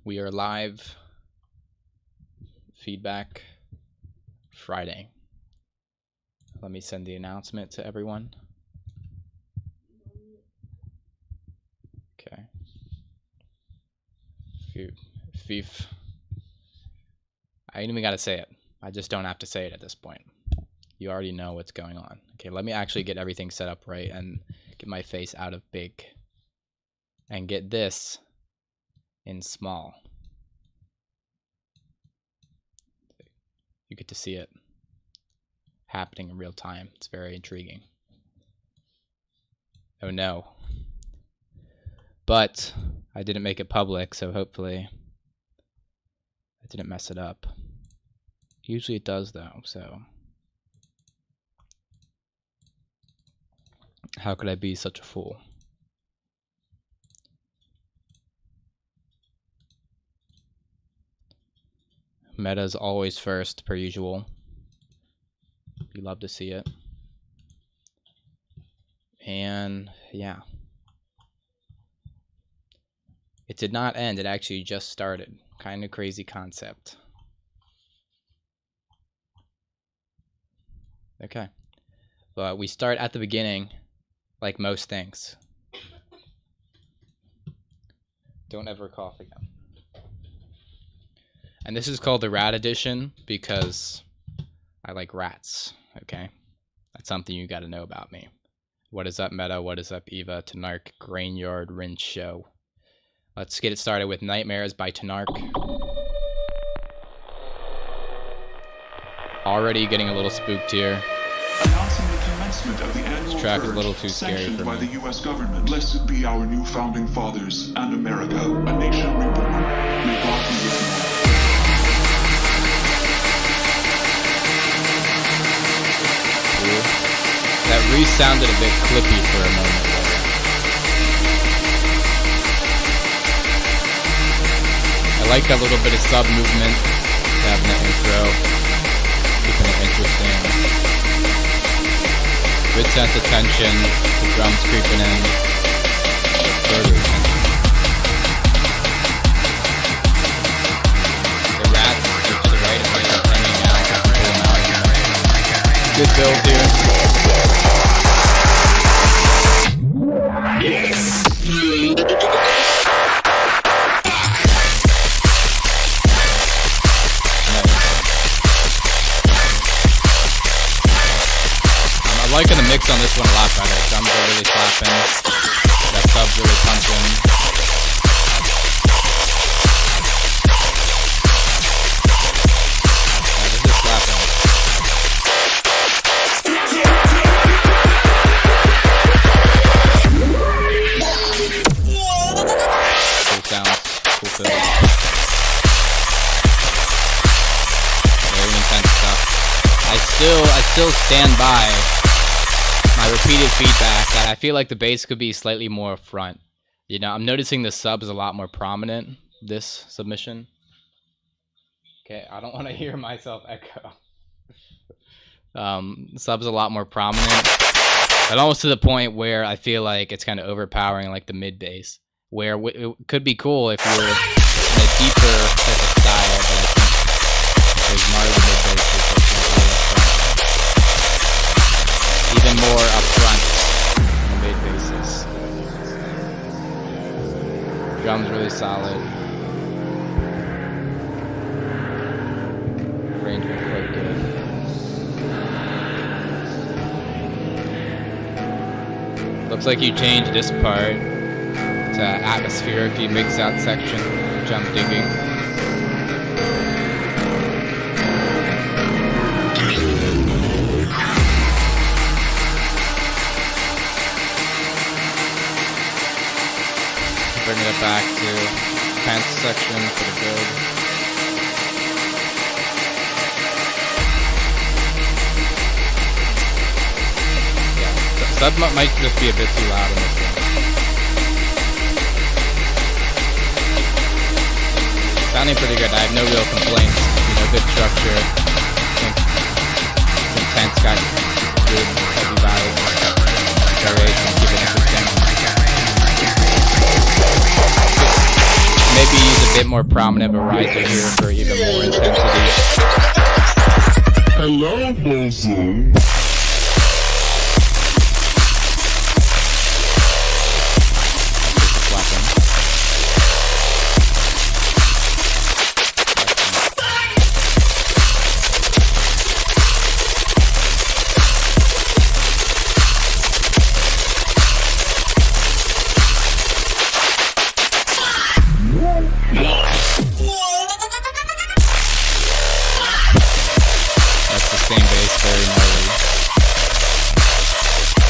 We are live. Feedback Friday. Let me send the announcement to everyone. Okay. Feef. I ain't even got to say it. I just don't have to say it at this point. You already know what's going on. Okay, let me actually get everything set up right and get my face out of big. And get this in small. You get to see it happening in real time. It's very intriguing. Oh no. But I didn't make it public, so hopefully I didn't mess it up. Usually it does though, so how could I be such a fool? Meta's always first, per usual. You love to see it. And yeah. It did not end, it actually just started. Kind of crazy concept. Okay. But we start at the beginning, like most things. Don't ever cough again. And this is called the Rat Edition because I like rats, okay? That's something you gotta know about me. What is up, Meta? What is up, Eva? Tanark, Grainyard, Rinse Show. Let's get it started with Nightmares by Tanark. Already getting a little spooked here. Announcing the commencement of the annual This track is a purge, little too scary for by me. the U.S. government. Blessed be our new founding fathers and America, a nation reborn. May God be with you. That re-sounded a bit clippy for a moment there. I like that little bit of sub movement, having an intro, keeping it interesting. Good sense of tension, the drums creeping in, further tension. The rats are to the right of me, hanging out, I can pull them out. Good build here. Yes. I'm liking the mix on this one a lot better. Drums are really slapping. That sub's really punching. Yeah, this is slapping. Cool sounds, cool fills. Very intense stuff. I still stand by my repeated feedback that I feel like the bass could be slightly more front. You know, I'm noticing the sub is a lot more prominent, this submission. Okay, I don't want to hear myself echo. Sub's a lot more prominent. But almost to the point where I feel like it's kind of overpowering like the mid bass. Where it could be cool if you're in a deeper type of style, but I think there's more of the mid bass is even more upfront in the mid basses. Drums really solid. Arrangement quite good. Looks like you changed this part to atmospheric mix out section, which I'm digging. Bringing it back to pants section for the build. Yeah, sub might just be a bit too loud in this one. Sounding pretty good. I have no real complaints. You know, good structure. I think it's intense, got good heavy vibes, variation, keep it interesting. Maybe use a bit more prominent of a riser here for even more intensity. Hello, Bozo.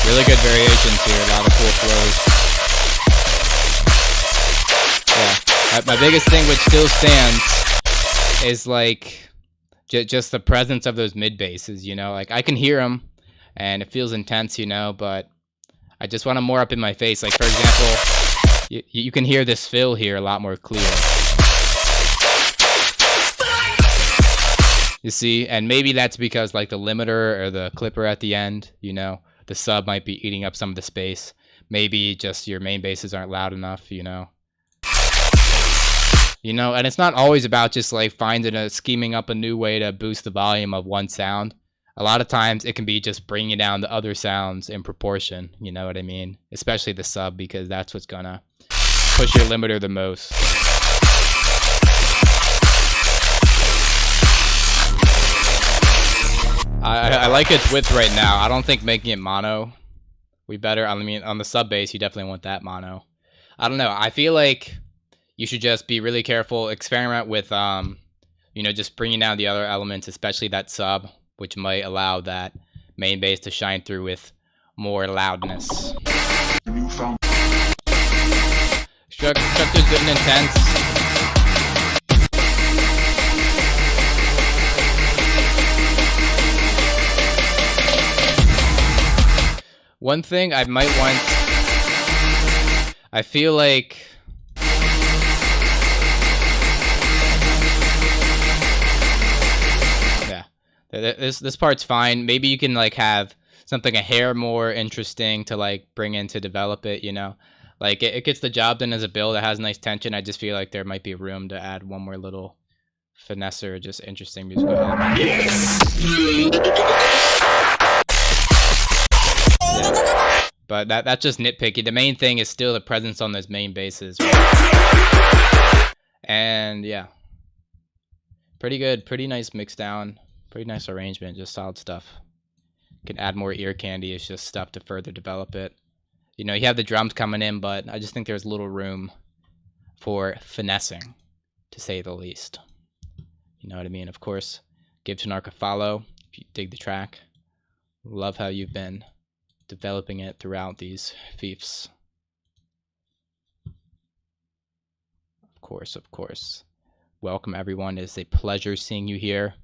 Really good variations here, a lot of cool flows. Yeah, my biggest thing which still stands is like just the presence of those mid basses, you know, like I can hear them and it feels intense, you know, but I just want them more up in my face. Like for example, you can hear this fill here a lot more clear. You see, and maybe that's because like the limiter or the clipper at the end, you know, the sub might be eating up some of the space. Maybe just your main basses aren't loud enough, you know. You know, and it's not always about just like scheming up a new way to boost the volume of one sound. A lot of times it can be just bringing down the other sounds in proportion, you know what I mean? Especially the sub, because that's what's gonna push your limiter the most. I like its width right now. I don't think making it mono we better. I mean, on the sub bass, you definitely want that mono. I don't know. I feel like you should just be really careful. Experiment with, you know, just bringing down the other elements, especially that sub, which might allow that main bass to shine through with more loudness. Structure's good and intense. One thing I might want, I feel like, yeah, this part's fine. Maybe you can like have something a hair more interesting to like bring in to develop it, you know? Like it gets the job done as a build. It has nice tension. I just feel like there might be room to add one more little finesse or just interesting musical element. Yeah. But that's just nitpicky. The main thing is still the presence on those main basses. Right? And yeah. Pretty good. Pretty nice mix down. Pretty nice arrangement. Just solid stuff. Can add more ear candy. It's just stuff to further develop it. You know, you have the drums coming in, but I just think there's little room for finessing, to say the least. You know what I mean? Of course, give Shanark a follow if you dig the track. Love how you've been developing it throughout these fiefs. Of course. Welcome everyone. It's a pleasure seeing you here.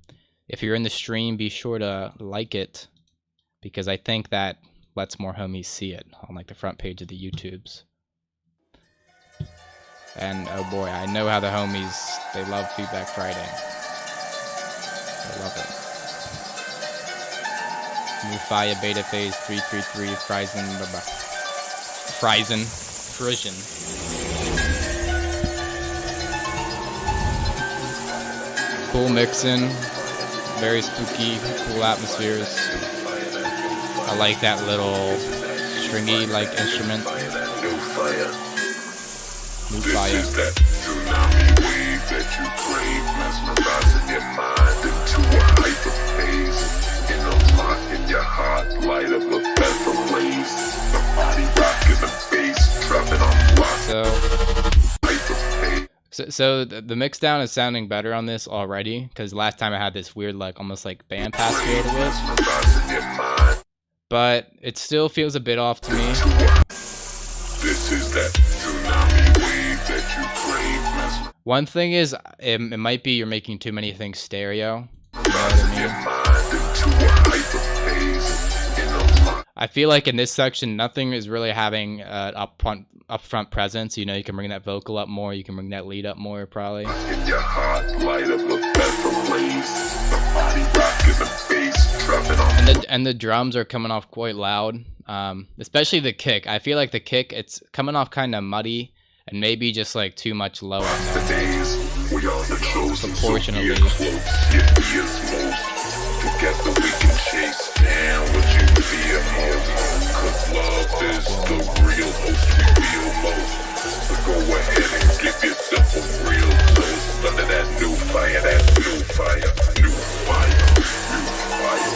If you're in the stream, be sure to like it, because I think that lets more homies see it on like the front page of the YouTubes. And oh boy, I know how the homies, they love Feedback Friday. They love it. New Fire Beta Phase 333 Frisian. Cool mixing, very spooky, cool atmospheres. I like that little stringy like instrument. New fire. This is that tsunami wave that you crave, mesmerizing your mind into a hyperphase. In a lock in your heart, light up a feather blaze. The body rocking the bass, trapping on block. So the mix down is sounding better on this already, because last time I had this weird like almost like band pass feel to it. But it still feels a bit off to me. This is that tsunami wave that you crave. One thing is, it might be you're making too many things stereo. You know what I mean? I feel like in this section, nothing is really having upfront presence. You know, you can bring that vocal up more. You can bring that lead up more, probably. In your heart, light up a feather blaze. The body rocking the bass, trapping on. And the drums are coming off quite loud. Especially the kick. I feel like the kick, it's coming off kind of muddy and maybe just like too much low on The there. days we are the chosen, Proportionally. so get close, get ears most. Together we can chase down what you fear most. Cause love is the real host we feel most. So go ahead and give yourself a real dose under that new fire, new fire, new fire, new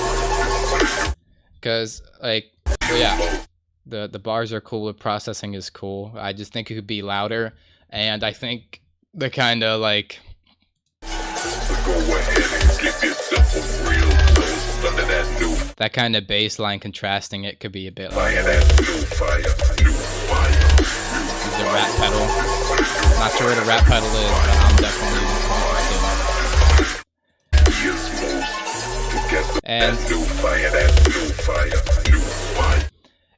fire. Because like, well, yeah, the bars are cool, the processing is cool. I just think it could be louder, and I think the kind of like that kind of bass line contrasting it could be a bit louder. Use the rat pedal. Not sure where the rat pedal is, but I'm definitely interested.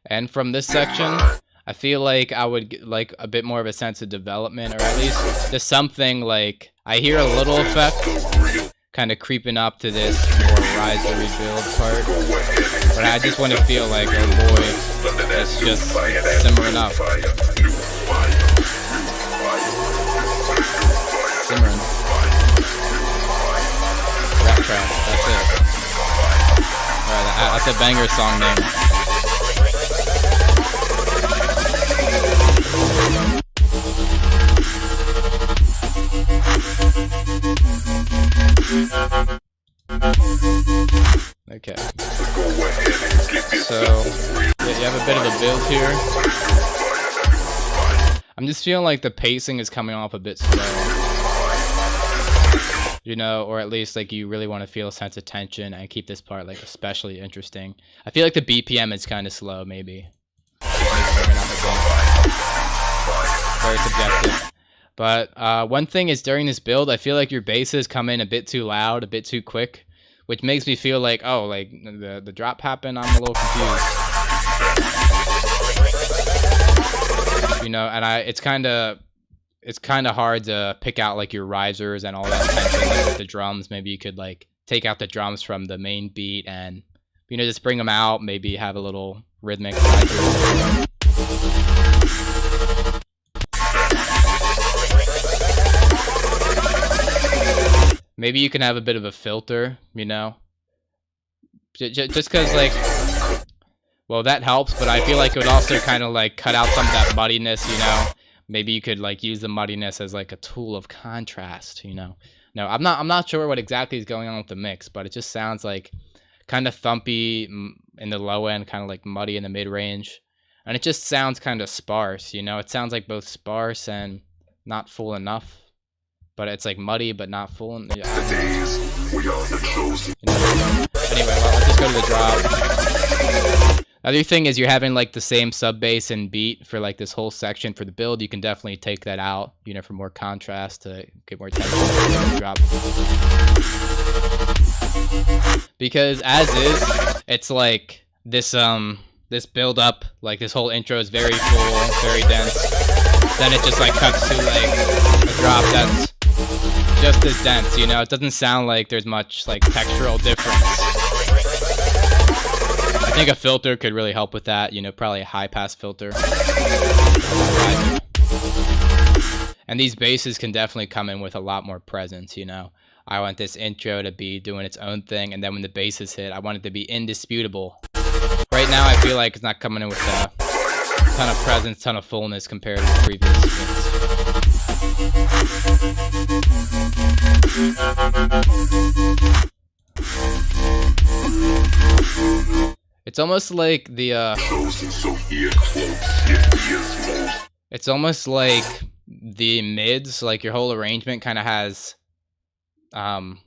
And from this section, I feel like I would like a bit more of a sense of development, or at least there's something like I hear a little effect kind of creeping up to this more rise to rebuild part, but I just want to feel like, oh boy, it's just simmering up. Simmering. Rat Trap, that's it. Alright, that's a banger song name. Okay. So, yeah, you have a bit of a build here. I'm just feeling like the pacing is coming off a bit slow. You know, or at least like you really want to feel a sense of tension and keep this part like especially interesting. I feel like the BPM is kind of slow, maybe. Very subjective. But one thing is during this build, I feel like your basses come in a bit too loud, a bit too quick, which makes me feel like, oh, like the drop happened, I'm a little confused. You know, and it's kind of hard to pick out like your risers and all that tension, like with the drums. Maybe you could like take out the drums from the main beat and, you know, just bring them out, maybe have a little rhythmic riser. Maybe you can have a bit of a filter, you know? Just because, like, well, that helps, but I feel like it would also kind of, like, cut out some of that muddiness, you know? Maybe you could, like, use the muddiness as, like, a tool of contrast, you know? No, I'm not sure what exactly is going on with the mix, but it just sounds, like, kind of thumpy in the low end, kind of, like, muddy in the mid-range. And it just sounds kind of sparse, you know? It sounds like both sparse and not full enough. But it's like muddy, but not full. Yeah, you know. Anyway, well, let's just go to the drop. Other thing is you're having like the same sub bass and beat for like this whole section for the build. You can definitely take that out, you know, for more contrast to get more tension in the drop. Because as is, it's like this this build up, like this whole intro is very full, very dense. Then it just like cuts to like a drop that's just as dense, you know? It doesn't sound like there's much like textural difference. I think a filter could really help with that, you know, probably a high pass filter. And these basses can definitely come in with a lot more presence, you know? I want this intro to be doing its own thing, and then when the basses hit, I want it to be indisputable. Right now I feel like it's not coming in with a ton of presence, ton of fullness compared to the previous spins. It's almost like the it's almost like the mids, like your whole arrangement kind of has the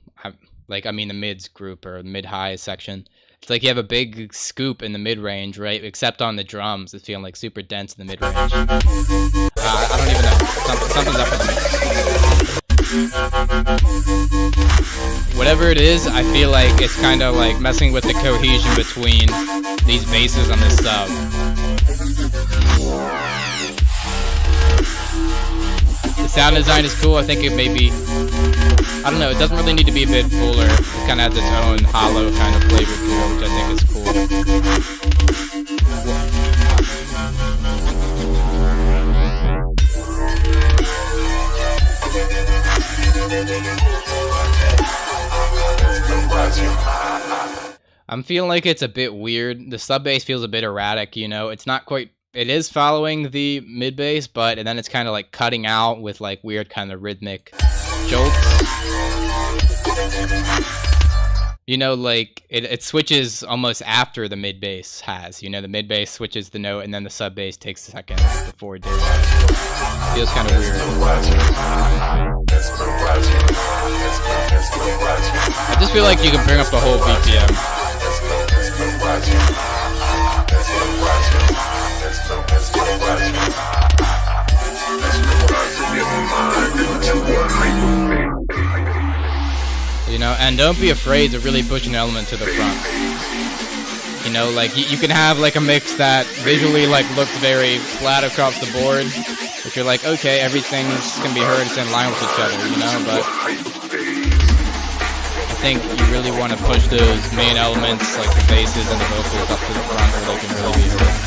mids group or mid-high section. It's like you have a big scoop in the mid-range, right? Except on the drums, it's feeling like super dense in the mid-range. I don't even know. Something's up with the mix. Whatever it is, I feel like it's kind of like messing with the cohesion between these basses on the sub. The sound design is cool. I think it may be, I don't know, it doesn't really need to be a bit fuller. It kind of has its own hollow kind of flavor to it, which I think is cool. I'm feeling like it's a bit weird. The sub bass feels a bit erratic, you know. It's not quite. It is following the mid bass, but and then it's kind of like cutting out with like weird kind of rhythmic jolts. You know, like it switches almost after the mid bass has. You know, the mid bass switches the note, and then the sub bass takes a second before it does that. Feels kind of weird. I just feel like you can bring up the whole BPM. You know, and don't be afraid to really push an element to the front. You know, like you can have like a mix that visually like looks very flat across the board, but you're like, okay, everything's gonna be heard, it's in line with each other, you know. But I think you really want to push those main elements, like the basses and the vocals, up to the front where they can really be heard.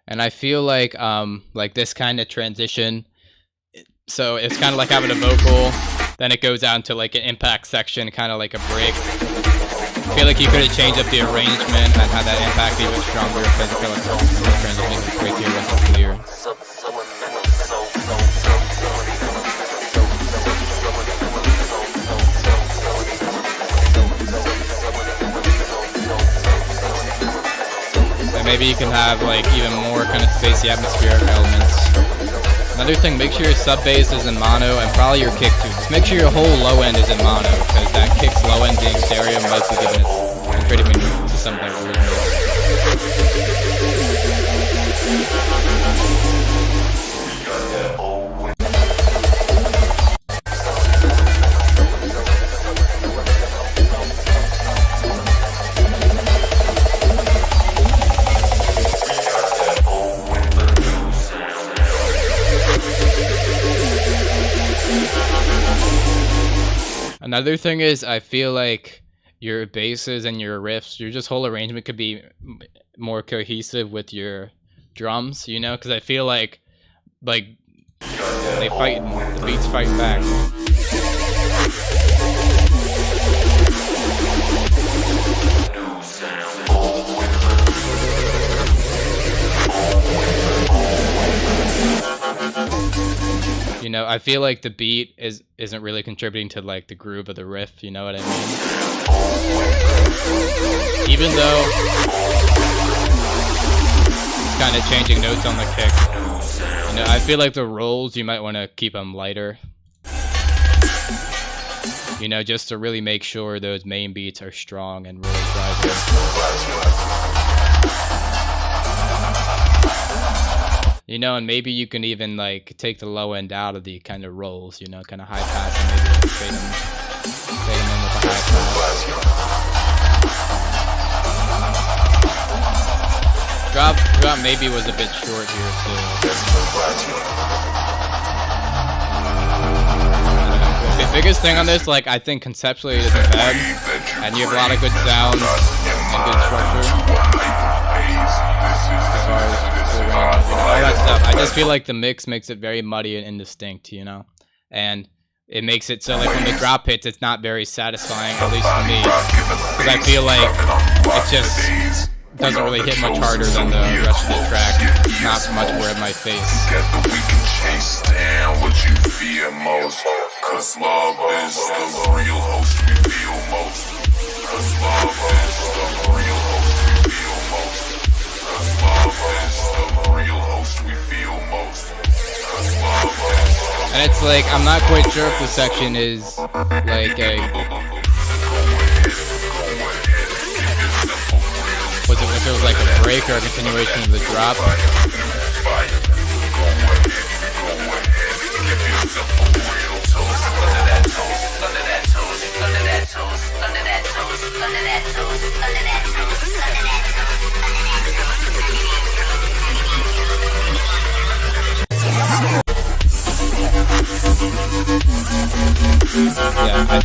And I feel like this kind of transition, so it's kind of like having a vocal, then it goes out into like an impact section, kind of like a break. I feel like you could have changed up the arrangement and had that impact even stronger, because I feel like the transition and break here wasn't clear. Maybe you can have like even more kind of spacey atmospheric elements. Another thing, make sure your sub bass is in mono and probably your kick too. Just make sure your whole low end is in mono, because that kick's low end being stereo might be giving it pretty to something weird. Another thing is, I feel like your basses and your riffs, your just whole arrangement could be more cohesive with your drums, you know? Because I feel like they fight, the beats fight back. You know, I feel like the beat isn't really contributing to like the groove of the riff, you know what I mean? Even though it's kind of changing notes on the kick. You know, I feel like the rolls, you might want to keep them lighter. You know, just to really make sure those main beats are strong and really driving. You know, and maybe you can even like take the low end out of the kind of rolls, you know, kind of high pass, and maybe like fade them in with a high pass. Drop maybe was a bit short here too. The biggest thing on this, like I think conceptually it isn't bad, and you have a lot of good sounds and good structure. All that stuff. I just feel like the mix makes it very muddy and indistinct, you know, and it makes it so like when the drop hits, it's not very satisfying, at least for me, because I feel like it just doesn't really hit much harder than the rest of the track. Not much where it might face. Together we can chase down what you fear most. Cause love is the real host we feel most. Cause love is the real host we feel most. Cause love is the real host we feel most. Cause love is the And it's like, I'm not quite sure if the section is like a... Was it if it was like a break or a continuation of the drop?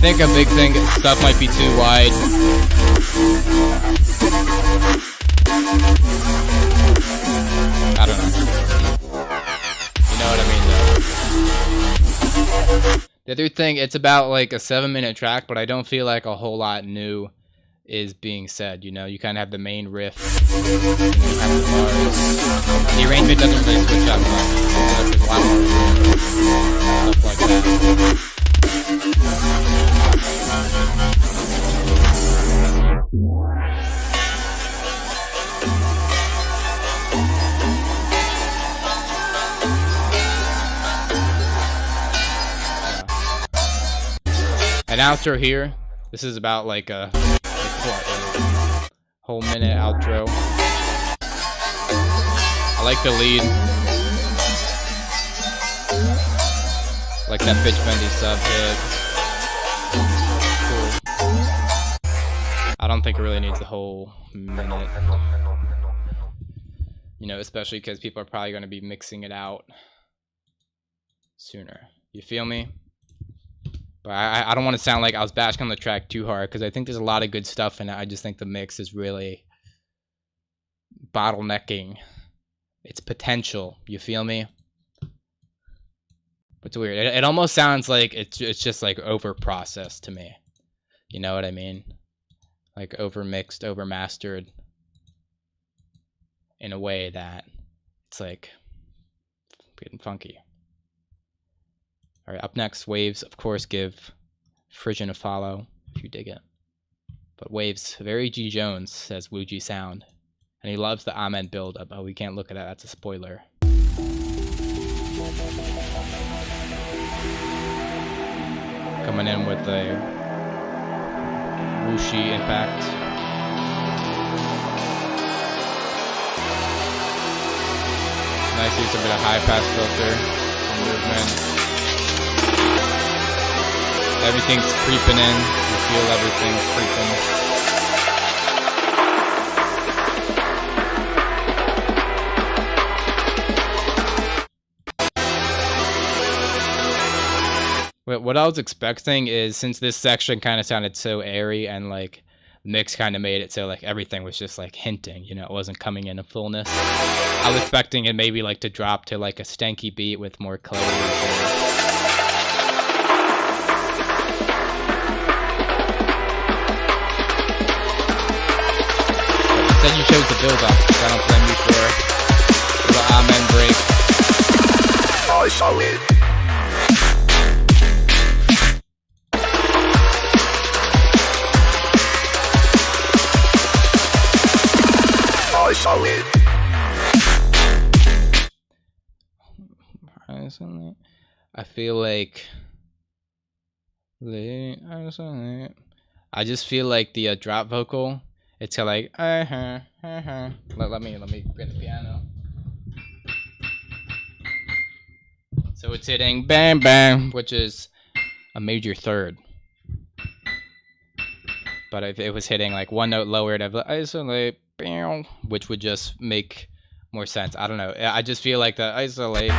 think a big thing, stuff might be too wide. I don't know. You know what I mean, though. The other thing, it's about like a 7-minute track, but I don't feel like a whole lot new is being said. You know, you kind of have the main riff, you have the bars. The arrangement doesn't really switch up much. There's a lot more stuff like that. An outro here. This is about like a whole minute outro. I like the lead. Like that pitch bendy sub hit. Cool. I don't think it really needs the whole minute. You know, especially because people are probably going to be mixing it out sooner. You feel me? But I don't want to sound like I was bashing on the track too hard, because I think there's a lot of good stuff in it. I just think the mix is really bottlenecking its potential. You feel me? It's weird. It almost sounds like it's just like over processed to me. You know what I mean? Like over mixed, over mastered, in a way that it's like getting funky. Alright, up next, Waves, of course, give Frisian a follow, if you dig it. But Waves, very G. Jones, says Wuji sound. And he loves the Amen build-up. Oh, we can't look at that, that's a spoiler. Coming in with a whooshy impact. Nice use of a bit of high-pass filter, some movement. Everything's creeping in. You feel everything's creeping. What I was expecting is, since this section kind of sounded so airy and like mix kind of made it so like everything was just like hinting, you know, it wasn't coming in fullness. I was expecting it maybe like to drop to like a stanky beat with more clarity. Then you chose the build up, so I don't blame you for the Amen break. I saw it. I saw it. I feel like I just feel like the drop vocal. It's like let me get the piano. So it's hitting bam bam, which is a major third. But if it was hitting like one note lower, it'd have isolate, which would just make more sense. I don't know. I just feel like the isolate,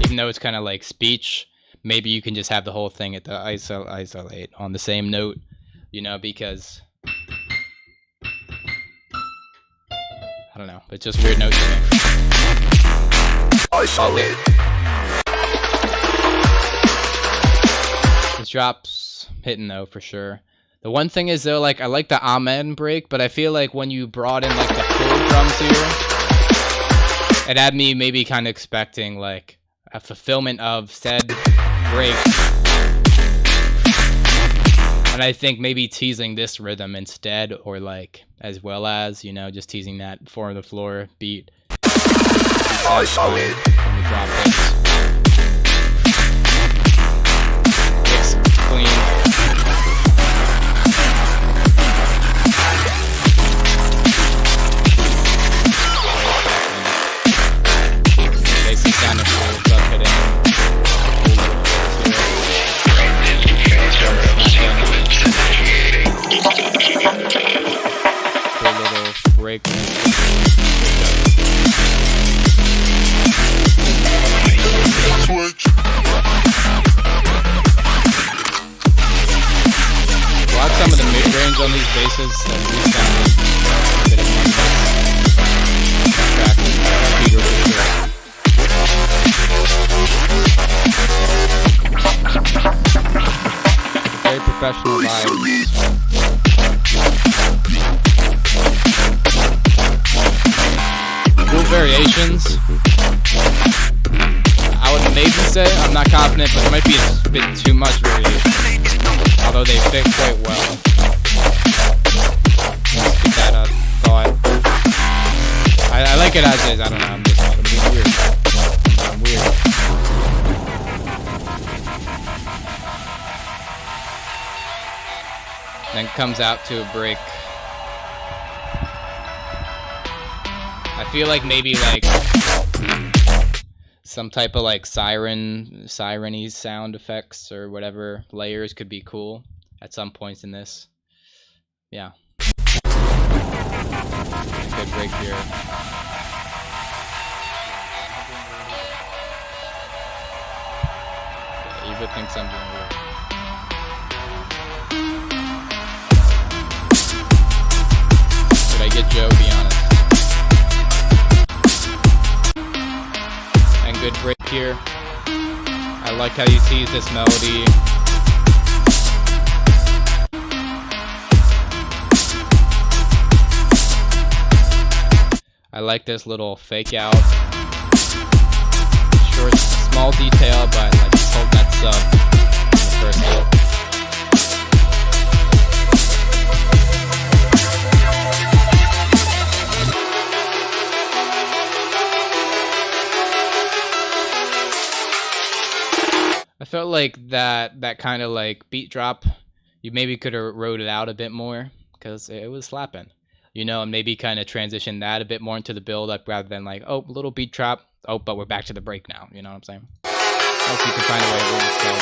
even though it's kind of like speech, maybe you can just have the whole thing at the isolate on the same note, you know, because I don't know. It's just weird notes to me. I saw it. This drop's hitting though for sure. The one thing is though, like I like the Amen break, but I feel like when you brought in like the full drums here, it had me maybe kind of expecting like a fulfillment of said break. And I think maybe teasing this rhythm instead, or like as well as, you know, just teasing that 4 on the floor beat. I saw it. Drop it. It's clean. Basically kind of cool stuff hitting. Break. voices that resounded a bit of track Peter very professional vibes. Cool variations. I would maybe say, I'm not confident, but there might be a bit too much variation. Although they fit quite well. Let's get that thought. I like it as is, I don't know, I'm being weird. I'm weird. Then comes out to a break. I feel like maybe like some type of like siren-y sound effects or whatever layers could be cool at some points in this. Yeah. Good break here. Yeah, Eva thinks I'm doing weird. Did I get Joe? Be honest. And good break here. I like how you tease this melody. I like this little fake out. Sure, it's a small detail, but I just hold that sub in the first hit. I felt like that kind of like beat drop, you maybe could have wrote it out a bit more because it was slapping, you know, and maybe kind of transition that a bit more into the build up rather than like, oh, little beat drop, oh, but we're back to the break now, you know what I'm saying? Unless you can find a way to really sell it.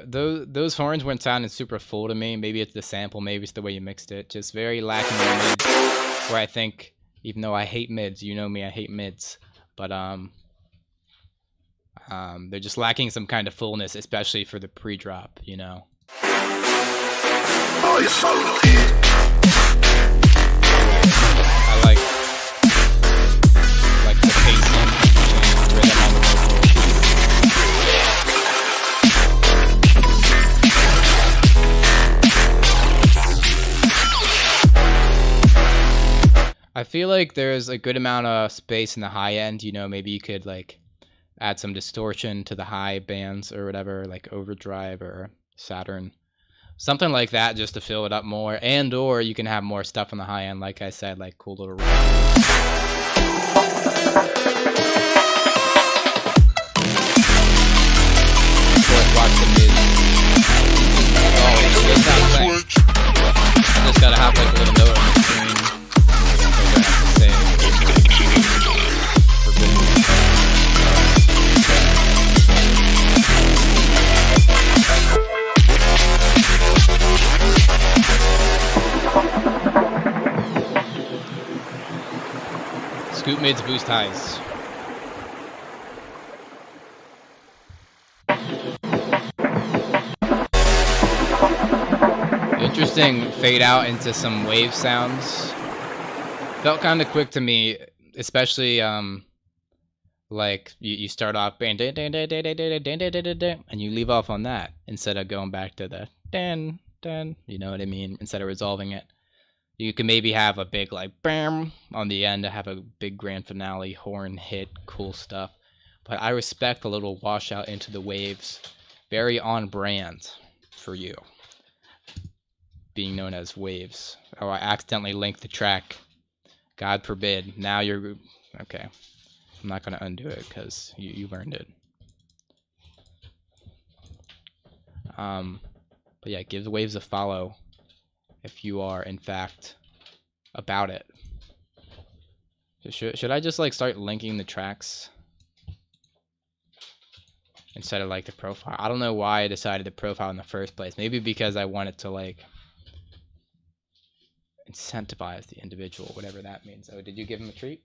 Those horns weren't sounding super full to me. Maybe it's the sample, maybe it's the way you mixed it. Just very lacking in mids. Where I think, even though I hate mids, you know me, I hate mids. But they're just lacking some kind of fullness, especially for the pre-drop, you know. I like the pacing and rhythm on the vocal. I feel like there's a good amount of space in the high end, you know, maybe you could like add some distortion to the high bands or whatever, like Overdrive or Saturn. Something like that just to fill it up more, and or you can have more stuff on the high end, like I said, like cool little watch the mids. Oh, it sounds like just gotta have like a little note on the screen. Scoop mids boost highs. Interesting fade out into some wave sounds. Felt kind of quick to me, especially like you start off and you leave off on that instead of going back to the dan, you know what I mean, instead of resolving it. You can maybe have a big like bam on the end to have a big grand finale horn hit, cool stuff. But I respect a little washout into the waves. Very on brand for you. Being known as waves. Oh, I accidentally linked the track. God forbid. Now you're okay. I'm not gonna undo it because you've earned it. But yeah, give the waves a follow if you are in fact about it. Should I just like start linking the tracks? instead of like the profile. I don't know why I decided to profile in the first place. Maybe because I wanted to like incentivize the individual, whatever that means. Oh, did you give him a treat?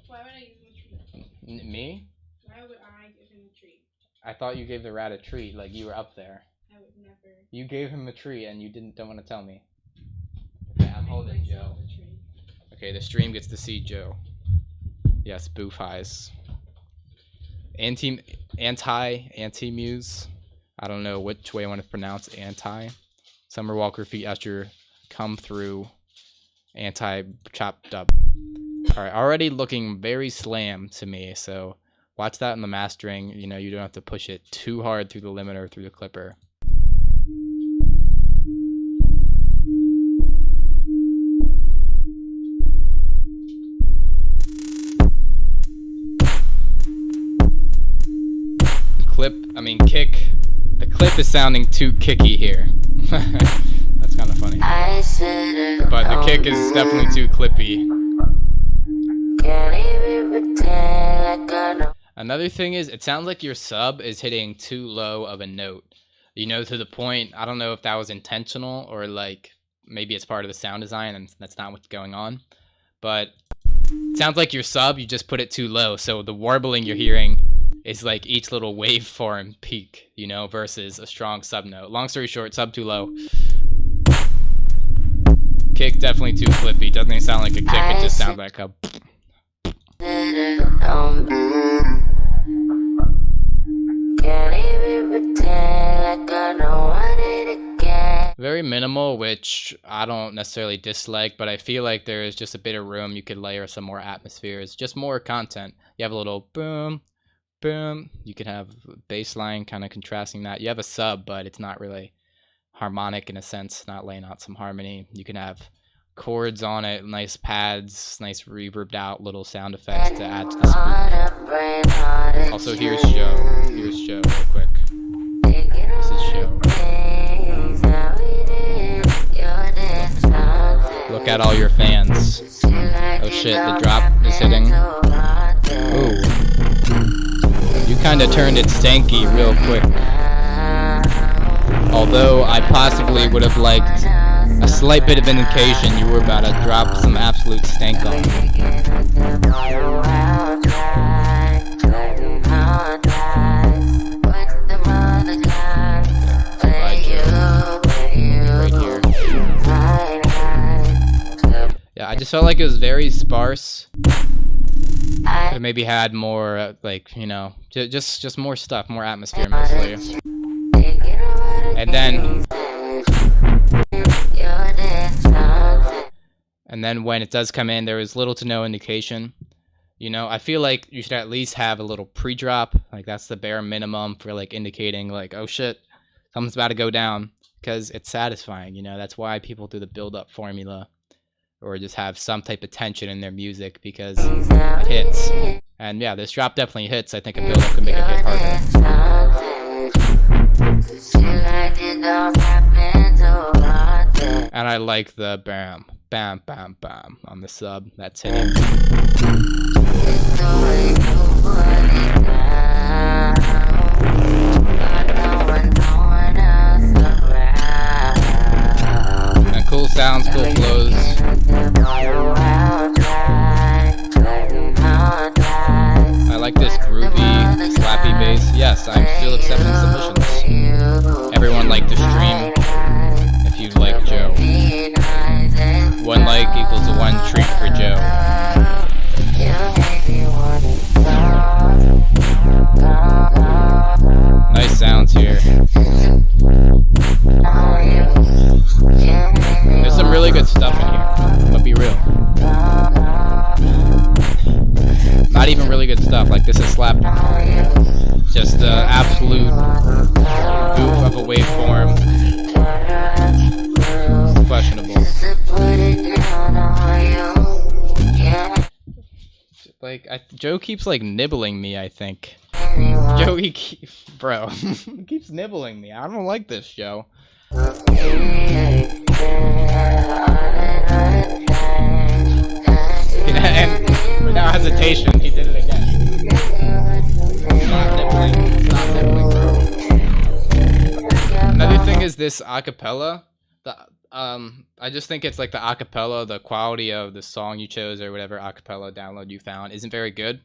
Why would I give him a treat? Me? Why would I give him a treat? I thought you gave the rat a treat, like you were up there. I would never. You gave him a treat and you don't want to tell me. Okay, I'm holding Joe. Okay, the stream gets to see Joe. Yes, boof eyes. Anti-muse. I don't know which way I want to pronounce anti. Summer Walker feet Esther come through. Anti-chopped up. Alright, already looking very slam to me, so watch that in the mastering. You know, you don't have to push it too hard through the limiter, through the clipper. Kick. The clip is sounding too kicky here. That's kind of funny. But the kick is definitely too clippy. Another thing is, it sounds like your sub is hitting too low of a note. You know, to the point, I don't know if that was intentional or like maybe it's part of the sound design and that's not what's going on. But it sounds like your sub, you just put it too low. So the warbling you're hearing is like each little waveform peak, you know, versus a strong sub note. Long story short, sub too low. Kick definitely too clippy. Doesn't even sound like a kick, it just sounds like a... Very minimal, which I don't necessarily dislike, but I feel like there is just a bit of room. You could layer some more atmospheres, just more content. You have a little boom, boom. You could have bass line kind of contrasting that. You have a sub, but it's not really harmonic in a sense, not laying out some harmony. You can have chords on it, nice pads, nice reverbed out little sound effects to add to the spook. Also, here's Joe. Here's Joe real quick. This is Joe. Look at all your fans. Oh shit, the drop is hitting. Ooh. You kinda turned it stanky real quick. Although I possibly would have liked a slight bit of indication you were about to drop some absolute stank on me. Yeah, I just felt like it was very sparse. It maybe had more, like, you know, just more stuff, more atmosphere mostly. And then when it does come in, there is little to no indication. You know, I feel like you should at least have a little pre-drop. Like, that's the bare minimum for, like, indicating, like, oh shit, something's about to go down. Because it's satisfying, you know. That's why people do the build-up formula. Or just have some type of tension in their music, because it hits. And yeah, this drop definitely hits. I think a build-up can make it hit harder. And I like the bam, bam, bam, bam on the sub. That's hitting. And cool sounds, cool flows. I like this groovy, slappy bass. Yes, I'm still accepting submissions. Everyone like the stream. If you like Joe. 1 like equals 1 treat for Joe. Nice sounds here. There's some really good stuff in here, but be real. Not even really good stuff, like this is slapping. Just absolute goof of a waveform. Questionable. Like, Joe keeps like nibbling me, I think. Joe, he keeps nibbling me. I don't like this, Joe. And without hesitation, he did it again. Stop nibbling. Stop. this acapella. I just think it's like the acapella, the quality of the song you chose or whatever acapella download you found isn't very good,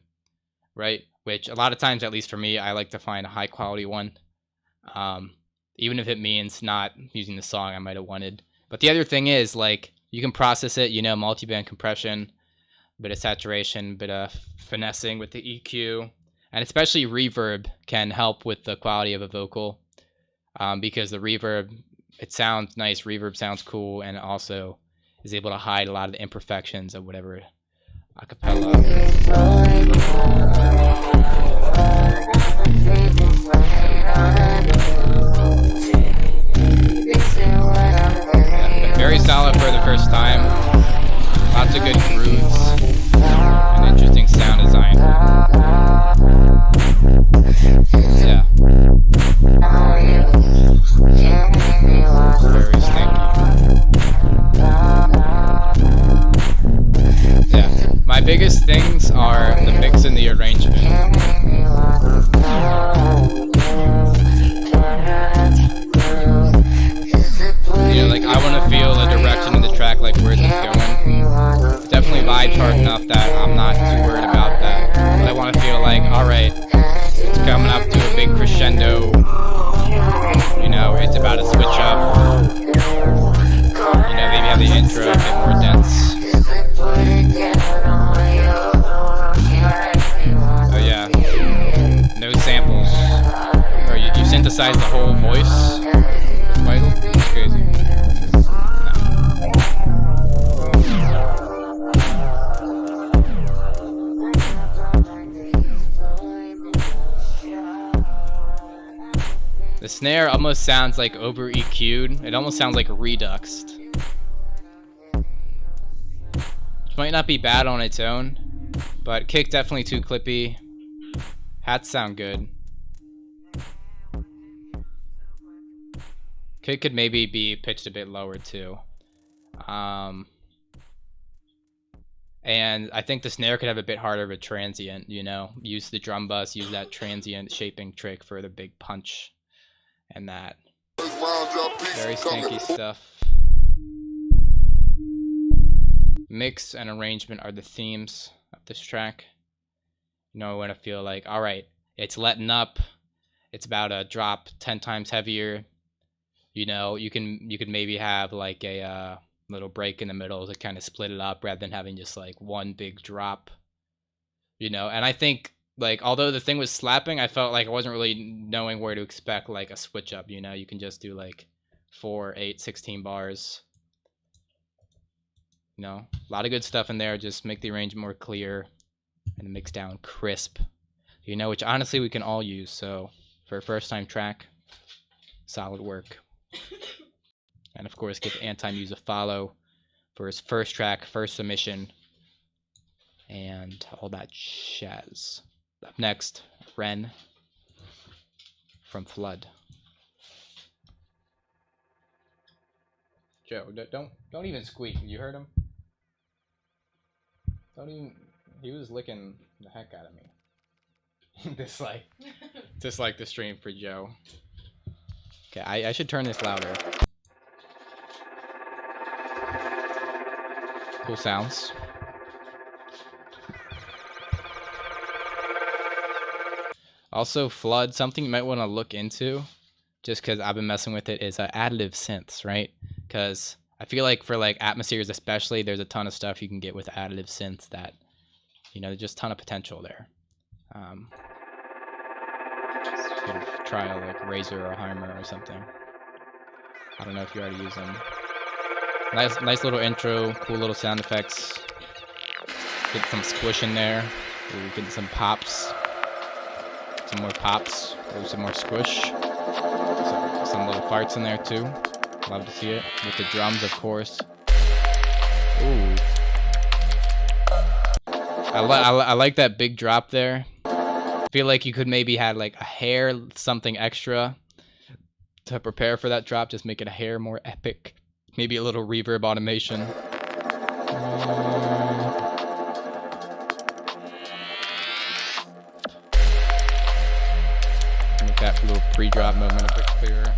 right? Which a lot of times, at least for me, I like to find a high quality one, even if it means not using the song I might have wanted. But the other thing is, like, you can process it, you know, multi-band compression, bit of saturation, bit of finessing with the EQ, and especially reverb can help with the quality of a vocal, because the reverb, it sounds nice, reverb sounds cool, and it also is able to hide a lot of the imperfections of whatever acapella. Yeah, very solid for the first time. Lots of good grooves and interesting sound design. Yeah. Very stinky. Yeah. My biggest things are the mix and the arrangement. You know, like, I want to feel the direction of the track, like where's this going. It definitely vibes hard enough that I'm not too worried about that. But I want to feel like, alright, it's coming up to a big crescendo. You know, it's about to switch up. You know, maybe have the intro a bit more dense. Oh yeah, no samples. Or you synthesize the whole voice. Vital? It's crazy. The snare almost sounds like over EQ'd. It almost sounds like reduxed. Which might not be bad on its own, but kick definitely too clippy. Hats sound good. Kick could maybe be pitched a bit lower too. And I think the snare could have a bit harder of a transient, you know? Use the drum bus, use that transient shaping trick for the big punch. And that. Very stanky stuff. Mix and arrangement are the themes of this track. You know, I want to feel like, alright, it's letting up. It's about to drop 10 times heavier. You know, you can maybe have like a little break in the middle to kind of split it up rather than having just like one big drop. You know, and I think, like, although the thing was slapping, I felt like I wasn't really knowing where to expect like a switch up, you know? You can just do like 4, 8, 16 bars. You know, a lot of good stuff in there. Just make the arrangement more clear and mix down crisp. You know, which honestly we can all use. So for a first time track, solid work. And of course, give Anti-Muse a follow for his first track, first submission, and all that jazz. Up next, Ren from Flood. Joe, don't even squeak. You heard him? Don't even. He was licking the heck out of me. Dislike the stream for Joe. Okay, I should turn this louder. Cool sounds. Also, Flood, something you might want to look into, just because I've been messing with it, is additive synths, right? Because I feel like for like atmospheres especially, there's a ton of stuff you can get with additive synths that, you know, there's just a ton of potential there. Could try like Razor or Heimer or something. I don't know if you already use them. Nice little intro, cool little sound effects. Get some squish in there. Ooh, get some pops. Some more pops. Or some more squish. Some little farts in there too. Love to see it. With the drums, of course. Ooh. I like that big drop there. I feel like you could maybe have like a hair something extra to prepare for that drop. Just make it a hair more epic. Maybe a little reverb automation. Make that little pre-drop moment a bit clearer.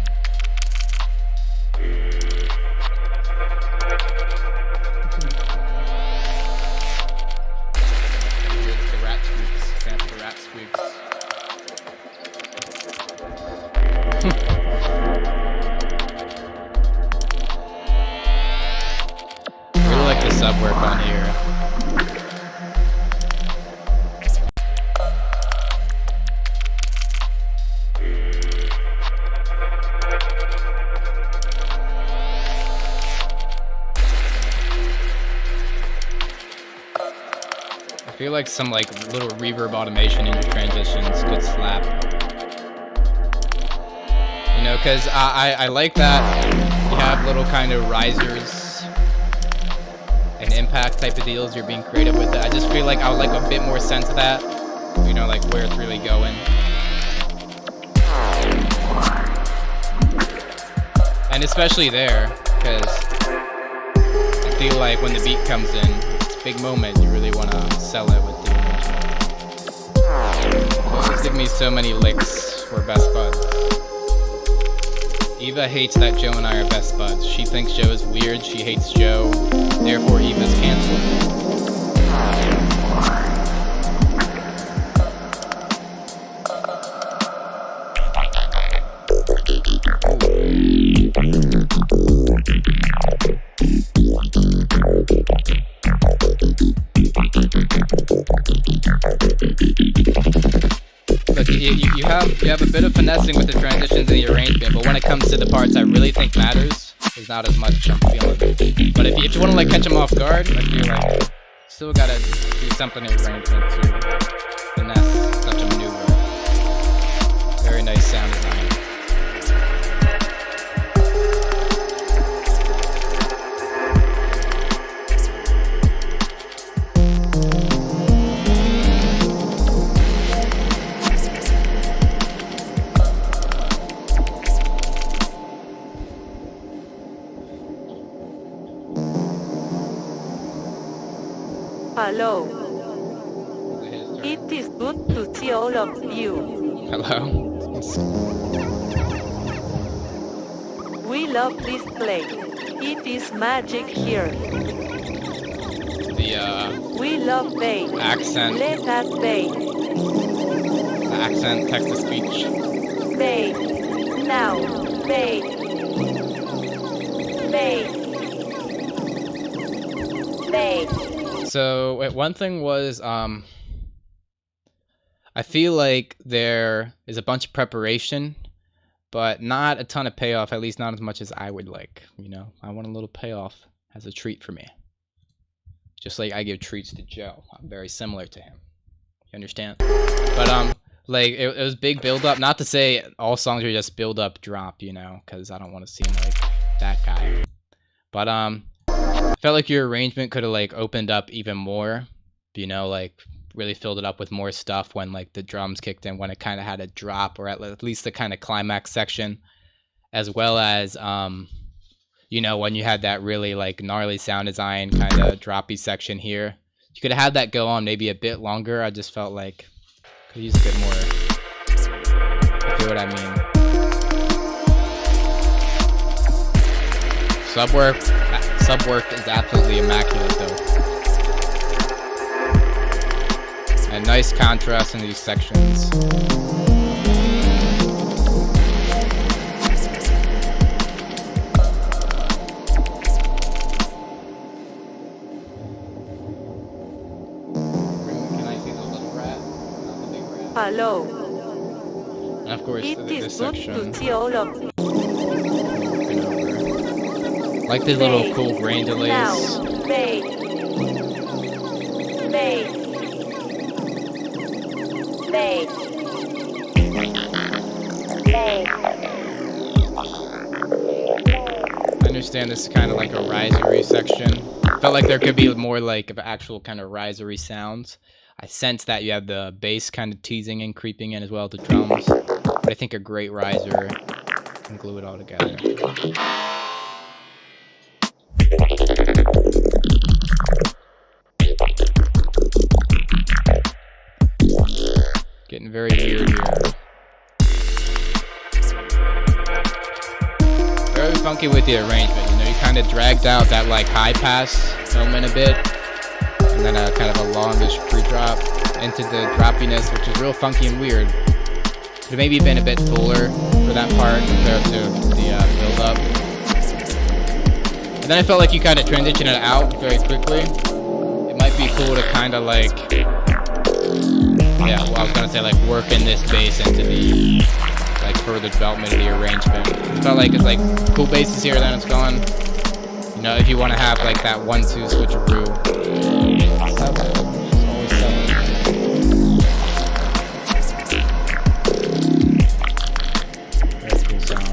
sub work on here. I feel like some like little reverb automation in your transitions could slap. You know, because I like that you have little kind of risers and impact type of deals. You're being creative with it. I just feel like I would like a bit more sense of that. You know, like where it's really going. And especially there, because I feel like when the beat comes in, it's a big moment. You really want to sell it with the arrangement. Always give me so many licks for best buds. Eva hates that Joe and I are best buds. She thinks Joe is weird. She hates Joe. Therefore, Eva's canceled. Look, you have a bit of finessing with the transitions and the arrangement, but when it comes to the parts I really think matters, there's not as much I'm feeling. But if you want to like catch them off guard, I feel like you still gotta do something in arrangement to finesse such a maneuver. Very nice sound design. Hello. It is good to see all of you. Hello. We love this place. It is magic here. The We love bass. accent, Let that bass. the accent, text to speech. Bass. Now. Bass. Bass. Bass. So one thing was, I feel like there is a bunch of preparation, but not a ton of payoff, at least not as much as I would like. You know, I want a little payoff as a treat for me. Just like I give treats to Joe. I'm very similar to him. You understand? But, like, it was big build up. Not to say all songs are just build up, drop, you know, because I don't want to seem like that guy. But, I felt like your arrangement could have like opened up even more, you know, like really filled it up with more stuff when like the drums kicked in, when it kind of had a drop, or at least the kind of climax section, as well as you know, when you had that really like gnarly sound design kind of droppy section here. You could have had that go on maybe a bit longer. I just felt like could use a bit more. You feel what I mean? Sub work is absolutely immaculate though. And nice contrast in these sections. Can I see the little rat? Not the big rat. Hello. And of course, It this is good section. to see all of you. Like these little cool grain delays. Now. Bass. Bass. Bass. I understand this is kind of like a risery section. Felt like there could be more like of actual kind of risery sounds. I sense that you have the bass kind of teasing and creeping in as well, the drums. But I think a great riser can glue it all together. Getting very weird here. Very funky with the arrangement, you know, you kind of dragged out that like high pass moment a bit, and then a kind of a longish pre-drop into the droppiness, which is real funky and weird. Could have maybe been a bit fuller for that part compared to the build-up. And then I felt like you kind of transition it out very quickly. It might be cool to kind of like, yeah, well, I was gonna say like work in this bass into the like further development of the arrangement. It felt like it's like cool basses here, then it's gone. You know, if you want to have like that 1-2 switcheroo. Very cool sounds.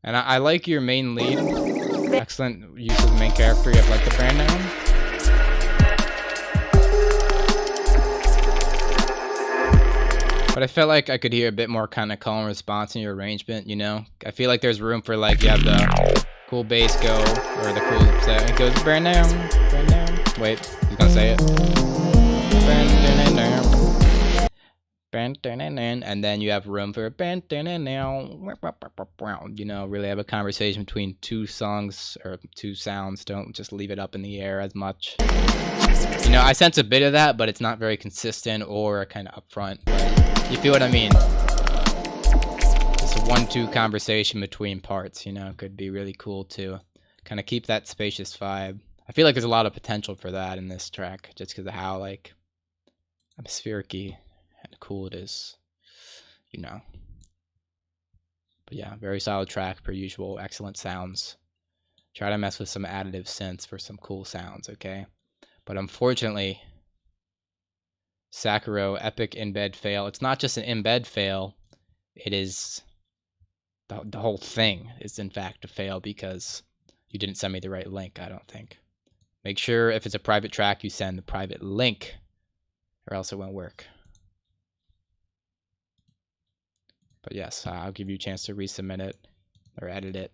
And I like your main lead. Excellent use of the main character. You have like the brand name. But I felt like I could hear a bit more kind of call and response in your arrangement, you know? I feel like there's room for like, you have the cool bass go, or the cool set. It goes brand down. Wait, he's gonna say it. And then you have room for you know, really have a conversation between two songs or two sounds. Don't just leave it up in the air as much. You know, I sense a bit of that, but it's not very consistent or kind of upfront. You feel what I mean? It's a 1-2 conversation between parts, you know, could be really cool to kind of keep that spacious vibe. I feel like there's a lot of potential for that in this track, just because of how like atmospheric-y and cool it is, you know. But yeah, very solid track per usual. Excellent sounds. Try to mess with some additive synths for some cool sounds, okay? But unfortunately, Sakura epic embed fail. It's not just an embed fail. It is the whole thing is in fact a fail because you didn't send me the right link, I don't think. Make sure if it's a private track you send the private link or else it won't work. But yes, I'll give you a chance to resubmit it or edit it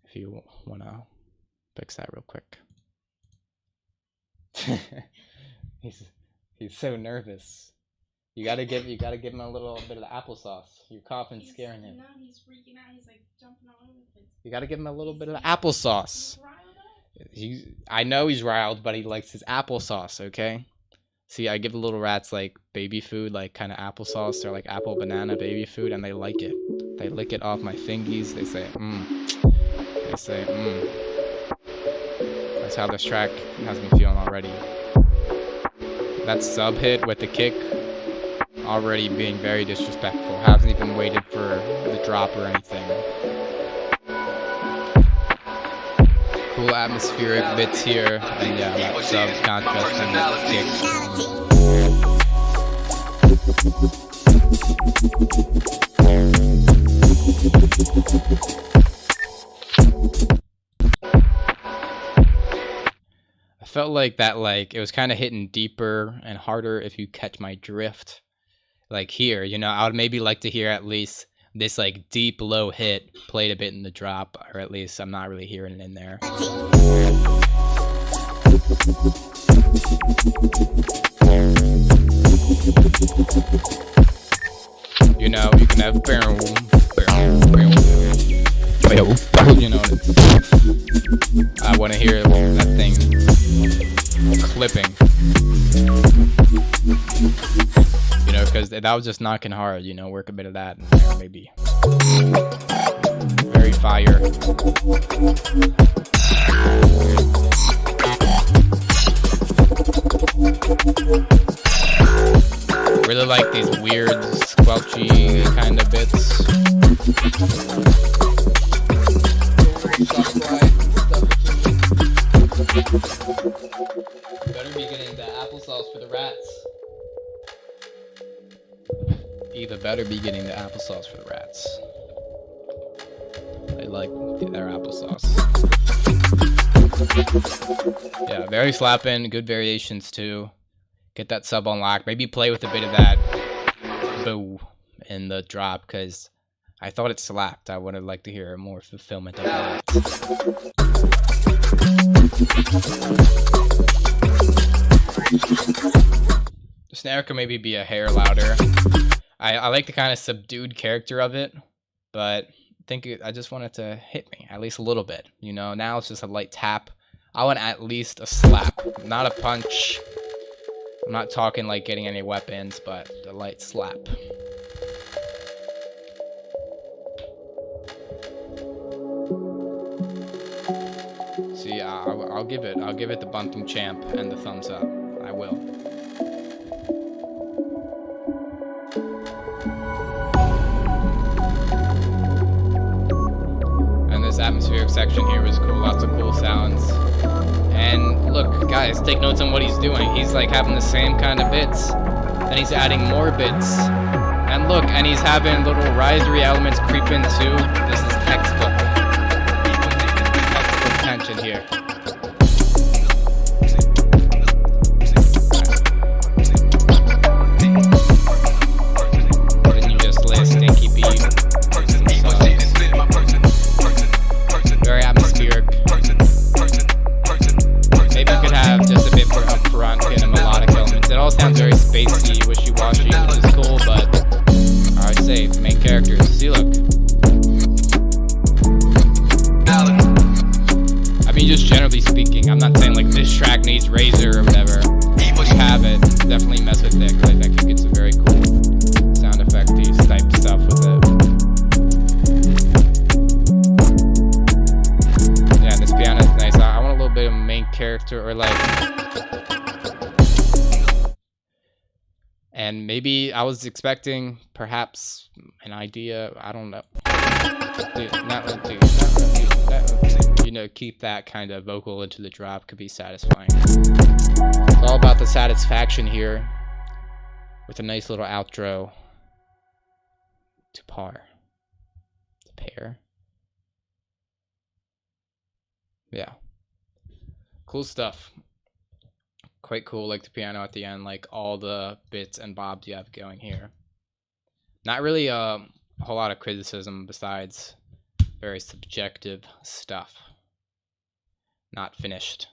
if you want to fix that real quick. He's so nervous. You gotta give him a little bit of the applesauce. You're coughing, scaring him. No, he's freaking out. He's like jumping all over the place. You gotta give him a little bit of the applesauce. I know he's riled, but he likes his applesauce. Okay. See, I give the little rats like baby food, like kind of applesauce or like apple banana baby food, and they like it. They lick it off my fingies. They say, They say, That's how this track has me feeling already. That sub hit with the kick already being very disrespectful. Hasn't even waited for the drop or anything. Cool atmospheric bits here, and yeah, that sub contrasting I felt like that, like it was kind of hitting deeper and harder, if you catch my drift. Like here, you know, I would maybe like to hear at least this like deep low hit played a bit in the drop, or at least I'm not really hearing it in there. You know, you can have you know, I want to hear that thing clipping. You know, because that was just knocking hard, you know, work a bit of that in there, maybe. Very fire. Really like these weird, squelchy kind of bits. Better be getting the applesauce for the rats. Either better be getting the applesauce for the rats. They like their applesauce. Yeah, very slapping. Good variations too. Get that sub on lock. Maybe play with a bit of that boo in the drop, because I thought it slapped. I would have liked to hear more fulfillment of that. The snare could maybe be a hair louder. I like the kind of subdued character of it, but I just want it to hit me at least a little bit. You know, now it's just a light tap I want at least a slap, not a punch. I'm not talking like getting any weapons, but a light slap. See, I'll give it the Bunting champ and the thumbs up. I will. And this atmospheric section here was cool, lots of cool sounds. And look, guys, take notes on what he's doing. He's like having the same kind of bits, and he's adding more bits. And look, and he's having little risery elements creep in too. This is textbook tension here. Didn't you just lay a stinky beat? Very atmospheric. Maybe you could have just a bit more up front, get a melodic elements. It all sounds very spacey, wishy-washy, which is cool, but I say main characters. See, look. I mean, just generally speaking, I'm not saying like this track needs Razor or whatever. If you have it, definitely mess with it, because I think you get some very cool sound effecty type stuff with it. Yeah, and this piano is nice. I want a little bit of a main character, or like, and maybe I was expecting perhaps an idea. I don't know. You know, keep that kind of vocal into the drop, could be satisfying. It's all about the satisfaction here, with a nice little outro to par. To pair. Yeah. Cool stuff. Quite cool, like the piano at the end, like all the bits and bobs you have going here. Not really a whole lot of criticism besides very subjective stuff. Not finished.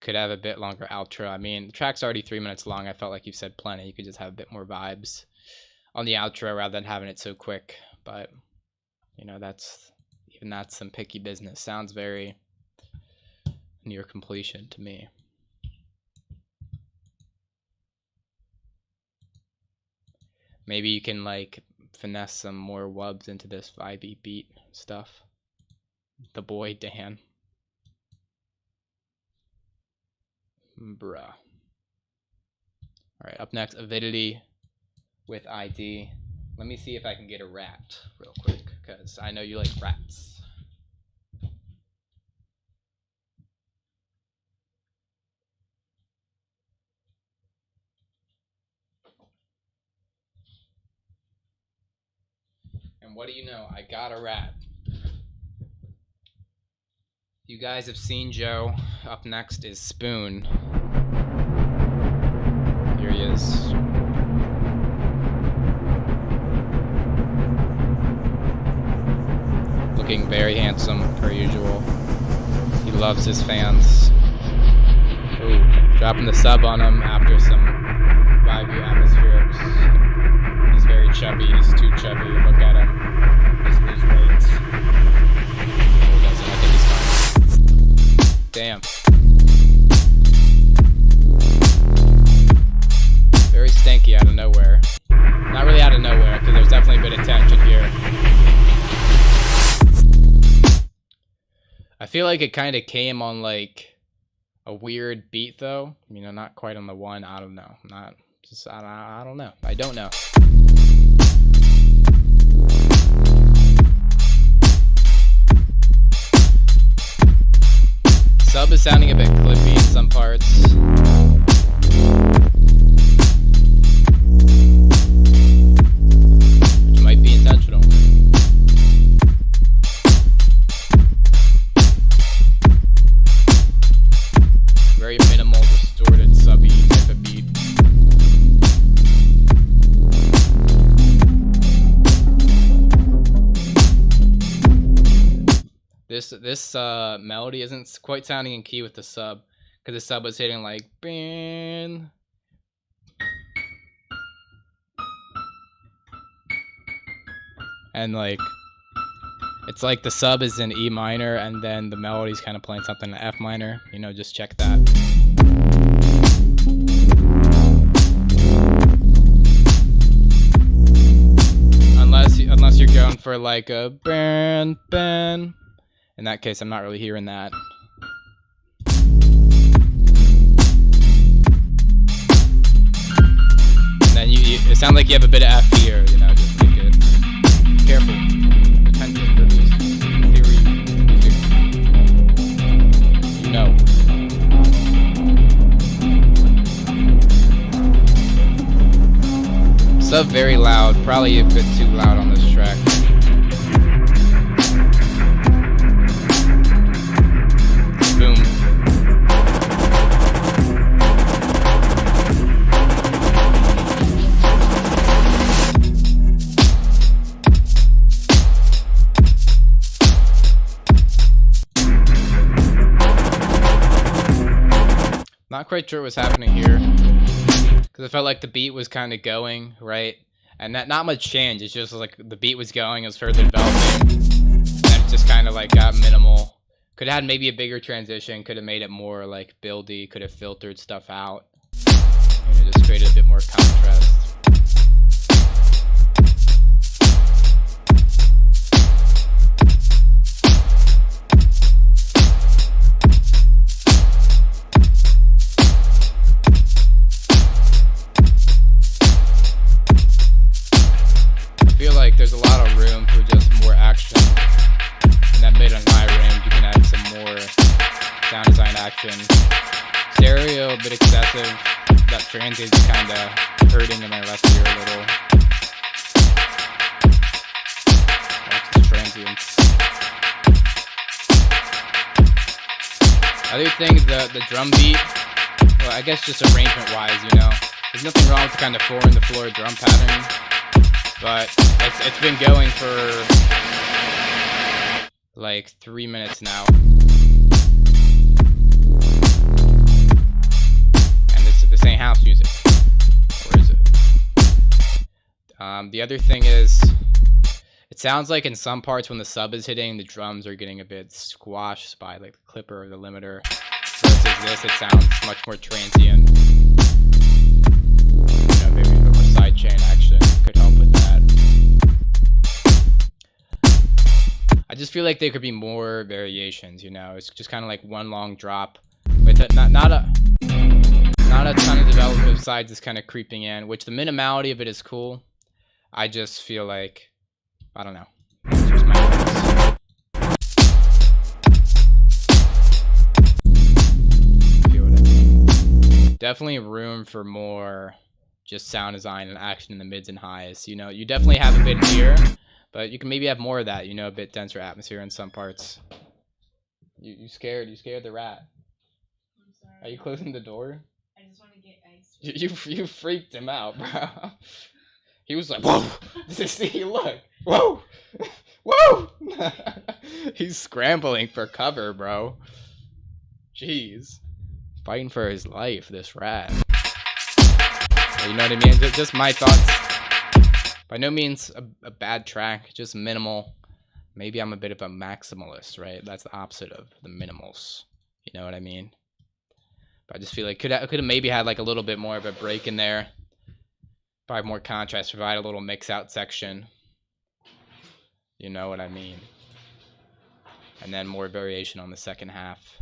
Could have a bit longer outro. I mean, the track's already 3 minutes long. I felt like you've said plenty. You could just have a bit more vibes on the outro rather than having it so quick. But, you know, that's some picky business. Sounds very near completion to me. Maybe you can like finesse some more wubs into this vibey beat stuff. The boy Dan. Bruh. Alright, up next, Avidity with ID. Let me see if I can get a rat real quick, because I know you like rats. And what do you know? I got a rat. You guys have seen Joe. Up next is Spoon. Here he is. Looking very handsome, per usual. He loves his fans. Ooh, dropping the sub on him after some vibey atmospherics. He's very chubby. He's too chubby. Look at him. He's lose weight. Oh, he doesn't. I think he's fine. Damn. Very stanky out of nowhere. Not really out of nowhere, because there's definitely a bit of tension here. I feel like it kind of came on like a weird beat though. You know, not quite on the one. I don't know. Not just I don't know. I don't know. Sub is sounding a bit clippy in some parts. Which might be intentional. Very minimal, distorted, subby type of beat. This melody isn't quite sounding in key with the sub, because the sub was hitting like bing. And like It's like the sub is in E minor, and then the melody's kind of playing something in F minor. You know, just check that. Unless you're going for like a ben. In that case, I'm not really hearing that. And then it sounds like you have a bit of F here. You know, just take it careful. Attention to this theory. You know. Sub very loud, probably a bit too loud on this track. Boom. Not quite sure what's happening here. Because I felt like the beat was kind of going, right? And not much change. It's just like the beat was going, it was further developing. And it just kind of like got minimal. Could have had maybe a bigger transition. Could have made it more like buildy. Could have filtered stuff out. You know, just created a bit more contrast. There's a lot of room for just more action. In that mid and high range, you can add some more sound design action. Stereo, a bit excessive. That transient's kind of hurting in my left ear a little. Lots of transients. I do think the drum beat, well, I guess just arrangement-wise, you know, there's nothing wrong with the kind of 4-in-the-floor drum pattern. But it's been going for like 3 minutes now. And this ain't house music. Or is it? The other thing is, it sounds like in some parts when the sub is hitting, the drums are getting a bit squashed by like the clipper or the limiter. Versus this, it sounds much more transient. You know, maybe a bit more sidechain action could help with that. I just feel like there could be more variations, you know. It's just kind of like one long drop with it, not a ton of development besides just kind of creeping in, which the minimality of it is cool. I just feel like, I don't know. It's just my feel what I mean. Definitely room for more just sound design and action in the mids and highs. You know, you definitely have a bit here, but you can maybe have more of that, you know, a bit denser atmosphere in some parts. You scared the rat. I'm sorry. Are you closing the door? I just want to get ice. You freaked him out, bro. He was like, whoa! See, look! Whoa! Whoa! He's scrambling for cover, bro. Jeez. Fighting for his life, this rat. You know what I mean? Just my thoughts. By no means a bad track, just minimal. Maybe I'm a bit of a maximalist, right? That's the opposite of the minimals. You know what I mean? But I just feel like could have maybe had like a little bit more of a break in there. Provide more contrast, provide a little mix out section. You know what I mean? And then more variation on the second half.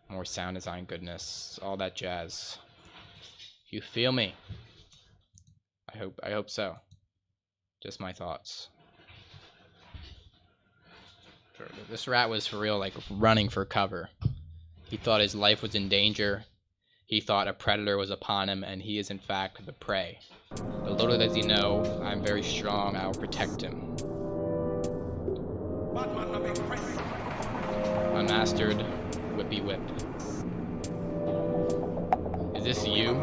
More sound design goodness, all that jazz. You feel me? I hope so. Just my thoughts. This rat was for real, like running for cover. He thought his life was in danger. He thought a predator was upon him, and he is in fact the prey. But little does he know, I'm very strong. I will protect him. Unmastered Whippy Whip. Is this you?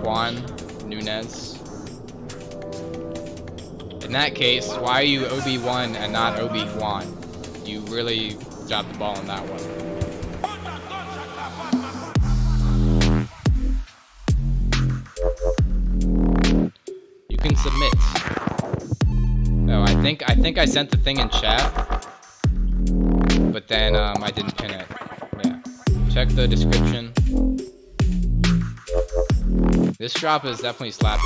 Juan Nunez? In that case, why are you Obi-Wan and not Obi-Wan? You really dropped the ball on that one. You can submit. Oh, I think I sent the thing in chat, but then I didn't pin it. Yeah. Check the description. This drop is definitely slapping.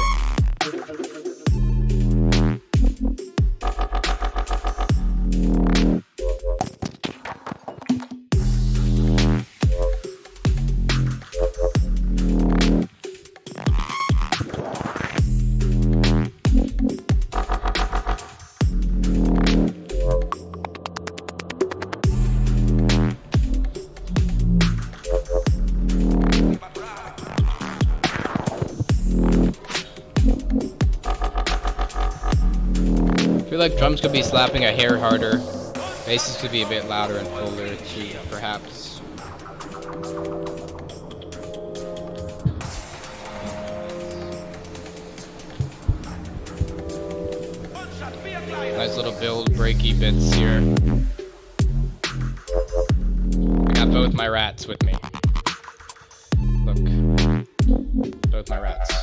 I feel like drums could be slapping a hair harder. Basses could be a bit louder and fuller too, perhaps. Nice little build, breaky bits here. I got both my rats with me. Look. Both my rats.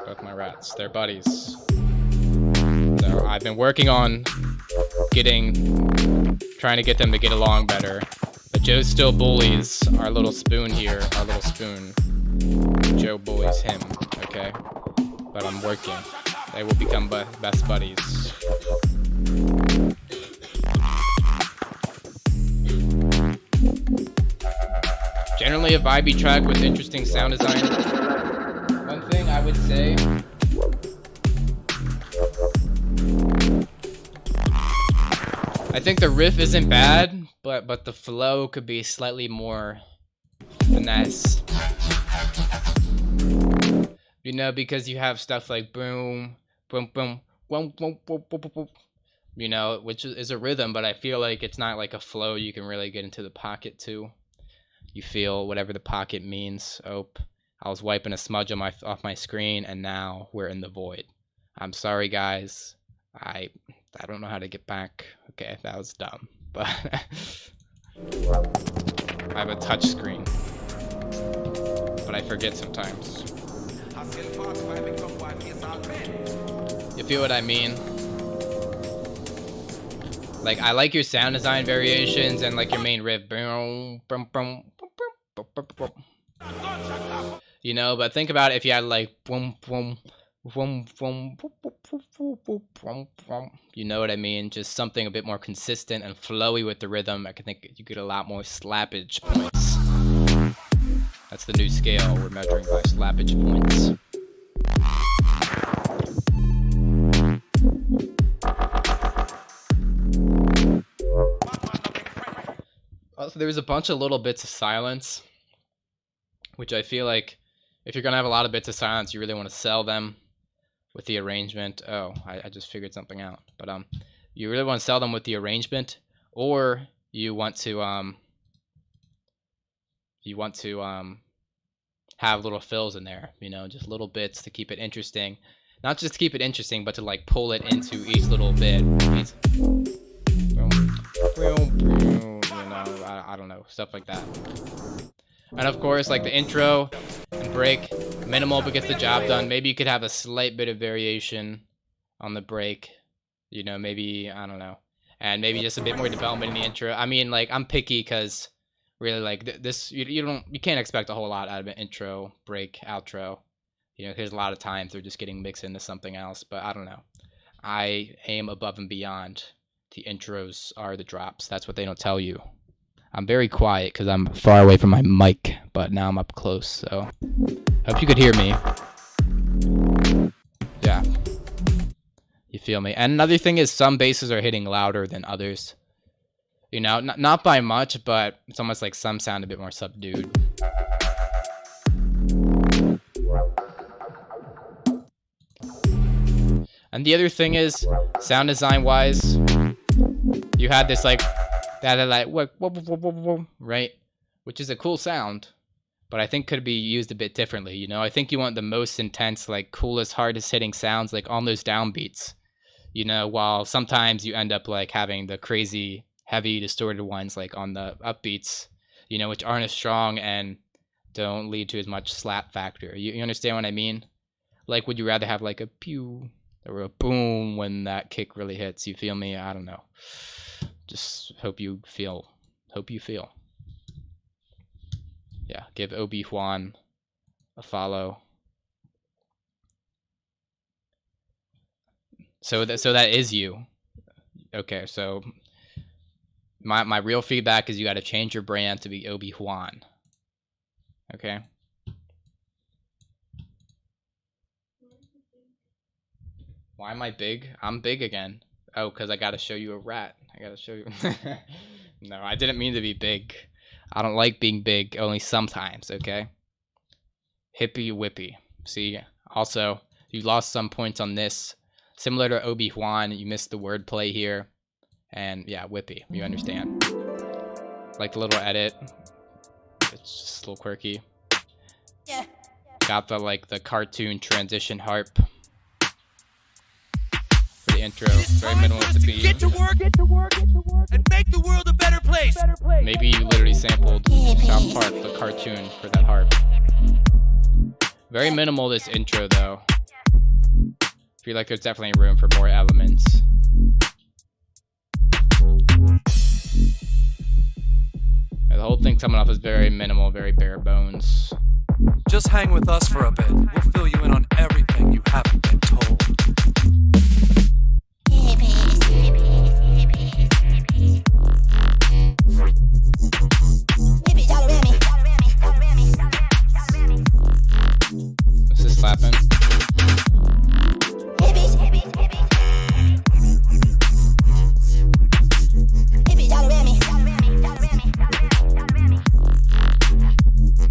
Both my rats. They're buddies. So I've been working on trying to get them to get along better. But Joe still bullies our little spoon here, our little spoon. Joe bullies him, okay? But I'm working. They will become best buddies. Generally a vibey track with interesting sound design. One thing I would say, I think the riff isn't bad, but the flow could be slightly more finesse. You know, because you have stuff like boom, boom, boom, boom, boom, boom, boom, boom, boom, you know, which is a rhythm, but I feel like it's not like a flow you can really get into the pocket to. You feel whatever the pocket means. Oh, I was wiping a smudge on off my screen, and now we're in the void. I'm sorry, guys. I don't know how to get back. Okay, that was dumb, but I have a touch screen, but I forget sometimes. You feel what I mean? Like, I like your sound design variations and like your main riff. You know, but think about it if you had like boom, boom, boom, boom, you know what I mean? Just something a bit more consistent and flowy with the rhythm. I can think you get a lot more slappage points. That's the new scale we're measuring by, slappage points. Also, there's a bunch of little bits of silence, which I feel like if you're gonna have a lot of bits of silence, you really want to sell them with the arrangement. Oh, I just figured something out. But you really want to sell them with the arrangement, or you want to have little fills in there, you know, just little bits to keep it interesting. Not just to keep it interesting, but to like pull it into each little bit. You know, I don't know, stuff like that. And of course, like the intro and break, minimal but gets the job done. Maybe you could have a slight bit of variation on the break, you know, maybe, I don't know. And maybe just a bit more development in the intro. I mean, like, I'm picky because really, like, this, you can't expect a whole lot out of an intro, break, outro. You know, because a lot of times they're just getting mixed into something else. But I don't know. I aim above and beyond. The intros are the drops. That's what they don't tell you. I'm very quiet because I'm far away from my mic, but now I'm up close, so hope you could hear me. Yeah. You feel me? And another thing is some basses are hitting louder than others. You know, not by much, but it's almost like some sound a bit more subdued. And the other thing is, sound design wise, you had this like that like right, which is a cool sound, but I think could be used a bit differently. You know, I think you want the most intense, like coolest, hardest hitting sounds like on those downbeats. You know, while sometimes you end up like having the crazy heavy distorted ones like on the upbeats, you know, which aren't as strong and don't lead to as much slap factor. You understand what I mean? Like, would you rather have like a pew The real boom when that kick really hits. You feel me? I don't know. Just hope you feel. Yeah, give Obi-Wan a follow. So that is you. Okay, so my real feedback is you got to change your brand to be Obi-Wan. Okay. Why am I big? I'm big again. Oh, because I got to show you a rat. I got to show you. No, I didn't mean to be big. I don't like being big, only sometimes, okay? Hippy whippy. See, also, you lost some points on this. Similar to Obi-Wan, you missed the wordplay here. And yeah, whippy, you understand. Like the little edit. It's just a little quirky. Yeah. Got the the cartoon transition harp. For the intro, very minimal with the beat. Get to work, and make the world a better place. Maybe you literally sampled South Park, the cartoon, for that harp. Very minimal this intro though. I feel like there's definitely room for more elements. The whole thing coming off is very minimal, very bare bones. Just hang with us for a bit. We'll fill you in on everything you haven't been told. This is slapping.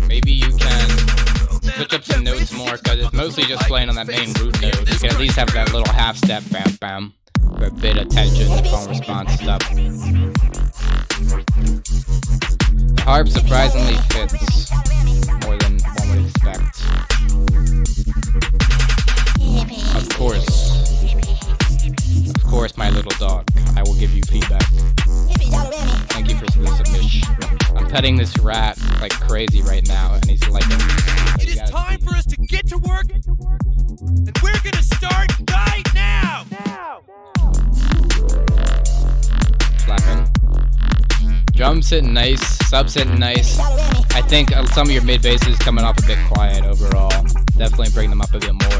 Maybe you can switch up some notes more, because it's mostly just playing on that main root note. You can at least have that little half step, bam bam, for a bit of tension, phone response stuff. The harp surprisingly fits more than one would expect. Of course, my little dog. I will give you feedback. Thank you for the submission. I'm petting this rat like crazy right now, and he's liking it. It is time for us to get to work, and we're gonna start right now. Slapping. Drums sitting nice, subs sitting nice. I think some of your mid basses coming off a bit quiet overall. Definitely bring them up a bit more.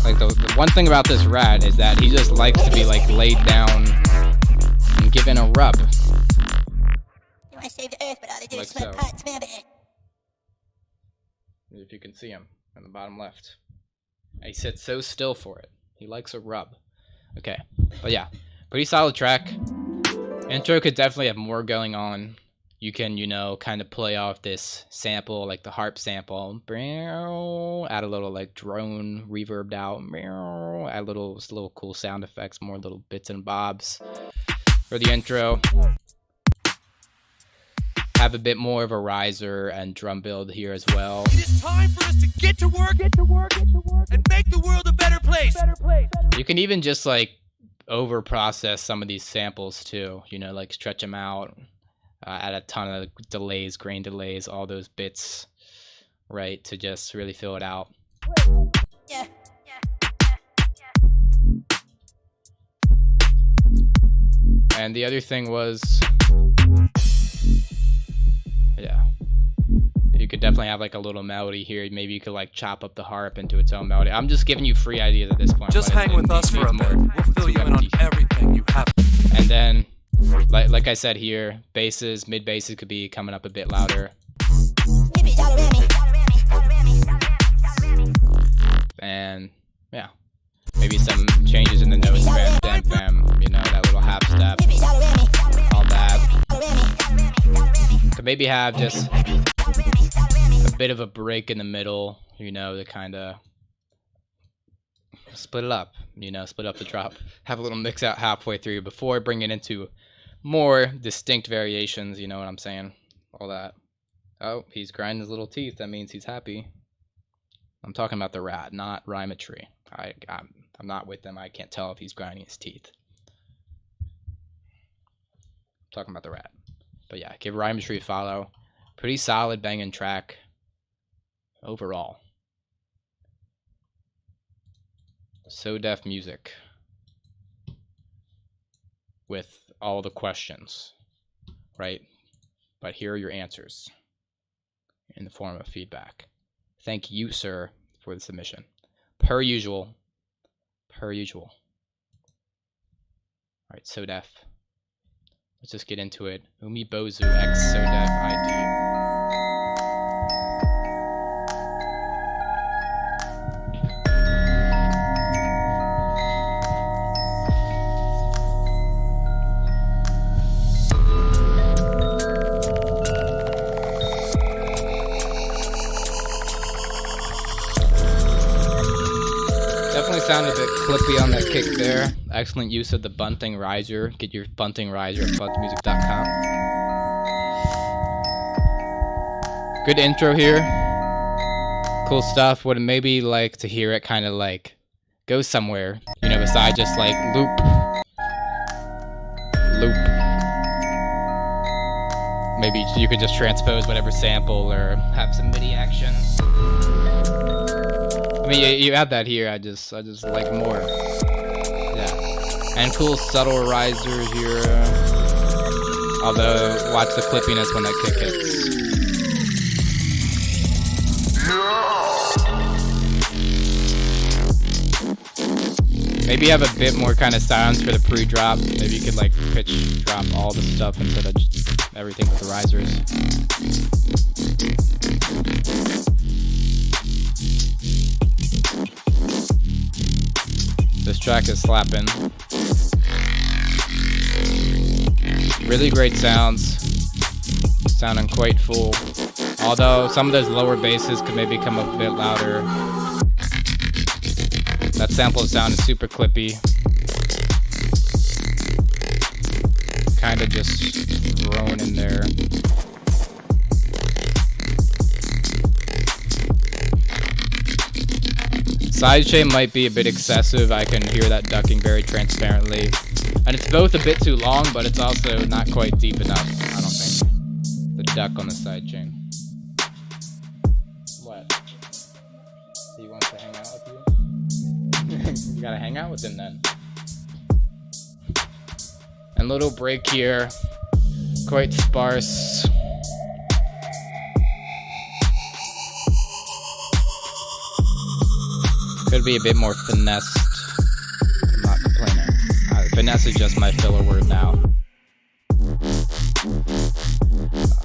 Like the one thing about this rat is that he just likes to be laid down and given a rub. I save the earth, but all they do Like is smoke so. pot and smell it. If you can see him in the bottom left. He sits so still for it. He likes a rub. Okay, but yeah, pretty solid track. Intro could definitely have more going on. You can, kind of play off this sample, like the harp sample. Add a little drone reverbed out. Add little cool sound effects, more little bits and bobs for the intro. Have a bit more of a riser and drum build here as well. It is time for us to get to work, and make the world a better place. You can even just over process some of these samples too, stretch them out, add a ton of delays, grain delays, all those bits, right, to just really fill it out. Yeah. And the other thing was, yeah, you could definitely have a little melody here. Maybe you could chop up the harp into its own melody. I'm just giving you free ideas at this point. Just hang with us for a bit. We'll fill you in on everything you haven't. And then, like I said here, basses, mid basses could be coming up a bit louder. And yeah, maybe some changes in the notes, bam, bam, bam, that little half step, all that. Could maybe have just a bit of a break in the middle, to kind of split it up, split up the drop. Have a little mix out halfway through before bringing it into more distinct variations, you know what I'm saying? All that. Oh, he's grinding his little teeth. That means he's happy. I'm talking about the rat, not Rhymetry. I'm not with him. I can't tell if he's grinding his teeth. I'm talking about the rat. But yeah, give Rhymetry a follow. Pretty solid banging track. overall. So Def Music with all the questions, right? But here are your answers in the form of feedback. Thank you, sir, for the submission. Per usual. Per usual. All right, So Def. Let's just get into it. Umibozu X So Def ID. Definitely sounded a bit clippy on that kick there. Excellent use of the Bunting riser. Get your Bunting riser at buntingmusic.com. Good intro here. Cool stuff. Would maybe like to hear it kind of like go somewhere, you know, besides just like loop. Maybe you could just transpose whatever sample or have some MIDI action. I mean, you have that here. I just like more. Yeah, and cool subtle riser here. Although, watch the clippiness when that kick hits. Maybe have a bit more kind of sounds for the pre-drop. Maybe you could like pitch drop all the stuff instead of just everything with the risers. This track is slapping. Really great sounds. Sounding quite full. Although some of those lower basses could maybe come a bit louder. That sample sound is super clippy. Kind of just thrown in there. Sidechain might be a bit excessive. I can hear that ducking very transparently. And it's both a bit too long, but it's also not quite deep enough, I don't think. The duck on the sidechain. What? He wants to hang out with you? You gotta hang out with him then. And little break here. Quite sparse. Could be a bit more finessed. I'm not complaining. Finesse is just my filler word now.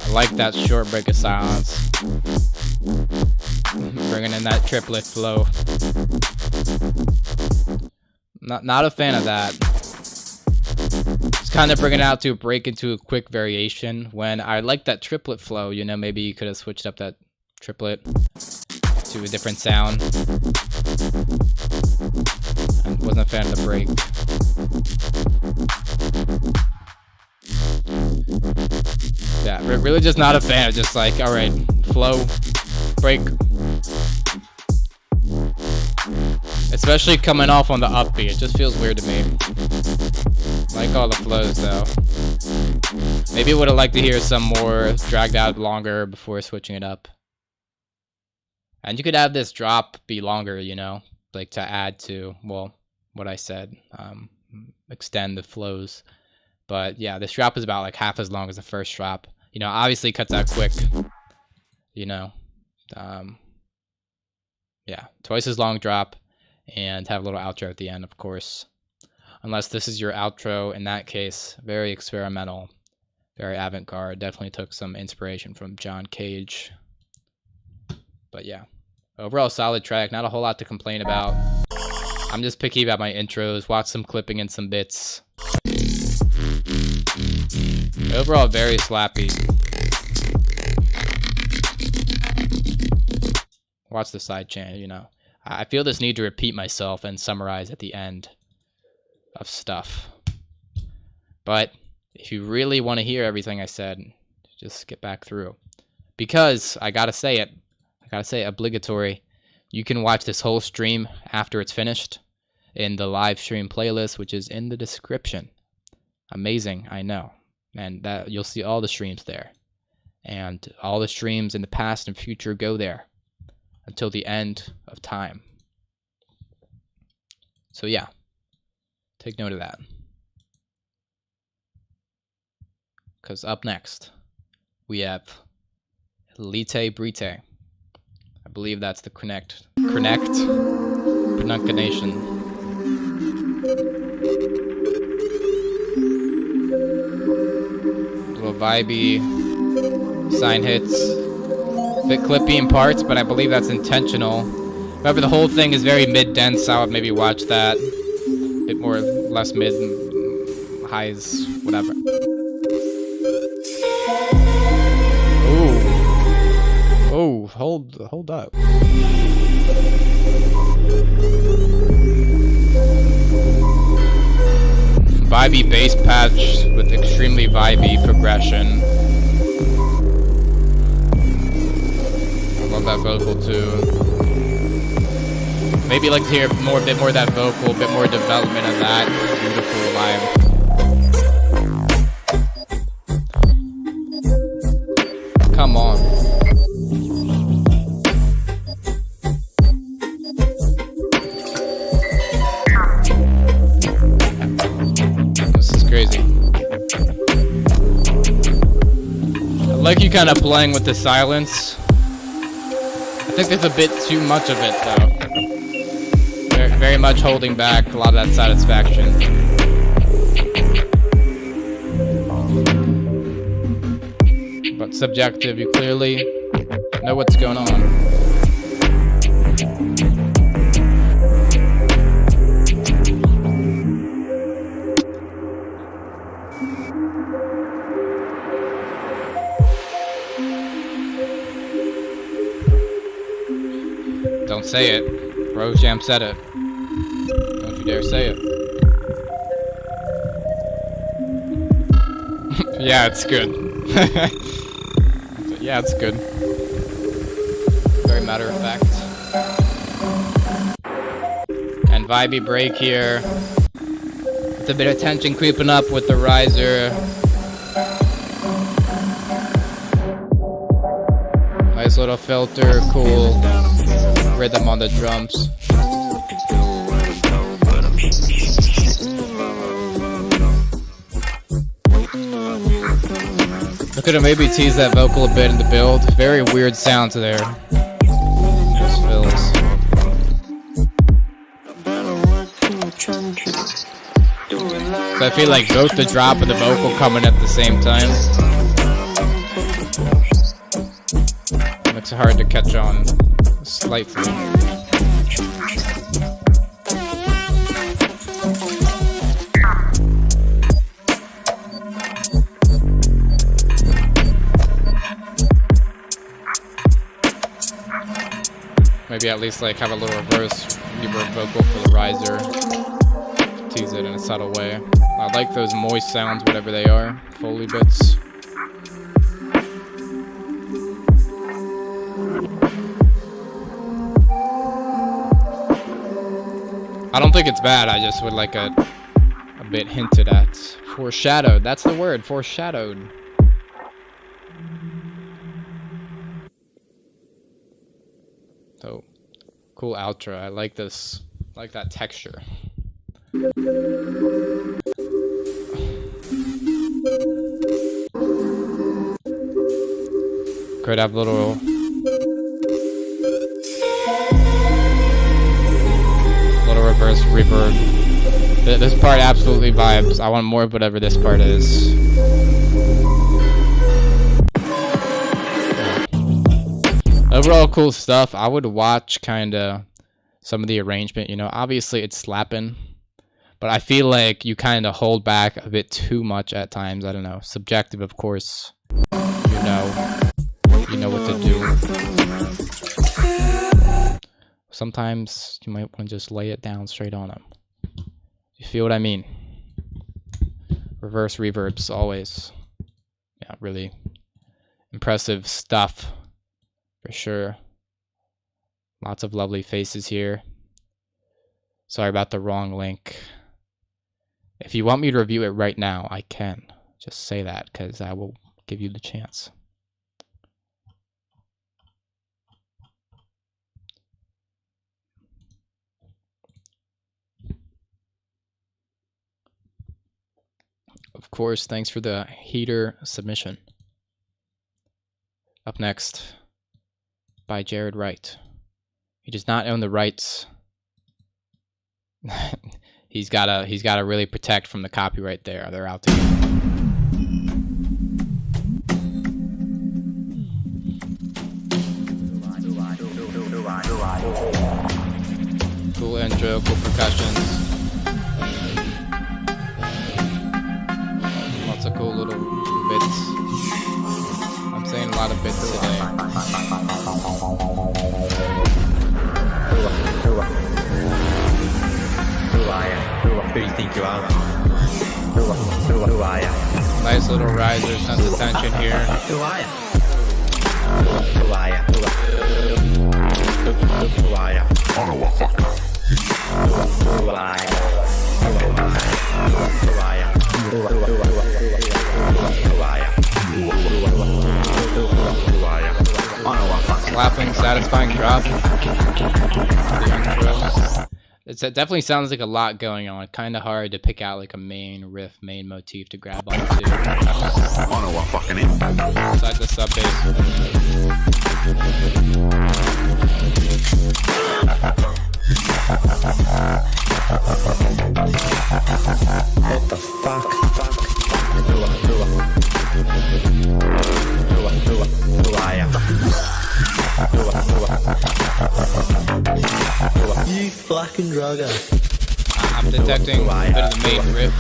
I like that short break of silence. Bringing in that triplet flow. Not a fan of that. Just kind of bringing it out to a break into a quick variation. When I like that triplet flow, you know, maybe you could have switched up that triplet to a different sound. I wasn't a fan of the break. Yeah, really just not a fan of just like, alright, flow, break. Especially coming off on the upbeat, it just feels weird to me. Like all the flows though. Maybe would have liked to hear some more dragged out longer before switching it up. And you could have this drop be longer, you know, like to add to, well, what I said, extend the flows. But yeah, this drop is about like half as long as the first drop. You know, obviously cuts out quick, you know. Yeah, twice as long drop and have a little outro at the end, of course. Unless this is your outro, in that case, very experimental, very avant-garde. Definitely took some inspiration from John Cage. But yeah, overall solid track. Not a whole lot to complain about. I'm just picky about my intros. Watch some clipping and some bits. Overall, very slappy. Watch the side channel, you know. I feel this need to repeat myself and summarize at the end of stuff. But if you really want to hear everything I said, just skip back through. Because I gotta say it, obligatory. You can watch this whole stream after it's finished in the live stream playlist, which is in the description. Amazing, I know. And that you'll see all the streams there. And all the streams in the past and future go there. until the end of time. So yeah, take note of that. Because up next, we have Elite Brite. I believe that's the correct pronunciation. Little vibey sign hits. A bit clippy in parts, but I believe that's intentional. However, the whole thing is very mid-dense. I would maybe watch that. A bit more, less mid, highs, whatever. Oh, hold up. Vibey bass patch with extremely vibey progression. Love that vocal too. Maybe like to hear a bit more of that vocal, a bit more development of that. Beautiful vibe. Come on. This is crazy. I like you kind of playing with the silence. I think there's a bit too much of it though. Very much holding back a lot of that satisfaction. But subjective, you clearly know what's going on. Don't say it. Rose Jam said it. Don't you dare say it. Yeah, it's good. Yeah, it's good. Very matter of fact. And vibey break here. With a bit of tension creeping up with the riser. Nice little filter, cool rhythm on the drums. I could have maybe teased that vocal a bit in the build. Very weird sounds there. Just fills. So I feel like both the drop and the vocal coming at the same time. Makes it hard to catch on slightly. Maybe at least like have a little reverse reverb vocal for the riser. Tease it in a subtle way. I like those moist sounds, whatever they are. Foley bits. I don't think it's bad, I just would like a bit hinted at. Foreshadowed, that's the word, foreshadowed. So, cool outro, I like this, I like that texture. Could have little reverse reverb. This part absolutely vibes. I want more of whatever this part is. Overall cool stuff. I would watch kinda some of the arrangement, you know. Obviously it's slapping, but I feel like you kinda hold back a bit too much at times. I don't know. Subjective, of course. You know what to do. Sometimes you might want to just lay it down straight on them. You feel what I mean? Reverse reverbs always. Yeah, really impressive stuff for sure. Lots of lovely faces here. Sorry about the wrong link. If you want me to review it right now, I can. Just say that because I will give you the chance. Of course, thanks for the heater submission. Up next, by Jared Wright. He does not own the rights. he's gotta really protect from the copyright there. They're out to get. Cool intro, cool percussions. Lots of cool little bits. I'm saying a lot of bits today. Who do you think you are? Who are you? Nice little riser, sense of tension here. Who are you? Who are you? Who are you? I know what fuck. Who are you? Who are you? Who are you? I know what fuck. Slapping, satisfying drop. It definitely sounds like a lot going on. Kind of hard to pick out like a main riff, main motif to grab onto. I know what fucking is. Besides the sub bass. What the fuck? Who are you? You fucking drugger. I'm detecting a bit of the main riff.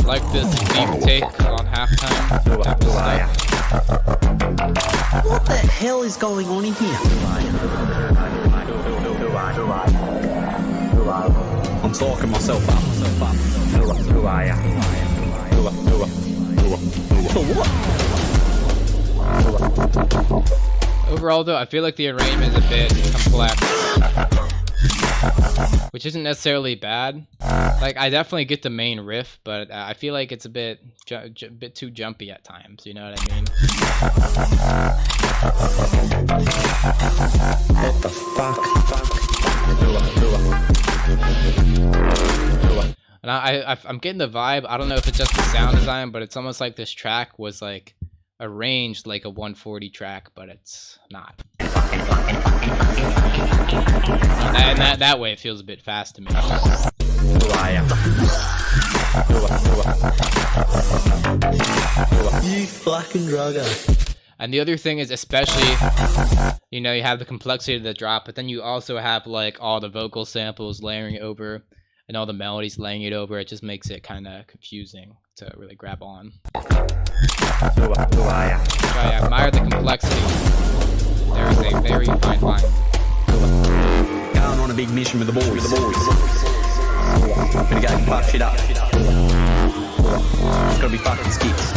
Like this deep take on halftime. Type of stuff. What the hell is going on in here? I'm talking myself up. Who are you? For what? Overall, though, I feel like the arrangement is a bit complex, which isn't necessarily bad. Like, I definitely get the main riff, but I feel like it's a bit too jumpy at times. You know what I mean? What the fuck? And I'm getting the vibe. I don't know if it's just the sound design, but it's almost like this track was like arranged like a 140 track, but it's not. And that way it feels a bit fast to me. Who are you? You fucking drugger. And the other thing is, especially, you know, you have the complexity of the drop, but then you also have like all the vocal samples layering over and all the melodies laying it over. It just makes it kind of confusing to really grab on. Who are you? So I admire the complexity. There is a very fine line. Going on a big mission with the boys. Gonna go and fuck shit up. It's gonna be fucking skits.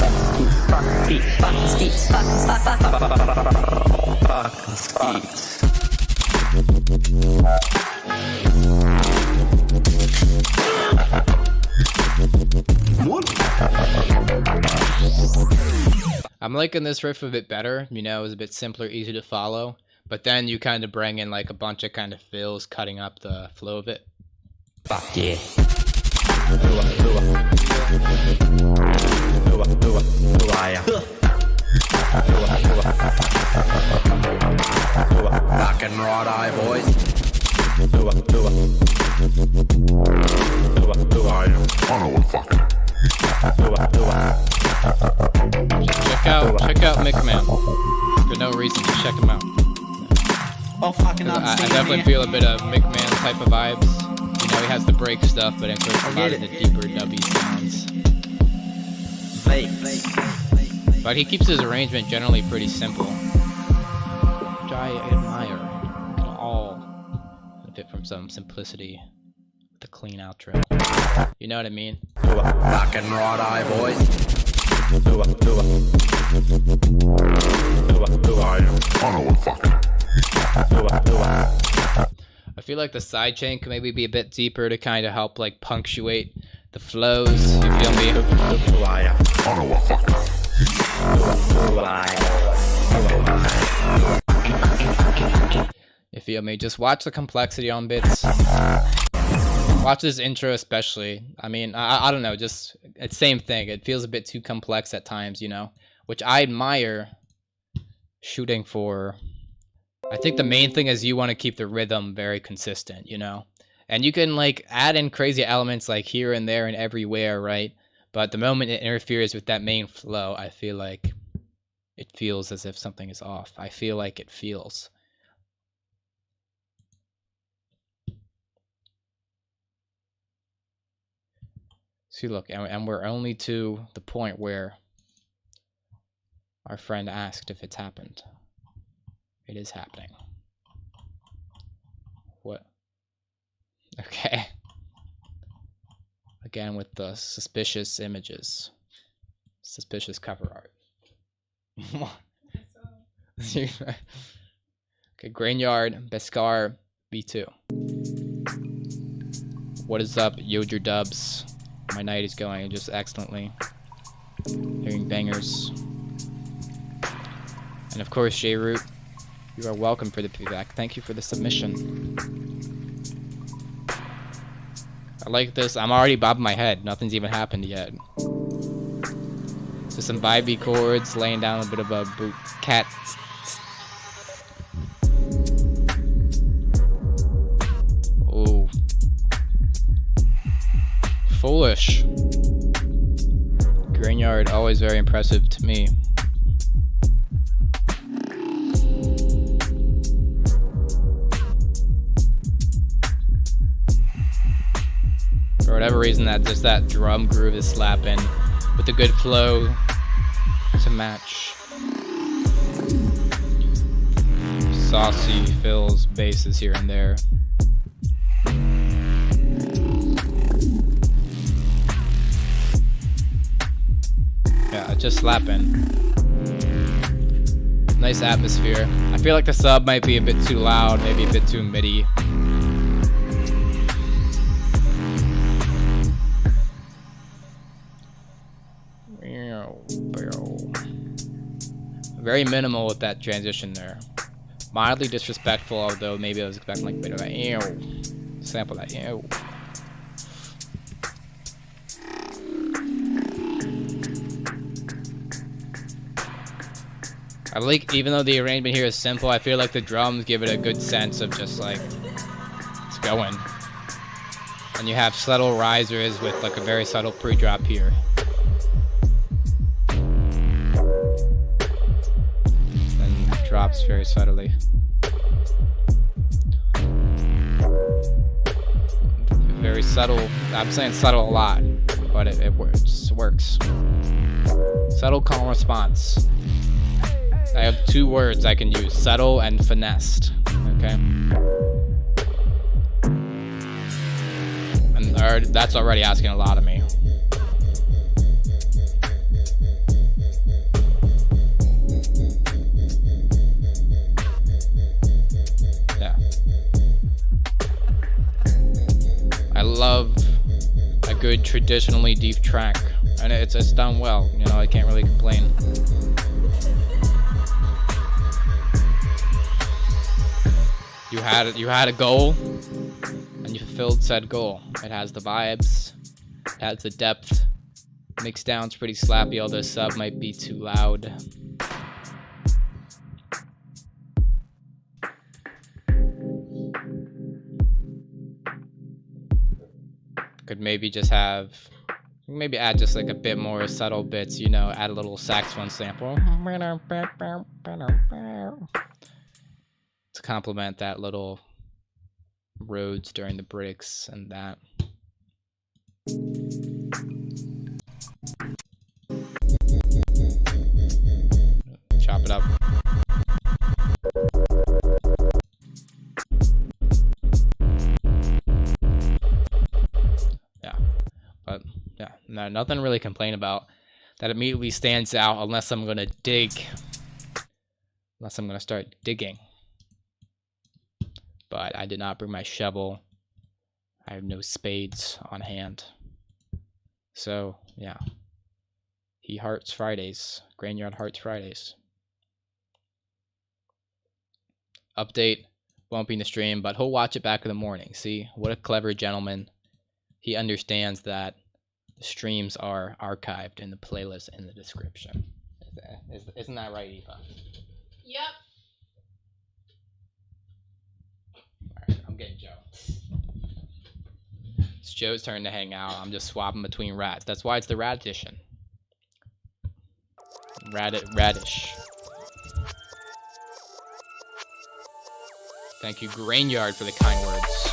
Fucking skits. Fucking skits. I'm liking this riff a bit better. You know, it was a bit simpler, easy to follow. But then you kind of bring in like a bunch of kind of fills, cutting up the flow of it. Fuck yeah. Who are ya? Fucking right-eye, boys. Who are ya? I know what fucking. Check out Mick Man. For no reason, just check him out. Oh, fucking I definitely feel a bit of Mick Man type of vibes. You know, he has the break stuff, but includes a lot of the deeper dubby sounds. But he keeps his arrangement generally pretty simple, which I admire. We can all benefit from some simplicity with a clean outro. You know what I mean? Fucking right-eye, boys. Who are you? I know what fucking. I feel like the sidechain could maybe be a bit deeper to kind of help like punctuate the flows. You feel me? Who are you? I know what fucking. You feel me? Just watch the complexity on bits. Watch this intro especially. I mean, I don't know, just it's same thing. It feels a bit too complex at times, you know, which I admire shooting for. I think the main thing is you want to keep the rhythm very consistent, you know, and you can like add in crazy elements like here and there and everywhere, right? But the moment it interferes with that main flow, I feel like it feels as if something is off. I feel like it feels. See, look, and we're only to the point where our friend asked if it's happened. It is happening. What? Okay. Again with the suspicious images. Suspicious cover art. Okay, Grainyard, Beskar, B2. What is up, Yoder Dubs? My night is going just excellently. Hearing bangers. And of course, J-Root, you are welcome for the feedback. Thank you for the submission. I like this. I'm already bobbing my head. Nothing's even happened yet. So some vibey chords, laying down a bit of a boot cat. Oh. Foolish. Grainyard, always very impressive to me. For whatever reason, that drum groove is slapping with a good flow to match. Saucy fills basses here and there. Yeah, just slapping. Nice atmosphere. I feel like the sub might be a bit too loud, maybe a bit too MIDI. Very minimal with that transition there. Mildly disrespectful, although maybe I was expecting like a bit of a ew. Sample that ew. I like, even though the arrangement here is simple, I feel like the drums give it a good sense of just like, it's going. And you have subtle risers with like a very subtle pre-drop here. Drops very subtly. Very subtle. I'm saying subtle a lot, but it works. Subtle calm response. I have two words I can use: subtle and finessed. Okay. And that's already asking a lot of me. I love a good traditionally deep track, and it's done well. You know, I can't really complain. You had a goal, and you fulfilled said goal. It has the vibes, it has the depth. Mix down's pretty slappy, although sub might be too loud. Could maybe just have, maybe add just like a bit more subtle bits, you know, add a little saxophone sample to complement that little Rhodes during the breaks and that. Chop it up. But yeah, no, nothing really to complain about that immediately stands out unless I'm gonna dig. Unless I'm gonna start digging. But I did not bring my shovel. I have no spades on hand. So yeah. He hearts Fridays. Grainyard hearts Fridays. Update won't be in the stream, but he'll watch it back in the morning. See, what a clever gentleman. He understands that The streams are archived in the playlist in the description. Isn't that right, Eva? Yep. Alright, I'm getting Joe. It's Joe's turn to hang out. I'm just swapping between rats. That's why it's the rat edition. Radish. Thank you, Grainyard, for the kind words.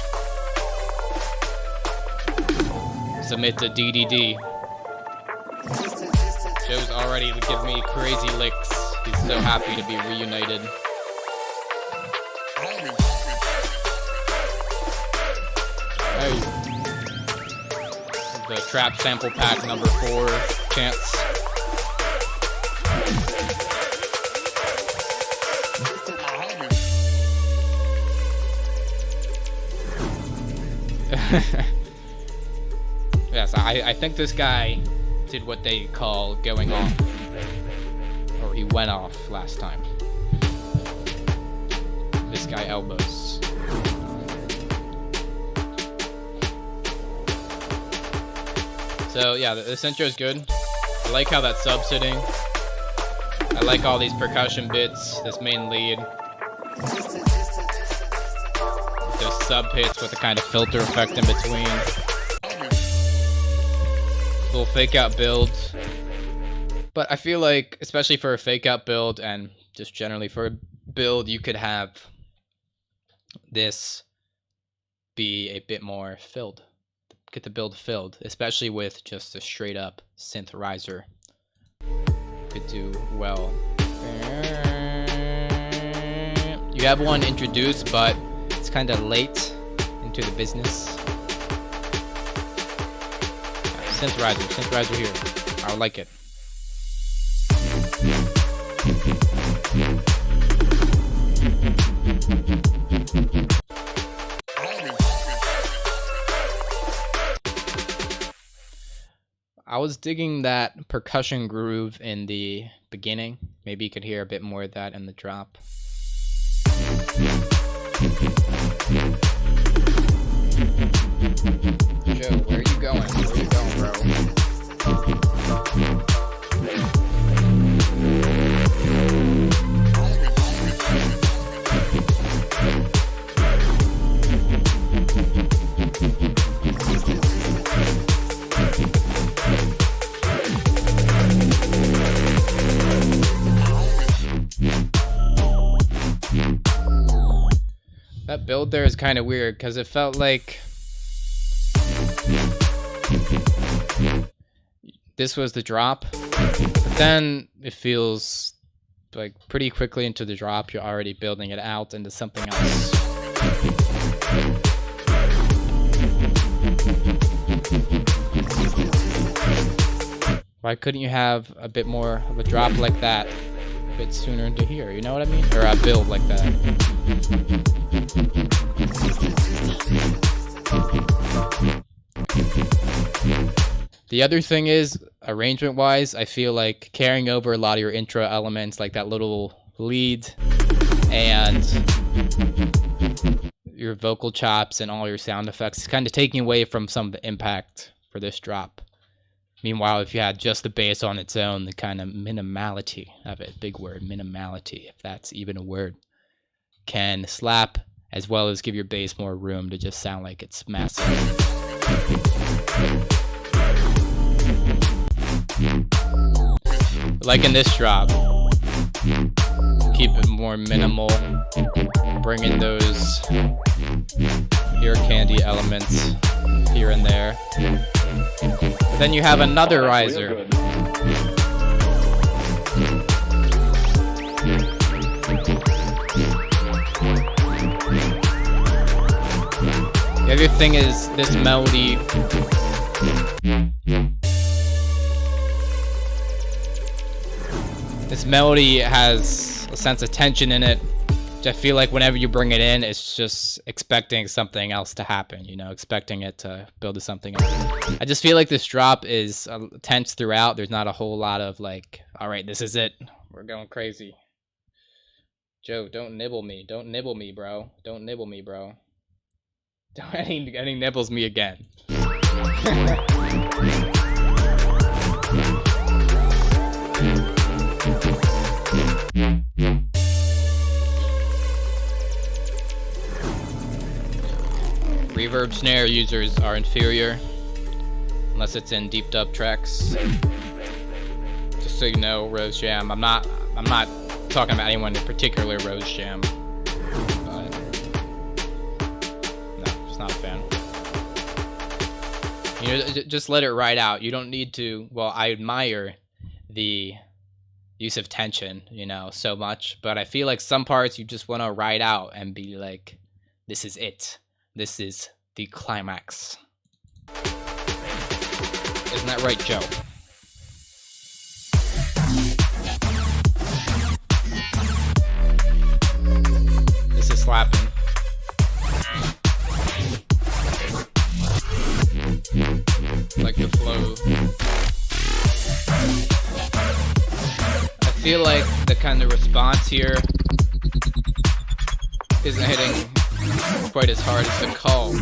Submit to DDD. Joe's already giving me crazy licks. He's so happy to be reunited. Hey. The trap sample pack number 4 chance. Yes, I think this guy did what they call going off. Or he went off last time. This guy elbows. So yeah, this intro is good. I like how that sub's sitting. I like all these percussion bits, this main lead. Those sub hits with a kind of filter effect in between. Little fake out builds. But I feel like, especially for a fake out build and just generally for a build, you could have this be a bit more filled. Get the build filled, especially with just a straight up synth riser. Could do well. You have one introduced, but it's kind of late into the business. Synth riser here. I like it. I was digging that percussion groove in the beginning. Maybe you could hear a bit more of that in the drop. Joe, where are you going? Where are you going, bro? That build there is kind of weird because it felt like this was the drop, but then it feels like pretty quickly into the drop you're already building it out into something else. Why couldn't you have a bit more of a drop like that a bit sooner into here, you know what I mean? Or a build like that. The other thing is, arrangement wise, I feel like carrying over a lot of your intro elements, like that little lead and your vocal chops and all your sound effects, is kind of taking away from some of the impact for this drop. Meanwhile, if you had just the bass on its own, the kind of minimality of it, big word, minimality, if that's even a word, can slap as well as give your bass more room to just sound like it's massive. Like in this drop, keep it more minimal, bring in those ear candy elements here and there. But then you have another riser. The other thing is this melody. This melody has a sense of tension in it, which I feel like whenever you bring it in, it's just expecting something else to happen, you know, expecting it to build to something else. I just feel like this drop is tense throughout. There's not a whole lot of like, all right, this is it. We're going crazy. Joe, don't nibble me. Don't nibble me, bro. Don't nibble me, bro. Don't any nibbles me again. reverb snare users are inferior, unless it's in deep dub tracks. Just so you know, Rose Jam. I'm not talking about anyone in particular, Rose Jam. But no, just not a fan. You know, just let it ride out. You don't need to. Well, I admire the use of tension, you know, so much, but I feel like some parts you just want to ride out and be like, this is it. This is the climax. Isn't that right, Joe? This is slapping. Like the flow. I feel like the kind of response here isn't hitting quite as hard as the call.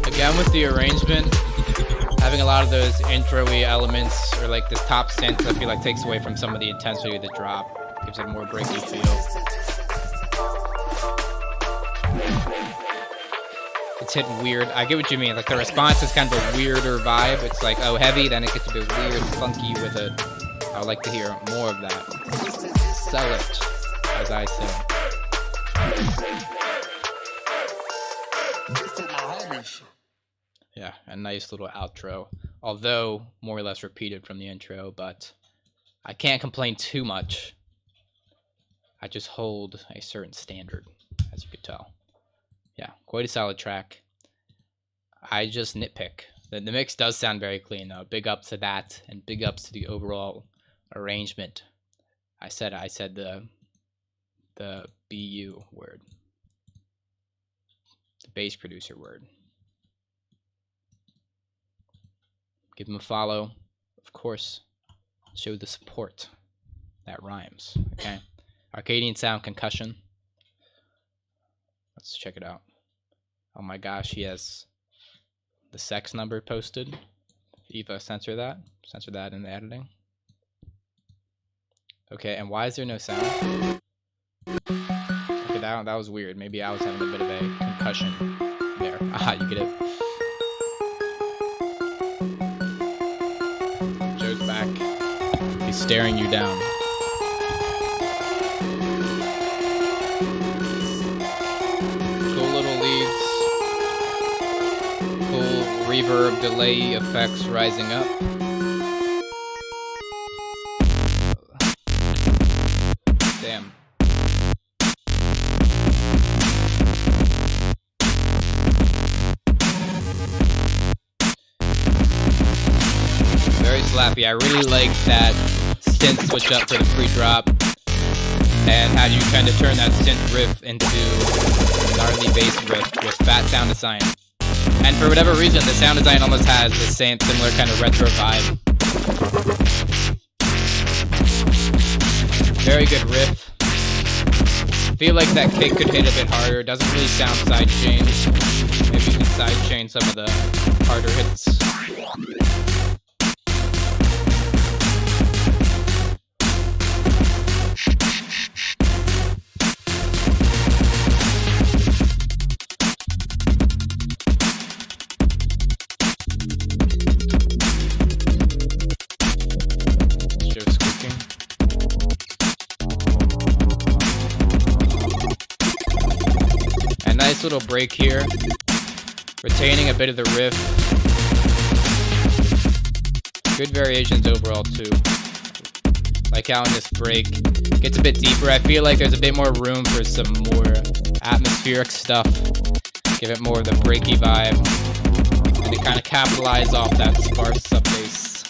Again, with the arrangement, having a lot of those intro-y elements, or like this top synth, I feel like takes away from some of the intensity of the drop. Gives it a more breaky feel. It's hitting weird. I get what you mean. Like the response is kind of a weirder vibe. It's like, oh, heavy, then it gets a bit weird, funky with it. I would like to hear more of that. Sell it, as I say. Yeah, a nice little outro. Although more or less repeated from the intro, but I can't complain too much. I just hold a certain standard, as you could tell. Yeah, quite a solid track. I just nitpick. The mix does sound very clean though. Big ups to that, and big ups to the overall arrangement. I said the BU word. The bass producer word. Give him a follow, of course. Show the support. That rhymes, okay? Arcadian Sound Concussion. Let's check it out. Oh my gosh, he has the sex number posted. Eva, censor that. Censor that in the editing. Okay, and why is there no sound? Okay, that was weird. Maybe I was having a bit of a concussion there. Aha, you get it. Joe's back. He's staring you down. Cool little leads. Cool reverb delay effects rising up. Damn. Very slappy. I really like that synth switch up for the pre-drop, and how you kind of turn that synth riff into gnarly bass riff with fat sound design. And for whatever reason, the sound design almost has the same similar kind of retro vibe. Very good riff. Feel like that kick could hit a bit harder. Doesn't really sound sidechain. Maybe you can sidechain some of the harder hits. Nice little break here, retaining a bit of the riff. Good variations overall too. Like how in this break gets a bit deeper. I feel like there's a bit more room for some more atmospheric stuff. Give it more of the breaky vibe, and to kind of capitalize off that sparse sub bass.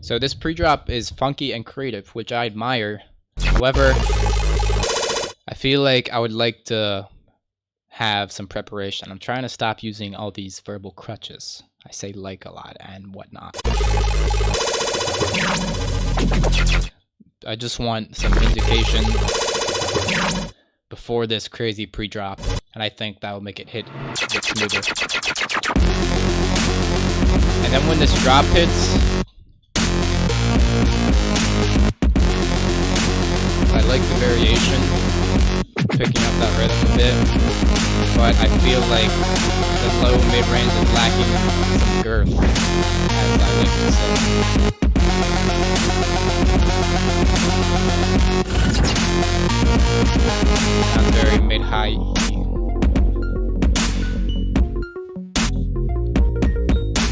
So this pre-drop is funky and creative, which I admire. However, I feel like I would like to have some preparation. I'm trying to stop using all these verbal crutches. I say like a lot and whatnot. I just want some indication before this crazy pre-drop, and I think that will make it hit a bit smoother. And then when this drop hits, I like the variation, picking up that rhythm a bit, but I feel like the low mid-range is lacking some girth, as I like to say. Sounds very mid-high.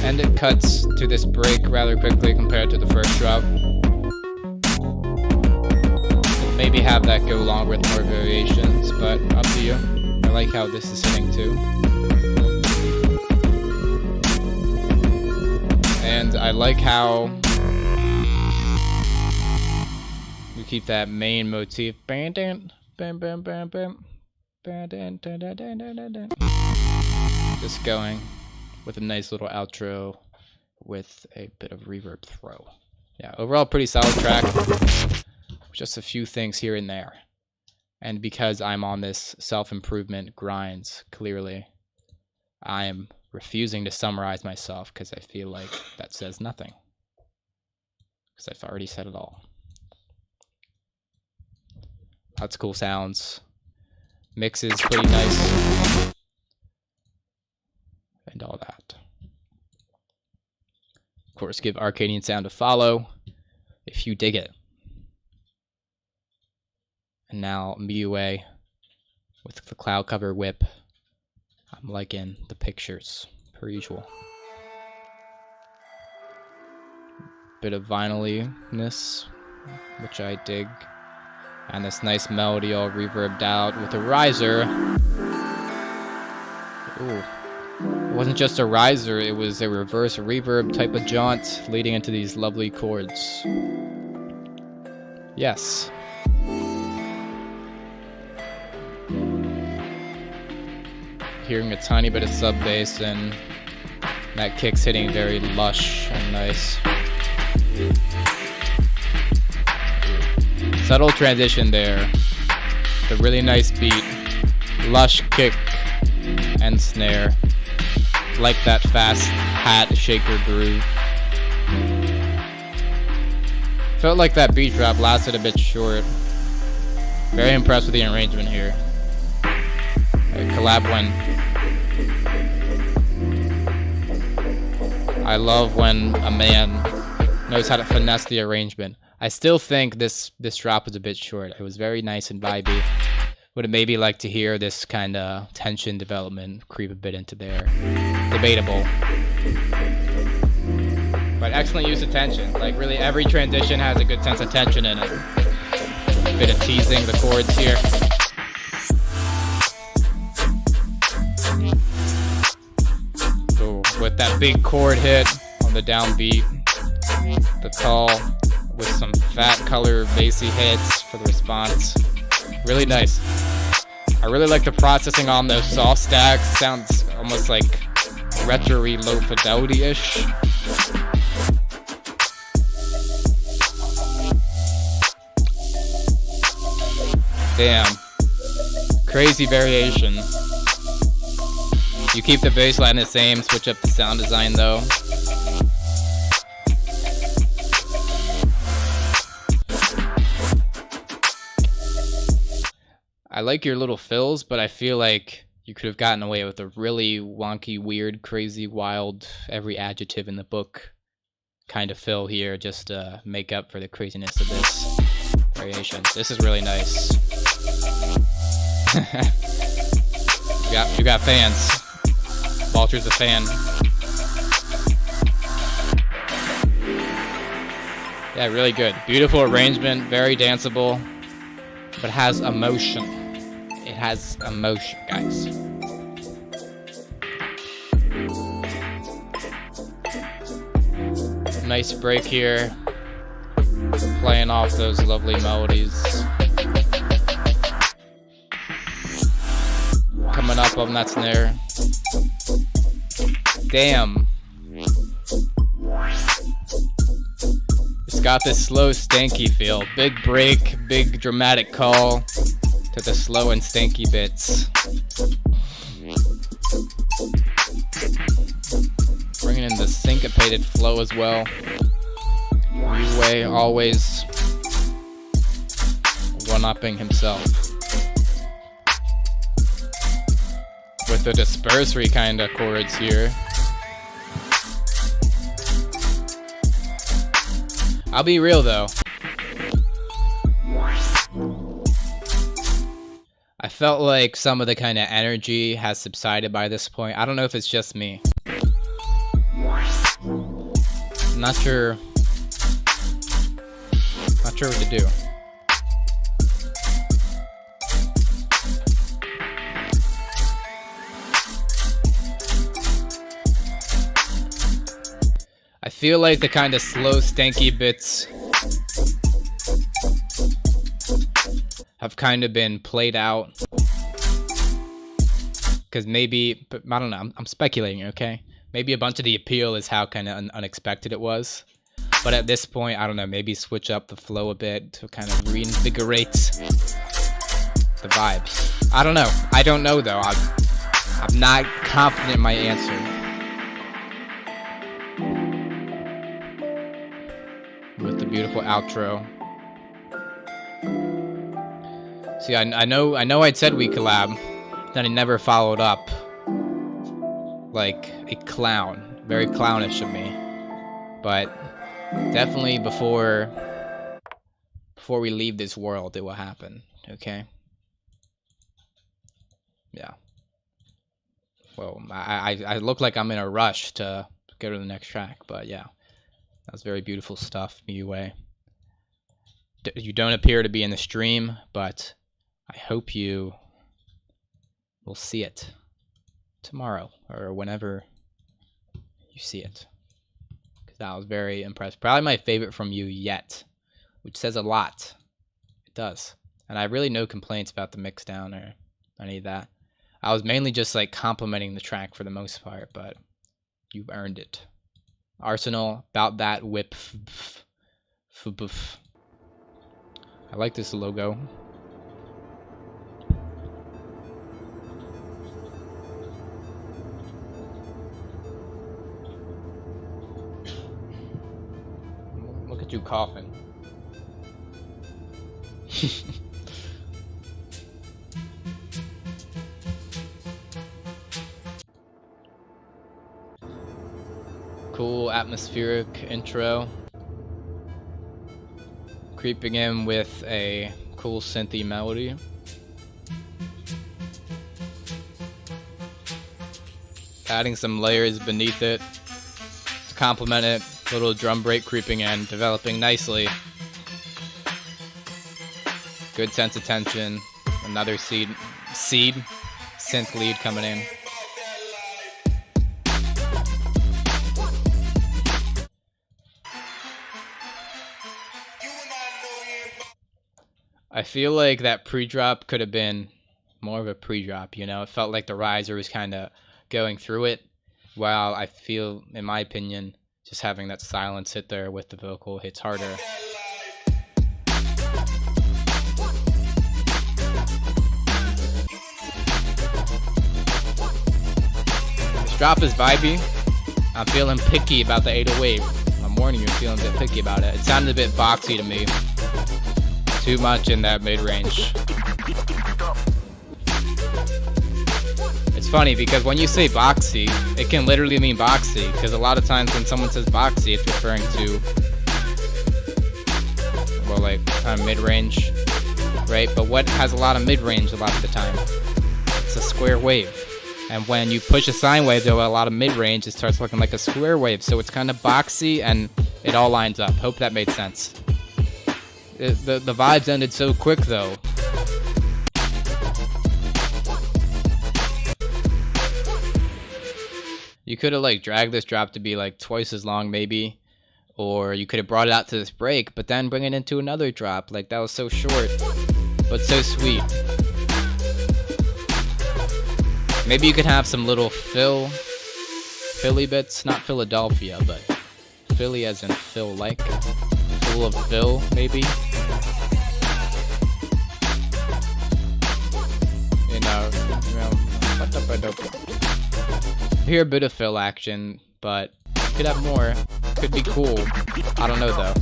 And it cuts to this break rather quickly compared to the first drop. Maybe have that go along with more variations, but up to you. I like how this is hitting too. And I like how we keep that main motif just going with a nice little outro with a bit of reverb throw. Yeah, overall pretty solid track. Just a few things here and there. And because I'm on this self-improvement grind, clearly, I am refusing to summarize myself because I feel like that says nothing. Because I've already said it all. Lots of cool sounds. Mix is pretty nice. And all that. Of course, give Arcadian Sound a follow if you dig it. And now MIUI with the cloud cover whip. I'm liking the pictures per usual. Bit of vinyl-ness, which I dig. And this nice melody all reverbed out with a riser. Ooh. It wasn't just a riser, it was a reverse reverb type of jaunt leading into these lovely chords. Yes. Hearing a tiny bit of sub bass and that kick's hitting very lush and nice. Subtle transition there. The really nice beat, lush kick and snare. Like that fast hat shaker groove. Felt like that beat drop lasted a bit short. Very impressed with the arrangement here. Collab when I love when a man knows how to finesse the arrangement. I still think this drop was a bit short. It was very nice and vibey. Would have maybe liked to hear this kind of tension development creep a bit into there. Debatable. But excellent use of tension. Like really every transition has a good sense of tension in it. A bit of teasing the chords here. So with that big chord hit on the downbeat, the call with some fat color bassy hits for the response. Really nice. I really like the processing on those soft stacks. Sounds almost like retro-y, low fidelity-ish. Damn. Crazy variation. You keep the bass line the same, switch up the sound design though. I like your little fills, but I feel like you could have gotten away with a really wonky, weird, crazy, wild, every adjective in the book kind of fill here just to make up for the craziness of this variation. This is really nice. you got fans. Walter's a fan. Yeah, really good. Beautiful arrangement, very danceable, but has emotion. It has emotion, guys. Nice break here. playing off those lovely melodies. Coming up on that snare. Damn. It's got this slow, stanky feel. Big break, big dramatic call to the slow and stanky bits. Bringing in the syncopated flow as well. Yue always one-upping himself. With the dispersory kind of chords here. I'll be real though. I felt like some of the kind of energy has subsided by this point. I don't know if it's just me. I'm not sure. Not sure what to do. I feel like the kind of slow, stanky bits have kind of been played out. Because maybe, but I don't know, I'm speculating, okay? Maybe a bunch of the appeal is how kind of unexpected it was. But at this point, I don't know, maybe switch up the flow a bit to kind of reinvigorate the vibe. I don't know. I don't know, though. I'm not confident in my answer. With the beautiful outro. See, I know I'd said we collab, then I never followed up. Like a clown. Very clownish of me. But definitely before we leave this world, it will happen. Okay? Yeah. Well, I look like I'm in a rush to go to the next track, but yeah. That was very beautiful stuff, Miue. You don't appear to be in the stream, but I hope you will see it tomorrow or whenever you see it. Because I was very impressed. Probably my favorite from you yet, which says a lot. It does. And I have really no complaints about the mix down or any of that. I was mainly just like complimenting the track for the most part, but you've earned it. Arsenal, about that whip. I like this logo. Look at you coughing. Cool atmospheric intro. Creeping in with a cool synthy melody. Adding some layers beneath it to complement it. Little drum break creeping in, developing nicely. Good sense of tension. Another seed synth lead coming in. I feel like that pre-drop could have been more of a pre-drop, you know? It felt like the riser was kind of going through it, while I feel, in my opinion, just having that silence hit there with the vocal hits harder. This drop is vibey. I'm feeling picky about the 808. I'm warning you, I'm feeling a bit picky about it. It sounded a bit boxy to me. Too much in that mid-range. It's funny because when you say boxy, it can literally mean boxy, because a lot of times when someone says boxy, it's referring to, well, like kind of mid-range, right? But what has a lot of mid-range a lot of the time? It's a square wave. And when you push a sine wave to a lot of mid-range, it starts looking like a square wave. So it's kind of boxy and it all lines up. Hope that made sense. The vibes ended so quick though. You could have like dragged this drop to be like twice as long maybe, Or you could have brought it out to this break, but then bring it into another drop. Like, that was so short, but so sweet. Maybe you could have some little Philly bits. Not Philadelphia, but Philly as in Phil, like. Full of Phil, maybe. You know, hear a bit of Phil action, but could have more. Could be cool. I don't know though.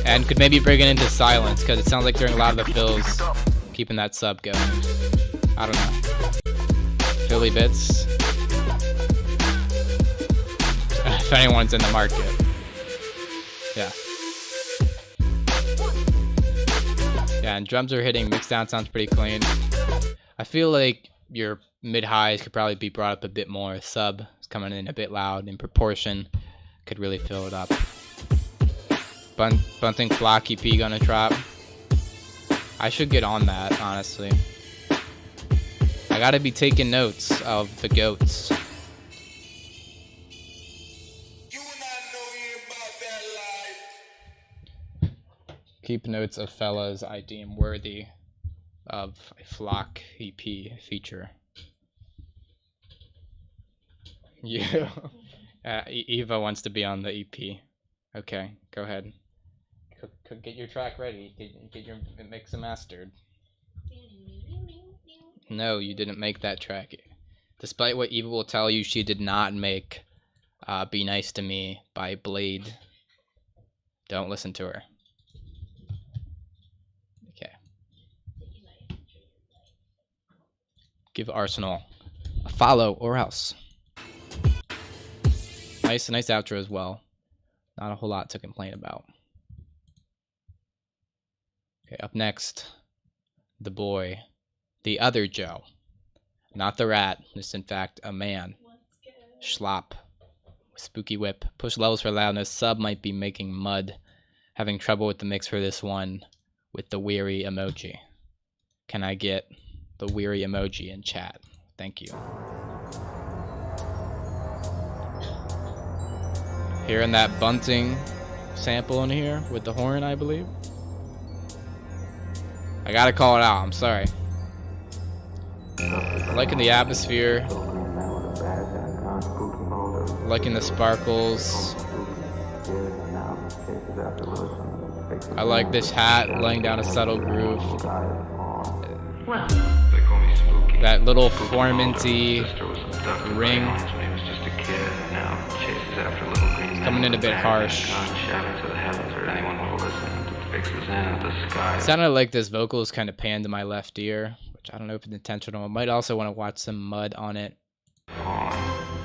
And could maybe bring it into silence, because it sounds like during a lot of the fills, keeping that sub going. I don't know. Philly bits. If anyone's in the market. Yeah. Yeah, and drums are hitting. Mixdown sounds pretty clean. I feel like your mid-highs could probably be brought up a bit more. Sub is coming in a bit loud in proportion. Could really fill it up. Bunting Flock EP gonna drop. I should get on that, honestly. I gotta be taking notes of the goats. Keep notes of fellas I deem worthy of a Flock EP feature. You. Eva wants to be on the EP. Okay, go ahead. Get your track ready. Get your mix and mastered. No, you didn't make that track. Despite what Eva will tell you, she did not make Be Nice to Me by Blade. Don't listen to her. Okay. Give Arsenal a follow or else. Nice outro as well. Not a whole lot to complain about. Okay, up next, the boy, the other Joe. Not the rat, this in fact a man. Schlop. Spooky whip. Push levels for loudness. Sub might be making mud. Having trouble with the mix for this one with the weary emoji. Can I get the weary emoji in chat? Thank you. Hearing that Bunting sample in here with the horn, I believe. I gotta call it out, I'm sorry. Liking the atmosphere. Liking the sparkles. I like this hat laying down a subtle groove. That little formanty ring. Coming in a bit harsh. Sounded like this vocal is kind of panned to my left ear, which I don't know if it's intentional. I might also want to watch some mud on it.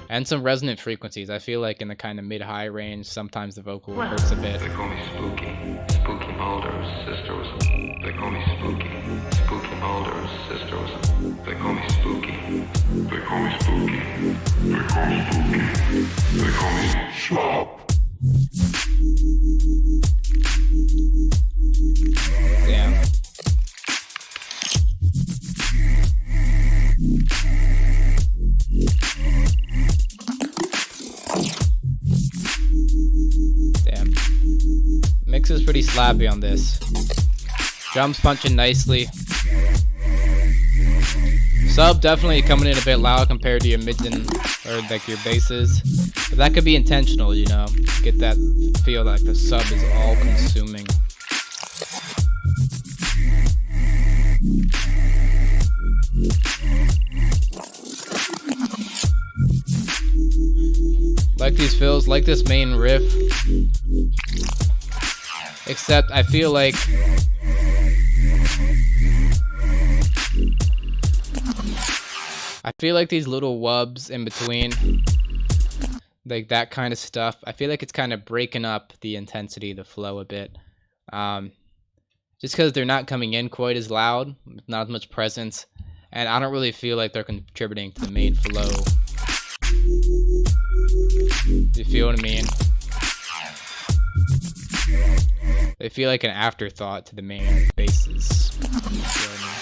And some resonant frequencies. I feel like in the kind of mid-high range, sometimes the vocal hurts a bit. They call me Spooky. Spooky Mulder's sister was a... They call me Spooky. Spooky Mulder's sister was a... They call me Spooky. They call me Spooky. They call me Spooky. They call me Swap. Damn. Damn. Mix is pretty slappy on this. Drums punching nicely. Sub definitely coming in a bit loud compared to your mids and or like your basses. But that could be intentional, you know. Get that feel like the sub is all consuming. Like these fills, like this main riff. Except I feel like these little wubs in between, like that kind of stuff, I feel like it's kind of breaking up the intensity, the flow a bit. Just because they're not coming in quite as loud, not as much presence, and I don't really feel like they're contributing to the main flow. Do you feel what I mean? They feel like an afterthought to the main basses. You feel what I mean?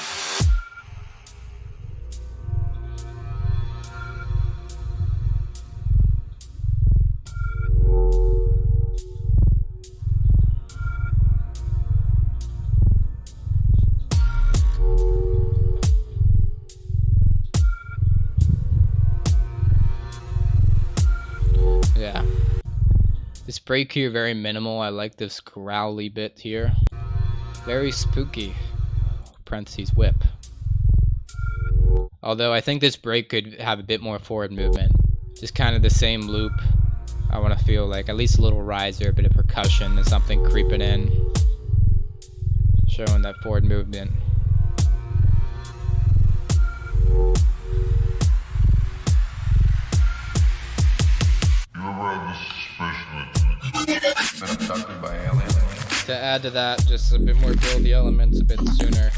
break here very minimal. I like this growly bit here. Very spooky. Parentheses whip. Although I think this break could have a bit more forward movement. Just kind of the same loop. I want to feel like at least a little riser, a bit of percussion and something creeping in. Showing that forward movement. To add to that, just a bit more build the elements a bit sooner.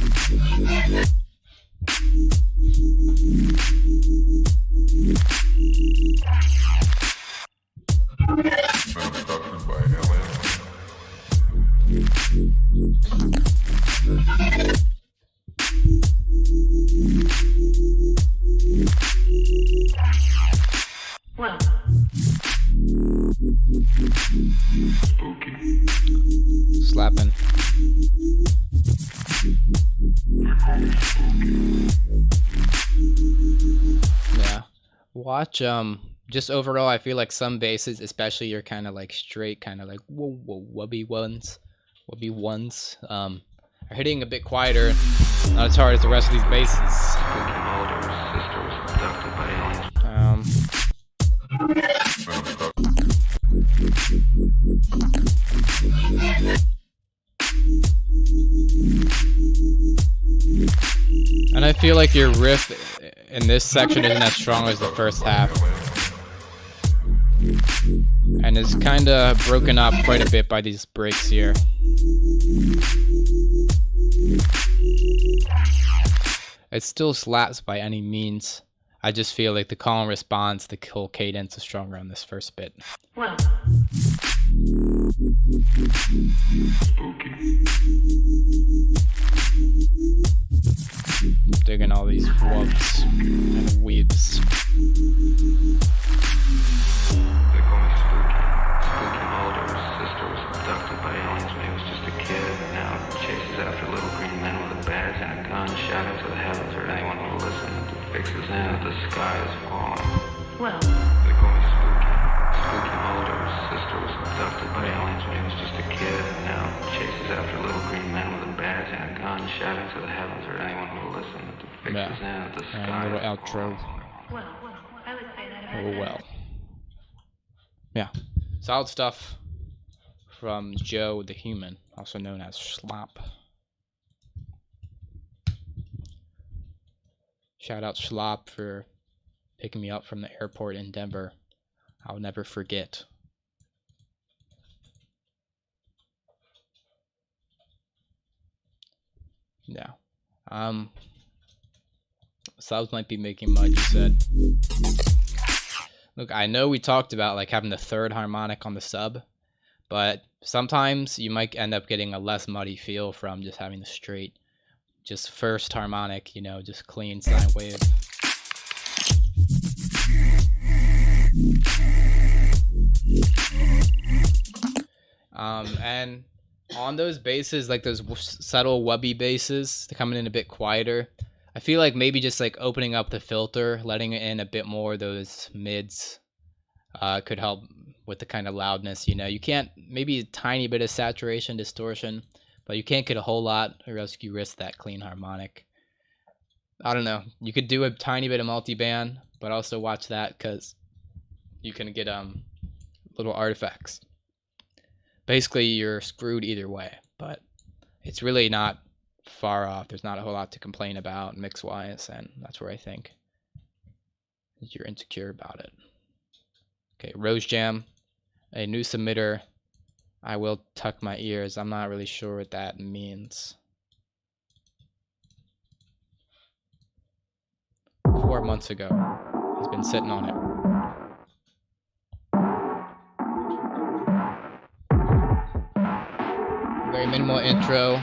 Well, Slapping. Yeah. Watch, just overall, I feel like some basses, especially your kind of like straight, kind of like wubby ones, are hitting a bit quieter, not as hard as the rest of these basses. And I feel like your riff in this section isn't as strong as the first half. And it's kind of broken up quite a bit by these breaks here. It still slaps by any means. I just feel like the call and response, the whole cadence is stronger on this first bit. well. Digging all these wubs and weebs. They call me Spooky. Spooky older sister was abducted by aliens when he was just a kid, and now chases after little green men with a badge and a gun, shouting to the heavens for anyone who will listen to fix his hand that the sky is falling. Well, They call me Spooky. Spooky older sister was abducted by aliens when he was just a kid, and now chases after little green men with a badge and a gun, shouting to the heavens for anyone who will listen to fix his hand that the And sky a little is outro. well, I would say that. Oh well. Yeah. Solid stuff from Joe the Human, also known as Schlop. Shout out Schlop for picking me up from the airport in Denver. I'll never forget. Yeah. Subs might be making mud, you said. Look, I know we talked about like having the third harmonic on the sub, but sometimes you might end up getting a less muddy feel from just having the straight, just first harmonic, you know, just clean sine wave. And on those basses, like those subtle wubby basses, they're coming in a bit quieter. I feel like maybe just like opening up the filter, letting in a bit more of those mids could help with the kind of loudness, you know. You can't, maybe a tiny bit of saturation, distortion, but you can't get a whole lot or else you risk that clean harmonic. I don't know. You could do a tiny bit of multiband, but also watch that because you can get little artifacts. Basically, you're screwed either way, but it's really not far off. There's not a whole lot to complain about mix-wise, and that's where I think you're insecure about it. Okay, Rose Jam, a new submitter. I will tuck my ears. I'm not really sure what that means. 4 months ago, he's been sitting on it. Very minimal intro.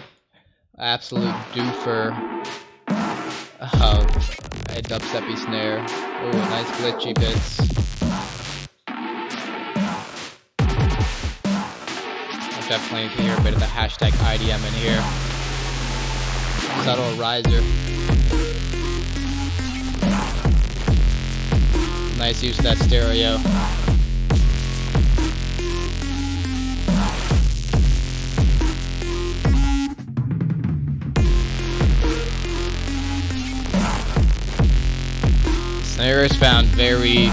Absolute doofer of a dubsteppy snare. Oh, nice glitchy bits. I definitely can hear a bit of the hashtag IDM in here. Subtle riser. Nice use of that stereo. errors found very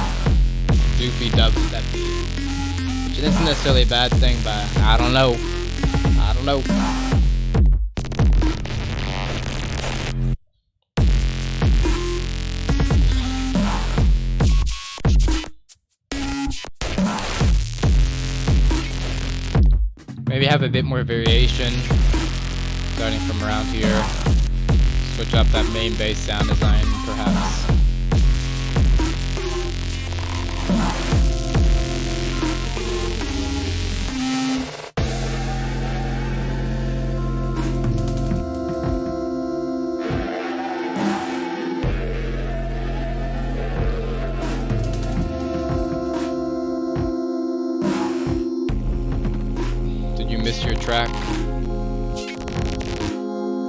goofy dubstep beat, which isn't necessarily a bad thing, but I don't know. I don't know. Maybe have a bit more variation starting from around here. Switch up that main bass sound design, perhaps. Did you miss your track?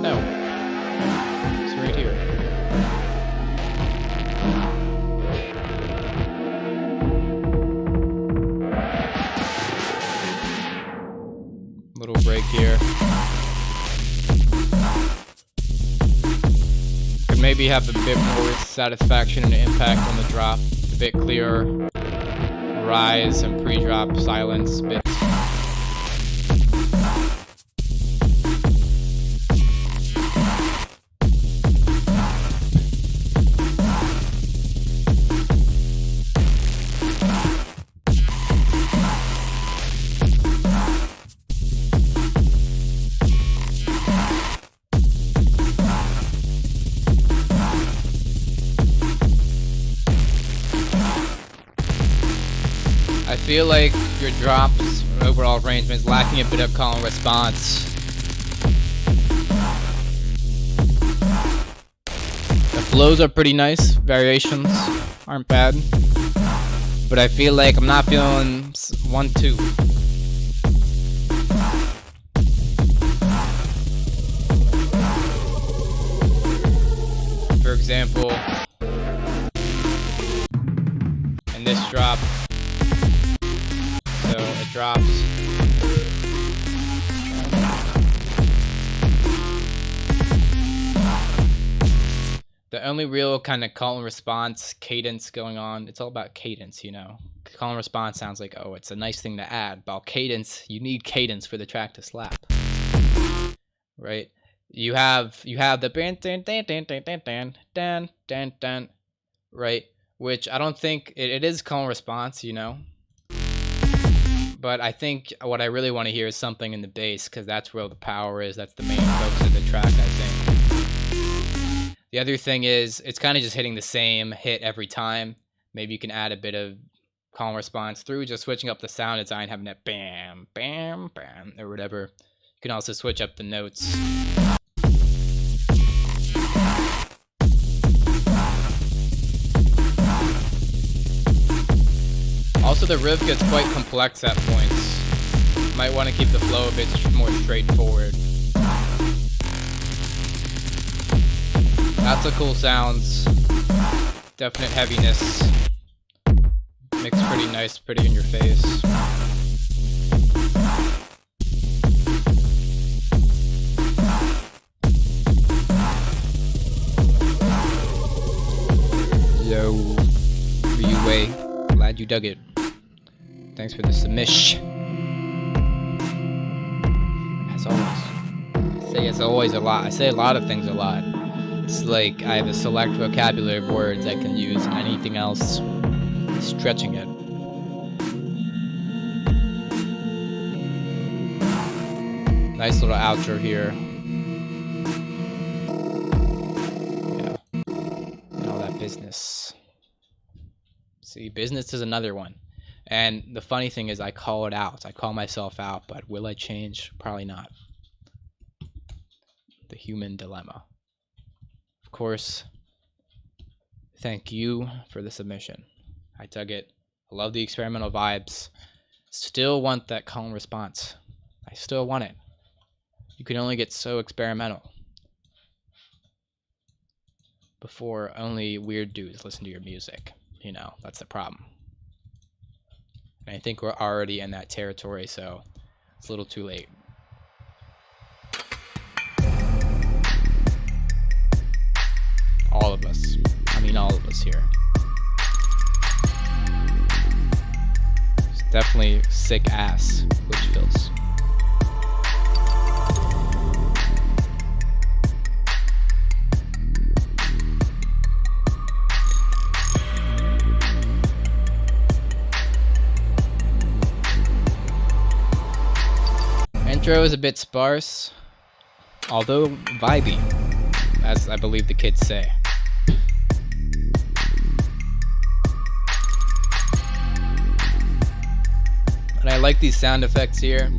No. It's right here. Little break here. Could maybe have a bit more satisfaction and impact on the drop. A bit clearer rise and pre-drop silence bits. I feel like your drops overall arrangement is lacking a bit of call and response. The flows are pretty nice, variations aren't bad, but I feel like I'm not feeling 1-2. For example, in this drop, so it drops. The only real kind of call and response cadence going on, it's all about cadence, you know. Call and response sounds like, oh, it's a nice thing to add. About cadence, you need cadence for the track to slap. Right? You have the dan, right? Which I don't think it is call and response, you know. But I think what I really want to hear is something in the bass, because that's where the power is. That's the main focus of the track, I think. The other thing is, it's kind of just hitting the same hit every time. Maybe you can add a bit of call and response through just switching up the sound design, having that bam, bam, bam, or whatever. You can also switch up the notes. Also, the riff gets quite complex at points. You might want to keep the flow a bit more straightforward. Lots of cool sounds. Definite heaviness. Mixed pretty nice, pretty in your face. Yo, Ryue, glad you dug it. Thanks for the submission. As always. I say as always a lot. I say a lot of things a lot. It's like I have a select vocabulary of words I can use, and anything else is stretching it. Nice little outro here. Yeah. And all that business. See, business is another one. And the funny thing is I call it out. I call myself out, but will I change? Probably not. The human dilemma. Of course, thank you for the submission. I dug it. I love the experimental vibes. Still want that call and response. I still want it. You can only get so experimental before only weird dudes listen to your music. You know, that's the problem. And I think we're already in that territory, so it's a little too late. All of us. I mean, all of us here. definitely sick ass glitch fills. Intro is a bit sparse, although vibey, as I believe the kids say. And I like these sound effects here.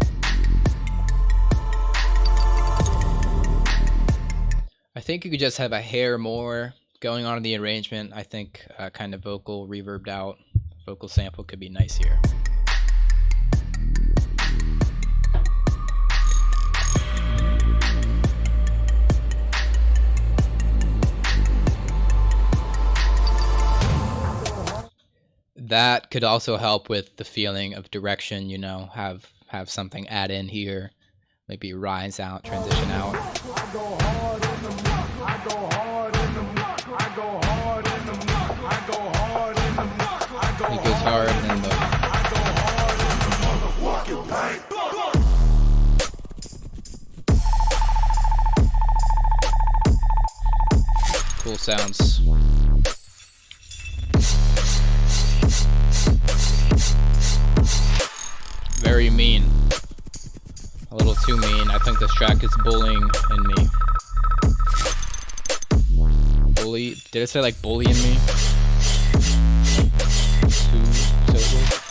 I think you could just have a hair more going on in the arrangement. I think kind of vocal reverbed out vocal sample could be nice here. That could also help with the feeling of direction, you know, have something add in here, maybe rise out, transition out. He goes hard and then the cool sounds. Very mean. A little too mean. I think this track is bullying in me. Bully? Did it say like bully in me? Two syllables?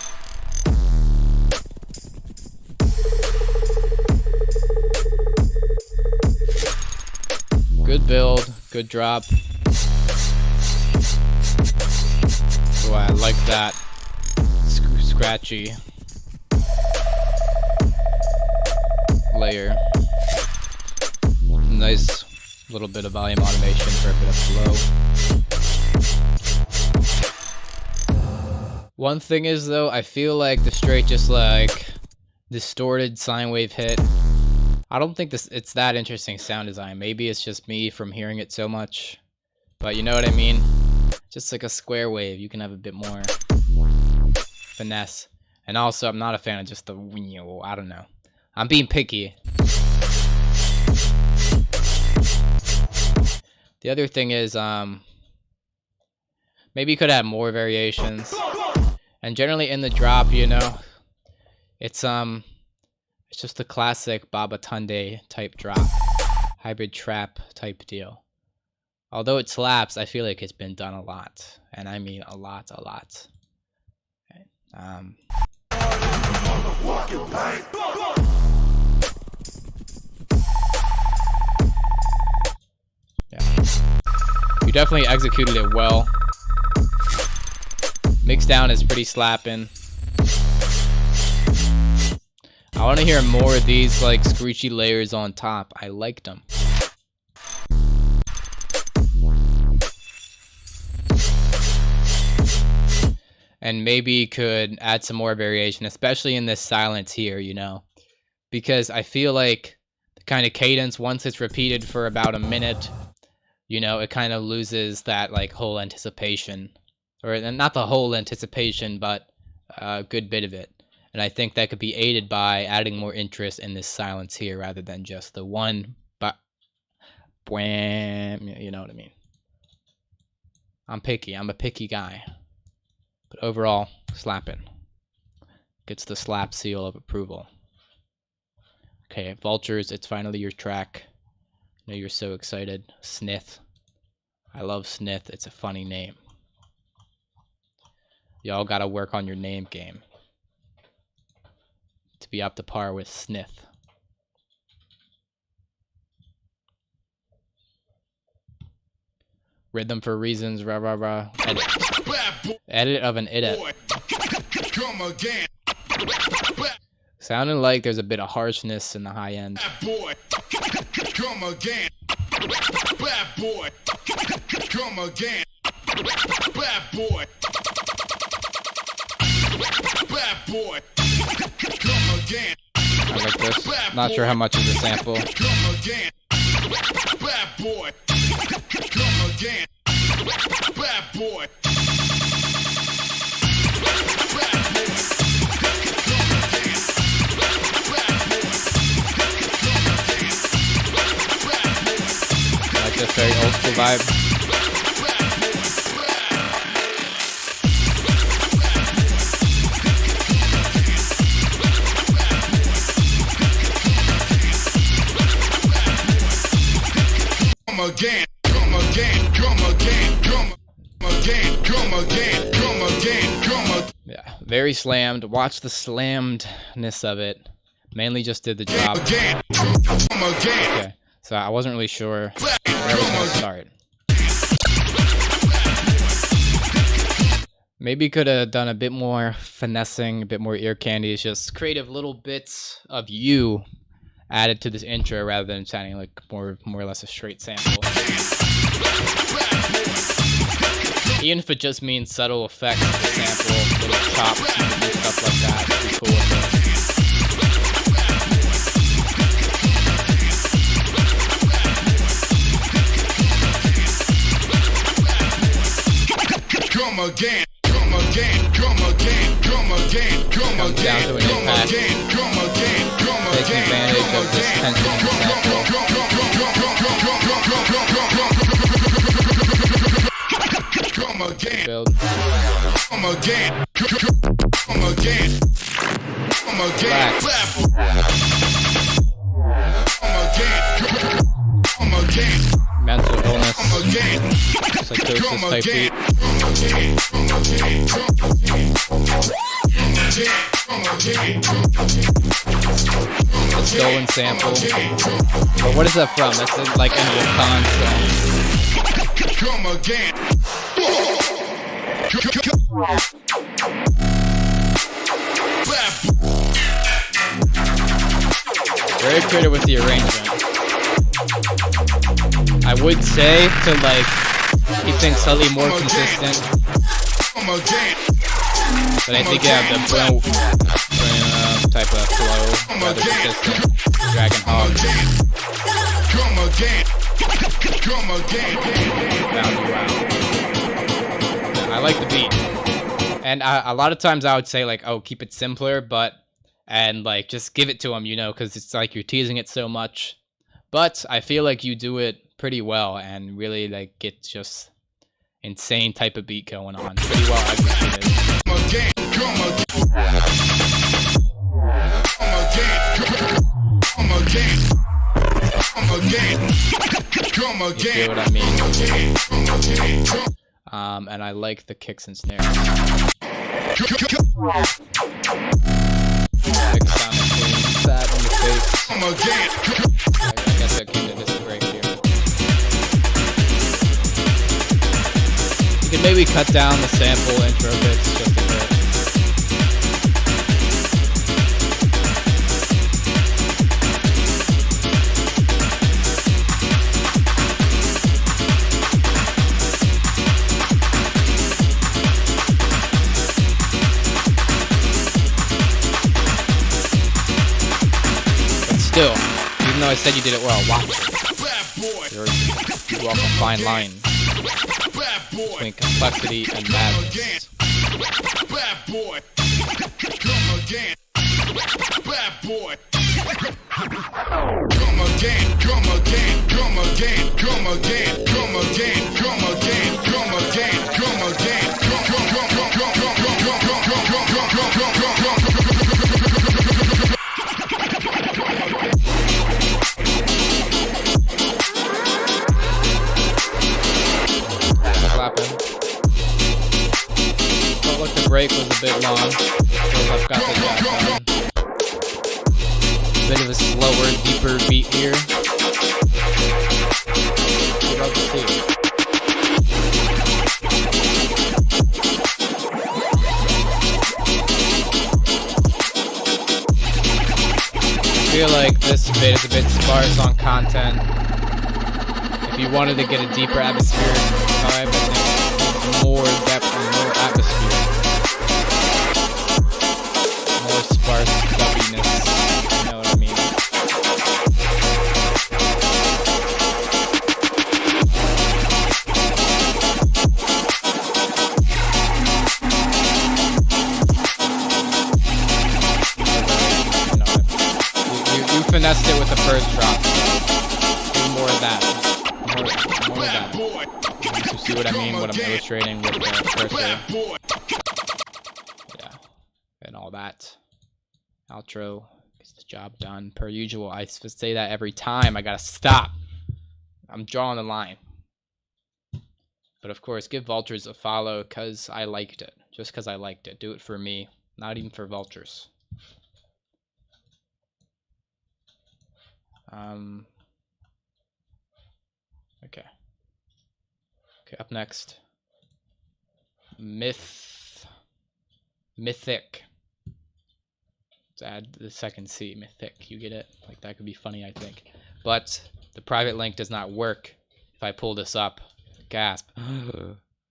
Good build. Good drop. So I like that. Scratchy layer. Nice little bit of volume automation for a bit of flow. One thing is though, I feel like the straight just like distorted sine wave hit. I don't think it's that interesting sound design. Maybe it's just me from hearing it so much. But you know what I mean? Just like a square wave, you can have a bit more finesse. And also, I'm not a fan of just the, I don't know. I'm being picky. The other thing is, maybe you could have more variations. And generally in the drop, you know, it's just the classic Babatunde type drop. Hybrid trap type deal. Although it slaps, I feel like it's been done a lot. And I mean a lot. Okay. Yeah. You definitely executed it well. Mixdown is pretty slapping. I want to hear more of these like screechy layers on top. I liked them. And maybe could add some more variation, especially in this silence here, you know, because I feel like the kind of cadence, once it's repeated for about a minute, you know, it kind of loses that like whole anticipation, or not the whole anticipation, but a good bit of it. And I think that could be aided by adding more interest in this silence here rather than just the one, but you know what I mean. I'm picky. I'm a picky guy. But overall, slapping. Gets the slap seal of approval. Okay, Vultures, it's finally your track. I know you're so excited. Snith. I love Snith. It's a funny name. Y'all gotta work on your name game to be up to par with Snith. Rhythm for reasons, rah rah rah. Edit of an edit. Sounding like there's a bit of harshness in the high end. Come again. Bad boy. Come again. Bad boy. Bad boy. Come again. I like this. Not sure how much is a sample. Come again. Bad boy. Come again. Bad boy. very old school vibe. Yeah, very slammed. Watch the slammedness of it. Mainly just did the drop. Okay, so I wasn't really sure where I was gonna start. Maybe could have done a bit more finessing, a bit more ear candy. Just creative little bits of you added to this intro rather than sounding like more or less a straight sample. Even if it just means subtle effects of the sample, little chops, you can do stuff like that. It'd be cool with it. Come again, come again, come again, come again, come Comes down to an impact. Taking advantage of this tension in the sample. Build. Come again, come again, come again, come again, Mental illness, psychosis type beat. A stolen sample. But what is that from? That's like in the Khan song. come again. Very creative with the arrangement. I would say to like keep things slightly more consistent, but I think yeah, the boom type of flow rather consistent. Dragon Hog. I like the beat, and a lot of times I would say like, oh, keep it simpler, and like just give it to them, you know, because it's like you're teasing it so much. But I feel like you do it pretty well and really like get just insane type of beat going on. Pretty well executed. You feel what I mean? And I like the kicks and snares. Big sound clean, fat in the face. I guess I came to this break here. You could maybe cut down the sample intro bits just a bit. Still, even though I said you did it well, watch it. You walk a fine line between complexity and madness. Bad boy, come again, bad boy. Come again, come again, come again, come again, come again, come again, come again, come again, Clapping. Felt like the break was a bit long. Feels I've got the jack on. Bit of a slower, deeper beat here. I'd love to see it. I feel like this bit is a bit sparse on content. If you wanted to get a deeper atmospheric vibe, I think more depth and more atmosphere. More sparse dubbiness, you know what I mean? You finessed it with the first drop, so do more of that. more of that. You see what I mean? What I'm illustrating with the cursor. Yeah, and all that. Outro gets the job done per usual. I say that every time. I gotta stop. I'm drawing the line. But of course, give Vultures a follow because I liked it. Just because I liked it. Do it for me, not even for Vultures. Okay. Okay, up next. Mythic. Let's add the second C, mythic. You get it? Like, that could be funny, I think. But the private link does not work if I pull this up. Gasp.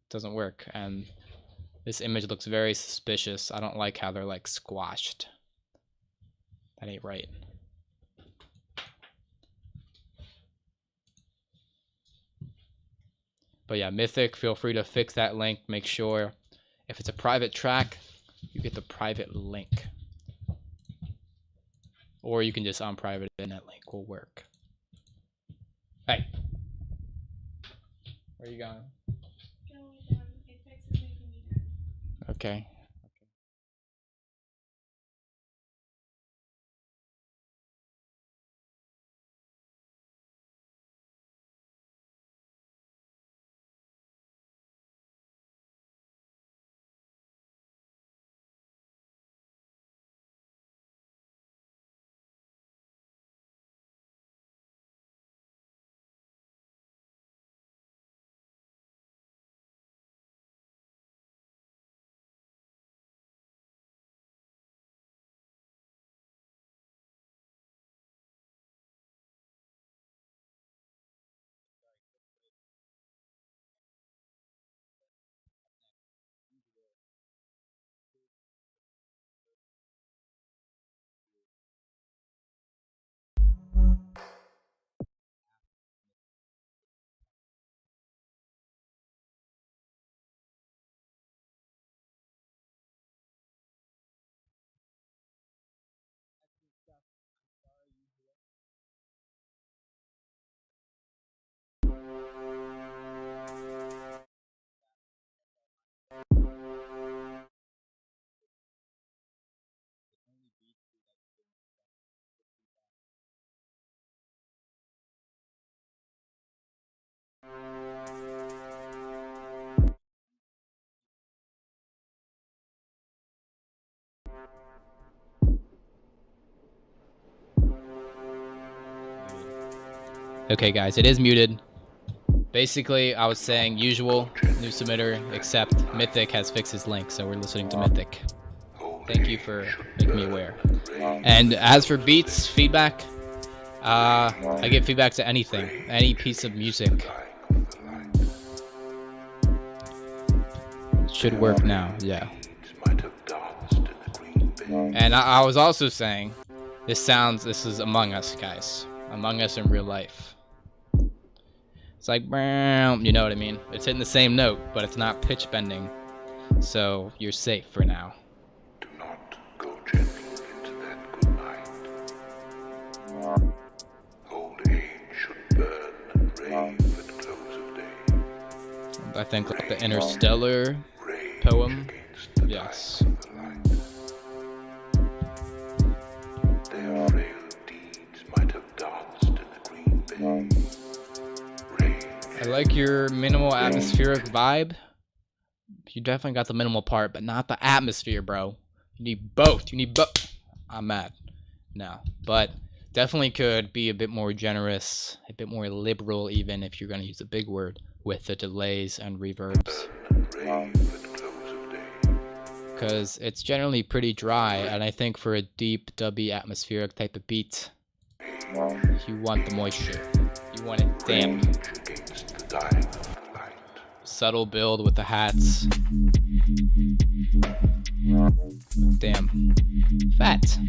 Doesn't work. And this image looks very suspicious. I don't like how they're like squashed. That ain't right. But yeah, Mythic, feel free to fix that link. Make sure if it's a private track, you get the private link. Or you can just unprivate it and that link will work. Hey. Where are you going? Okay. Okay, guys, it is muted. Basically, I was saying usual, new submitter, except Mythic has fixed his link, so we're listening to Mythic. Thank you for making me aware. And as for beats, feedback, I give feedback to anything, any piece of music. It should work now, yeah. And I was also saying, this is Among Us, guys. Among Us in real life. It's like, you know what I mean? It's hitting the same note, but it's not pitch bending. So you're safe for now. Do not go gently into that good night. Old age should burn and rave at close of day. I think like the Interstellar poem. Yes. Their frail deeds might have danced in the green bay. I like your minimal atmospheric vibe. You definitely got the minimal part, but not the atmosphere, bro. You need both. You need both. I'm mad. No. But definitely could be a bit more generous, a bit more liberal, even if you're going to use a big word, with the delays and reverbs. Because it's generally pretty dry, and I think for a deep, dubby, atmospheric type of beat, you want the moisture. You want it damp. Subtle build with the hats. Damn. Fat.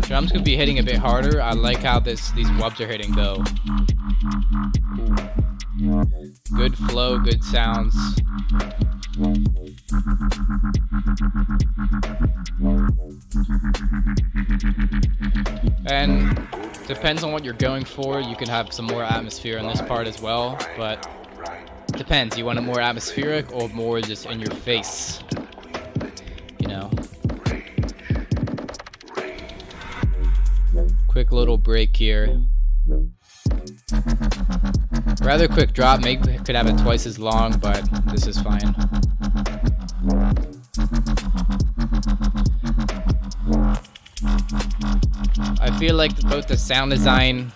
Drums could be hitting a bit harder. I like how these wubs are hitting though. Good flow, good sounds. And depends on what you're going for. You can have some more atmosphere in this part as well, but depends. You want it more atmospheric or more just in your face? You know. Quick little break here. Rather quick drop. Maybe we could have it twice as long, but this is fine. I feel like both the sound design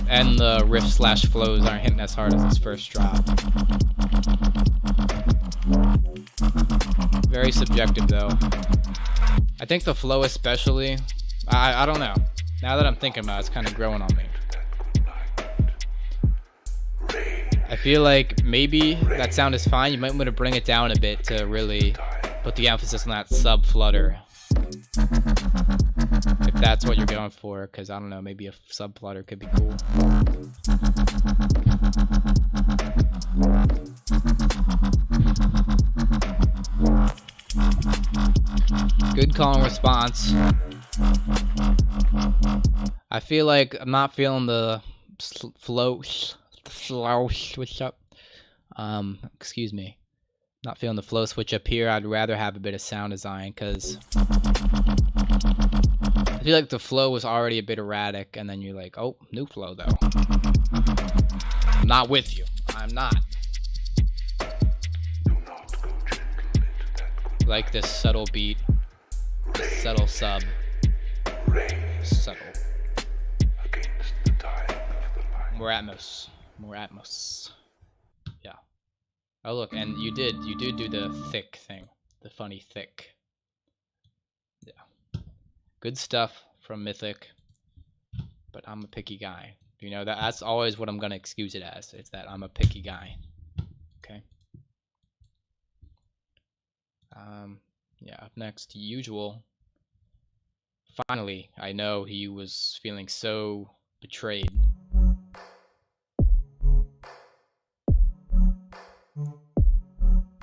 and the riff/flows aren't hitting as hard as this first drop. Very subjective though. I think the flow especially, I don't know. Now that I'm thinking about it, it's kind of growing on me. I feel like maybe that sound is fine. You might want to bring it down a bit to really put the emphasis on that sub flutter. If that's what you're going for, because I don't know, maybe a sub flutter could be cool. Good call and response. I feel like I'm not feeling the flow. Switch up. Excuse me. Not feeling the flow switch up here. I'd rather have a bit of sound design because I feel like the flow was already a bit erratic, and then you're like, oh, new flow though. I'm not with you. I'm not. Like this subtle beat, this subtle sub. Subtle. More atmos. More atmos. Yeah. Oh look, and you did do the thick thing. The funny thick. Yeah. Good stuff from Mythic. But I'm a picky guy. You know, that's always what I'm gonna excuse it as. It's that I'm a picky guy. Okay. Yeah, up next, Usual. Finally, I know he was feeling so betrayed.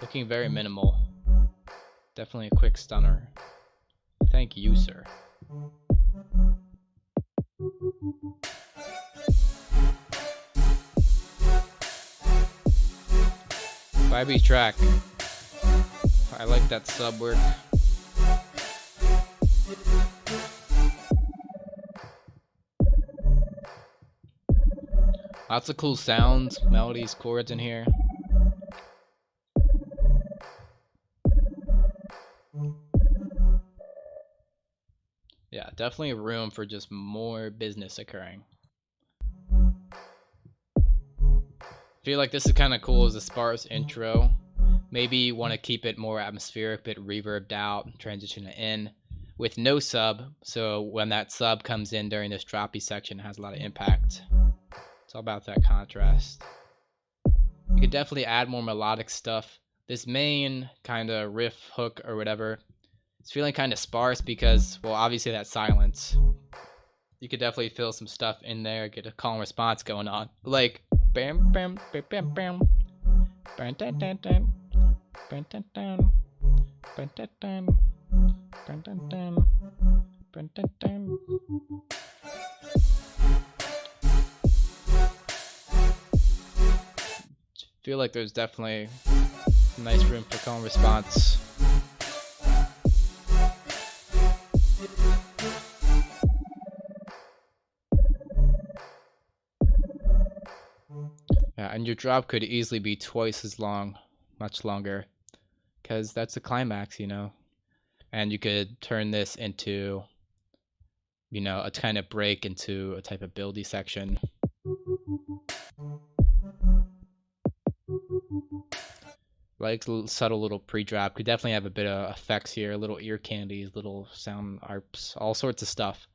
Looking very minimal. Definitely a quick stunner. Thank you, sir. Vibey track. I like that sub work. Lots of cool sounds, melodies, chords in here. Yeah, definitely room for just more business occurring. Feel like this is kind of cool as a sparse intro. Maybe you want to keep it more atmospheric, bit reverbed out, transition it in with no sub. So when that sub comes in during this droppy section, it has a lot of impact. It's all about that contrast. You could definitely add more melodic stuff. This main kind of riff, hook, or whatever, it's feeling kind of sparse because, well, obviously that silence. You could definitely feel some stuff in there, get a call and response going on. Like, bam, bam, bam, bam, bam. Bam, dun, dun, dun. Bam, dun, dun. Bam, dun, dun. Bam, dun, dun. Bam, dun, dun. Feel like there's definitely nice room for call and response. Yeah, and your drop could easily be twice as long, much longer, because that's the climax, you know. And you could turn this into, you know, a kind of break into a type of buildy section. Like subtle little pre-drop. Could definitely have a bit of effects here, little ear candies, little sound arps, all sorts of stuff.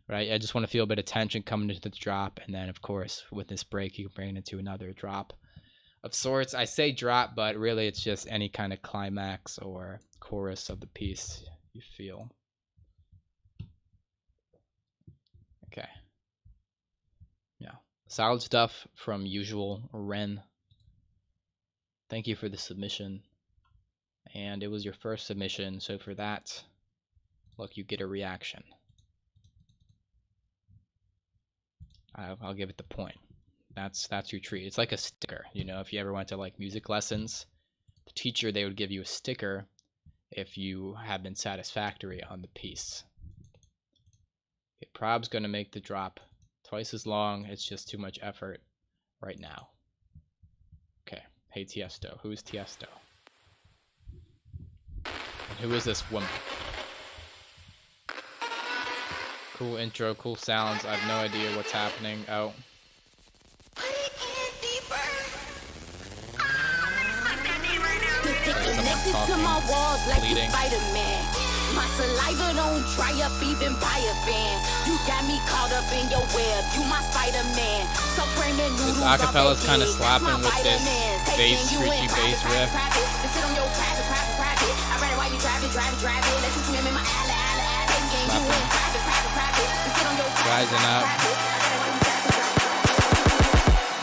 Right? I just want to feel a bit of tension coming into the drop, and then of course with this break you can bring it into another drop of sorts. I say drop, but really it's just any kind of climax or chorus of the piece you feel. Okay. Yeah. Solid stuff from Usual Ren. Thank you for the submission. And it was your first submission, so for that, look, you get a reaction. I'll give it the point. That's your treat. It's like a sticker, you know. If you ever went to like music lessons, the teacher, they would give you a sticker if you have been satisfactory on the piece. Okay, Prob's gonna make the drop twice as long. It's just too much effort right now. Okay, hey Tiesto. Who is Tiesto? And who is this woman? Cool intro, cool sounds. I have no idea what's happening. Oh. Connected to my walls like a Spider-Man. My saliva don't dry up even by a fan. You got me caught up in your web. You my Spider-Man. So bring the noodles. This acapella is kind of slapping with this bass, screechy bass riff. Rising up.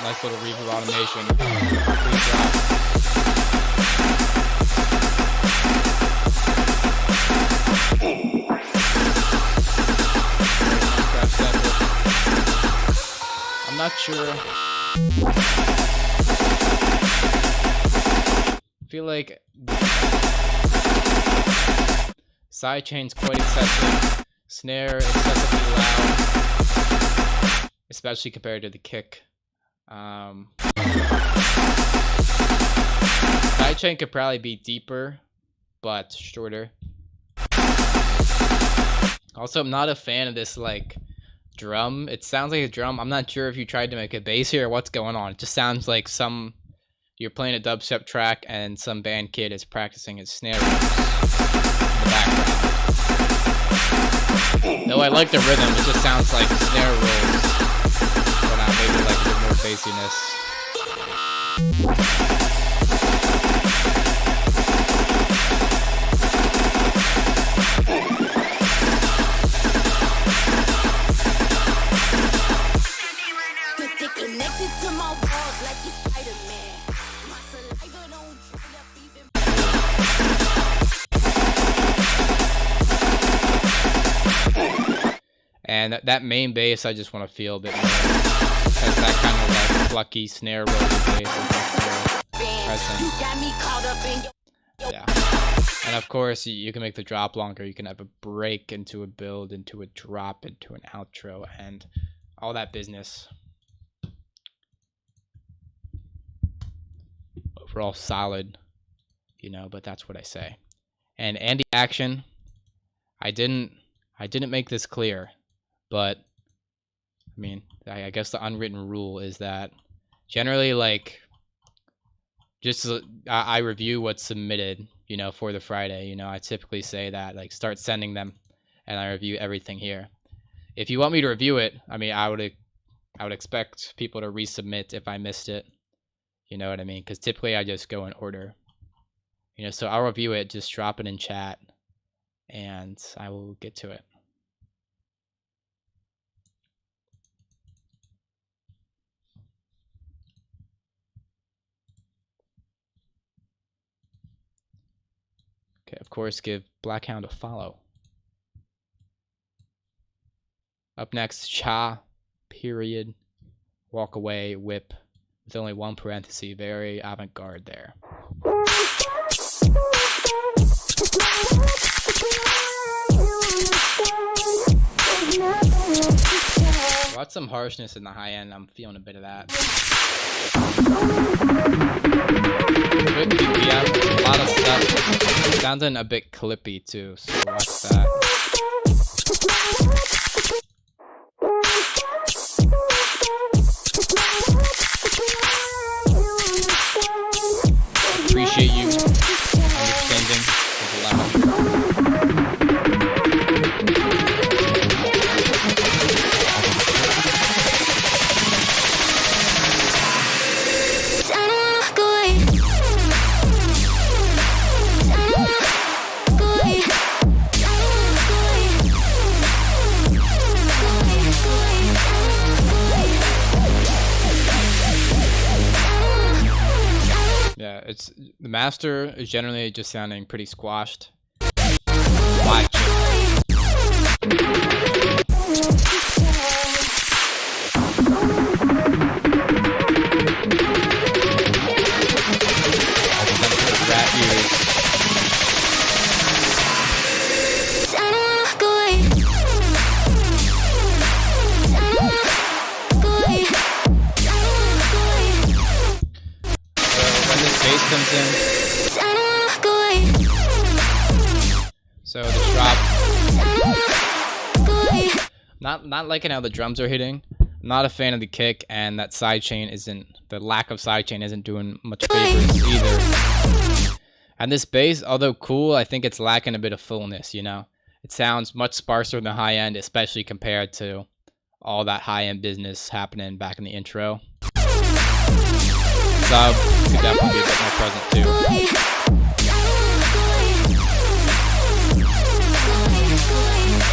Nice little reverb automation. I'm not sure. I feel like sidechain's quite excessive. Snare excessively loud, especially compared to the kick. Sidechain could probably be deeper, but shorter. Also, I'm not a fan of this like drum. It sounds like a drum. I'm not sure if you tried to make a bass here or what's going on. It just sounds like you're playing a dubstep track and some band kid is practicing his snare in the background. Though I like the rhythm, it just sounds like snare rolls, but maybe like a bit more bassiness. Connected to my walls like a Spider-Man. My saliva don't dry up even. And that main bass, I just want to feel a bit more. Has that kind of like plucky snare roll bass. Yeah. And of course, you can make the drop longer. You can have a break into a build, into a drop, into an outro, and all that business. Overall solid, you know, but that's what I say. And Andy Action, I didn't make this clear, but I mean, I guess the unwritten rule is that generally, like, just I review what's submitted, you know, for the Friday. You know, I typically say that, like, start sending them, and I review everything here. If you want me to review it, I mean, I would expect people to resubmit if I missed it. You know what I mean? Because typically I just go in order. You know, so I'll review it. Just drop it in chat, and I will get to it. Okay, of course, give Blackhound a follow. Up next, Cha, period, walk away, whip, with only one parenthesis, very avant-garde there. Got some harshness in the high end, I'm feeling a bit of that. Quick BPM, a lot of stuff. Sounding a bit clippy too, so watch that. Appreciate you understanding the dilemma. It's the master is generally just sounding pretty squashed. Watch it. Not liking how the drums are hitting. I'm not a fan of the kick, and that sidechain isn't, the lack of sidechain isn't doing much favors either. And this bass, although cool, I think it's lacking a bit of fullness, you know? It sounds much sparser than the high end, especially compared to all that high end business happening back in the intro. Sub could definitely be a bit more present too.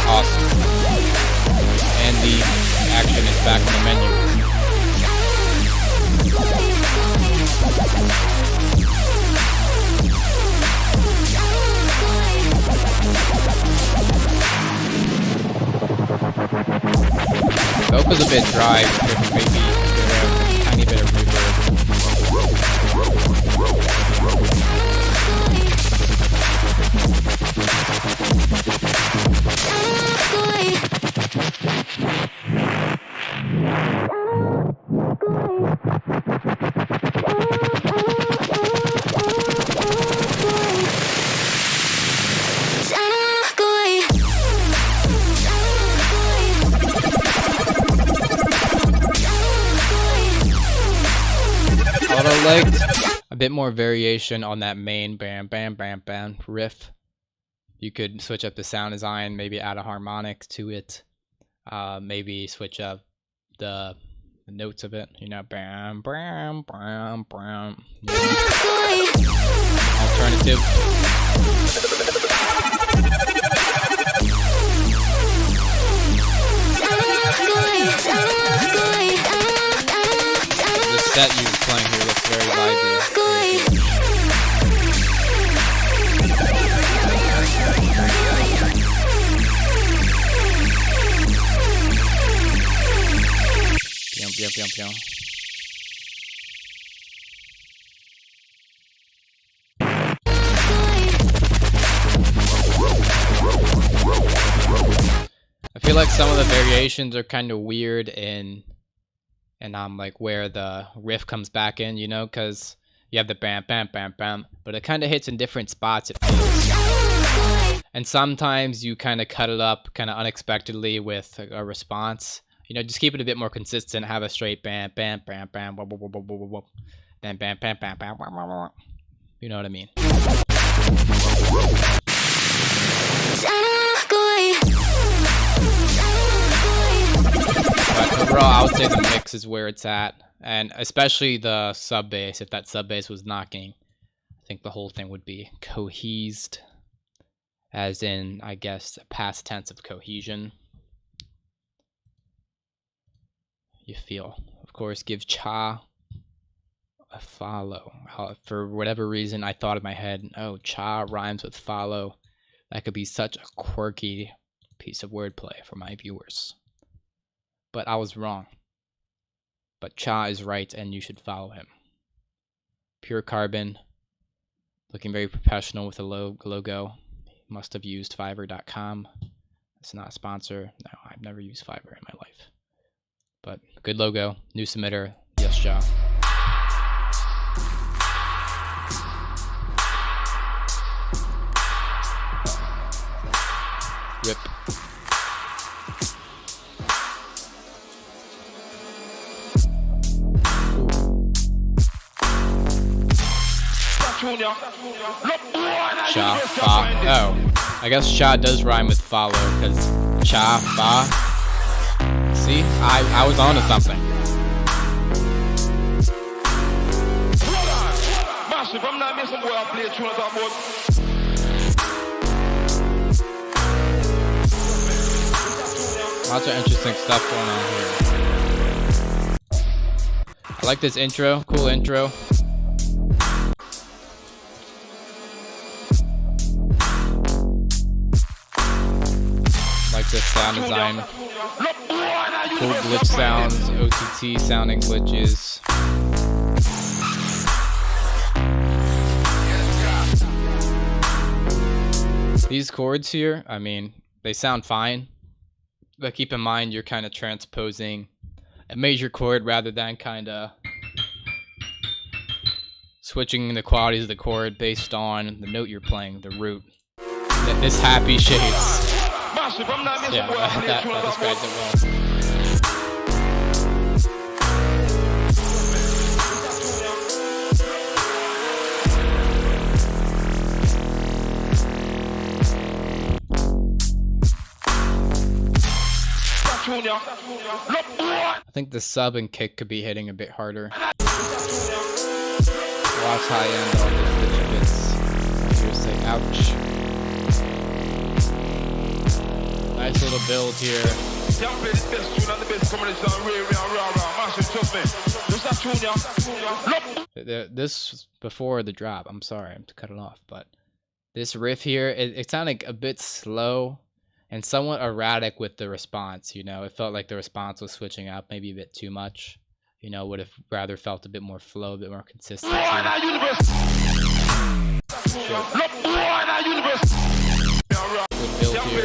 Awesome. And the action is back on the menu. Vocals a bit dry, with maybe a tiny bit of reverb. I would have liked a bit more variation on that main bam bam bam bam riff. You could switch up the sound design, maybe add a harmonic to it, maybe switch up the notes of it, you know, bam bam bam bam. Alternative. The set you're playing here looks very vibey. Pium, pium, pium. I feel like some of the variations are kind of weird and like where the riff comes back in, you know, because you have the bam bam bam bam, but it kind of hits in different spots, it feels. And sometimes you kind of cut it up kind of unexpectedly with a response. You know, just keep it a bit more consistent. Have a straight bam bam bam bam whoop, whoop, whoop, whoop, whoop. Then bam bam bam bam whoop, whoop, whoop. You know what I mean? But overall, I would say the mix is where it's at, and especially the sub bass. If that sub bass was knocking, I think the whole thing would be cohesed, as in, I guess, a past tense of cohesion. You feel, of course, give Cha a follow. For whatever reason, I thought in my head, oh, Cha rhymes with follow. That could be such a quirky piece of wordplay for my viewers. But I was wrong. But Cha is right, and you should follow him. Pure Carbon, looking very professional with a logo. Must have used Fiverr.com. It's not a sponsor. No, I've never used Fiverr in my life. But good logo, new submitter, yes, Ja. Rip. Cha, fa. Oh, I guess Cha does rhyme with follow, because Cha, fa. See, I was onto something. Lots of interesting stuff going on here. I like this intro, cool intro. Like this sound design. Cool glitch sounds, OTT sounding glitches. These chords here, I mean, they sound fine. But keep in mind, you're kind of transposing a major chord rather than kind of switching the qualities of the chord based on the note you're playing, the root. This happy shades. Yeah, that describes it well. I think the sub and kick could be hitting a bit harder. Watch high end all those bitch bits. Here's say ouch. Nice little build here. This before the drop. I'm sorry to cut it off, but this riff here, it sounded a bit slow and somewhat erratic with the response. You know, it felt like the response was switching up maybe a bit too much. You know, would have rather felt a bit more flow, a bit more consistency. Good build here.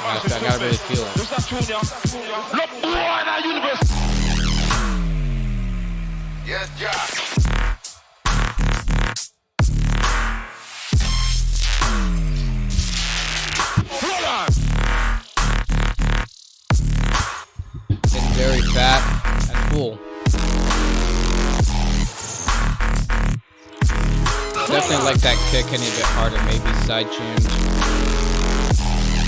I gotta really feel it. Yes, Josh. Getting very fat and full. Definitely like that kick hitting a bit harder, maybe side tuned.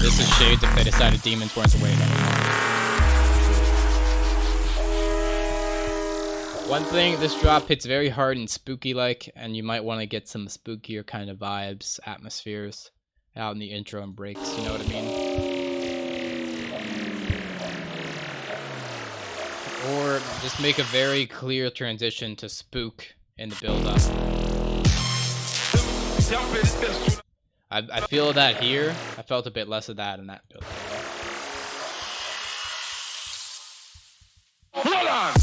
This is shades if they decided demons weren't the way anymore. One thing, this drop hits very hard and spooky like, and you might want to get some spookier kind of vibes, atmospheres out in the intro and breaks, you know what I mean? Or just make a very clear transition to spook in the build-up. I feel that here. I felt a bit less of that in that build-up. Hold on.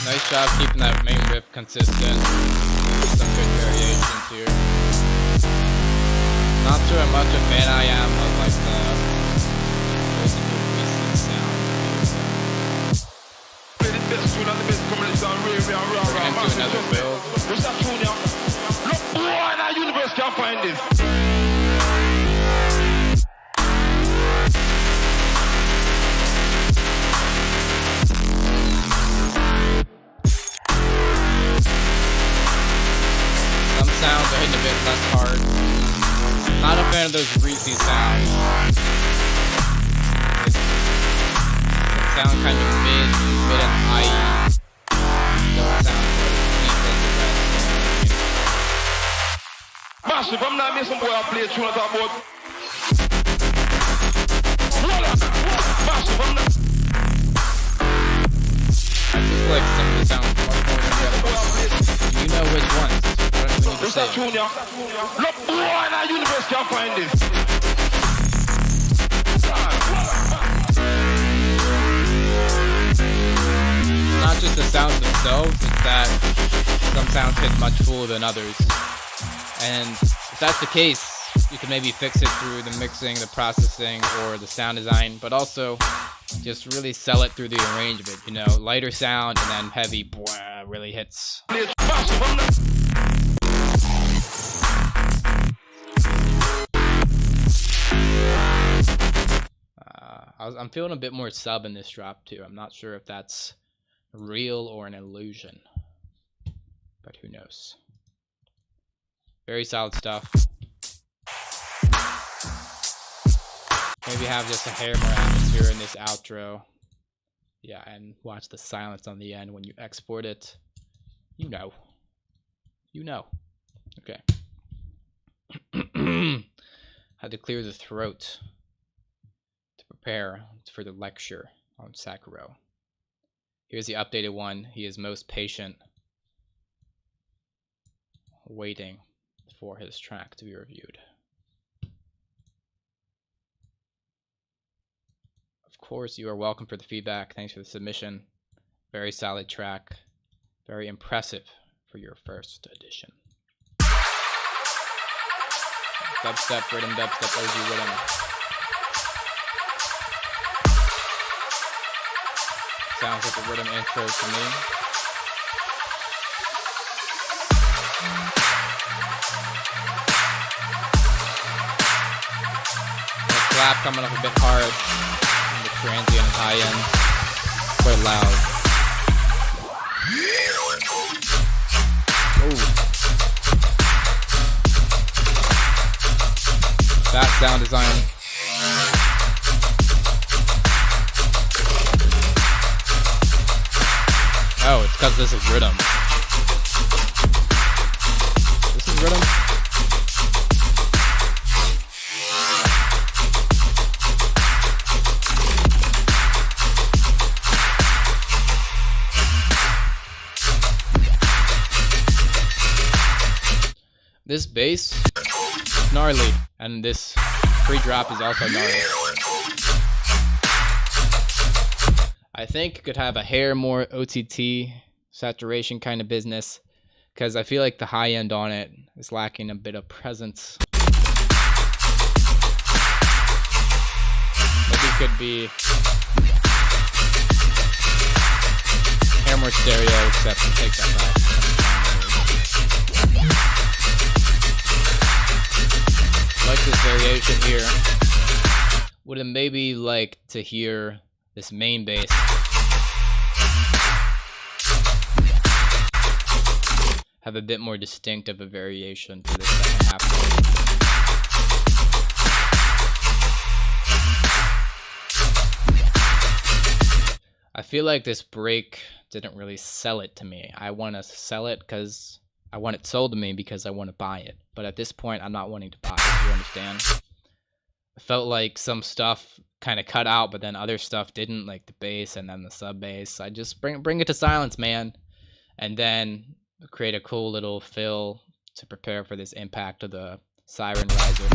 Nice job keeping that main riff consistent. Some good variations here. Not sure how much a fan I am of like the old school recent sound. We're gonna do another build. Sounds are hitting a bit less hard. Not a fan of those greasy sounds. They sound kind of mid and high. Don't sound very deep as the rest. Massive, I'm not missing boy, I play a tune about boy. Massive, I'm not. I just like some of the sounds much more than the other ones. You know which ones. It's not just the sounds themselves, it's that some sounds hit much fuller than others. And if that's the case, you can maybe fix it through the mixing, the processing, or the sound design, but also just really sell it through the arrangement, you know, lighter sound and then heavy blah, really hits. I'm feeling a bit more sub in this drop too. I'm not sure if that's real or an illusion, but who knows. Very solid stuff. Maybe have just a hair more atmosphere in this outro. Yeah, and watch the silence on the end when you export it. You know. You know. Okay. Had to clear the throat to prepare for the lecture on Sakura. Here's the updated one. He is most patient, waiting for his track to be reviewed. Of course, you are welcome for the feedback. Thanks for the submission. Very solid track. Very impressive for your first edition. Dubstep, rhythm, dubstep, OG rhythm. Sounds like a rhythm intro to me. The clap coming up a bit hard. And the transient and high end. Quite loud. Ooh. That sound design. Oh, it's because this is rhythm. This is rhythm? This bass is gnarly, and this pre-drop is also gnarly. I think it could have a hair more OTT saturation kind of business, because I feel like the high end on it is lacking a bit of presence. Maybe it could be hair more stereo, except to take that back. Like this variation here. Would have maybe liked to hear this main bass have a bit more distinct of a variation to the second half. I feel like this break didn't really sell it to me. I want to sell it because I want it sold to me because I want to buy it. But at this point, I'm not wanting to buy it. You understand? I felt like some stuff kind of cut out, but then other stuff didn't, like the bass and then the sub bass. I just bring it to silence, man, and then create a cool little fill to prepare for this impact of the siren riser.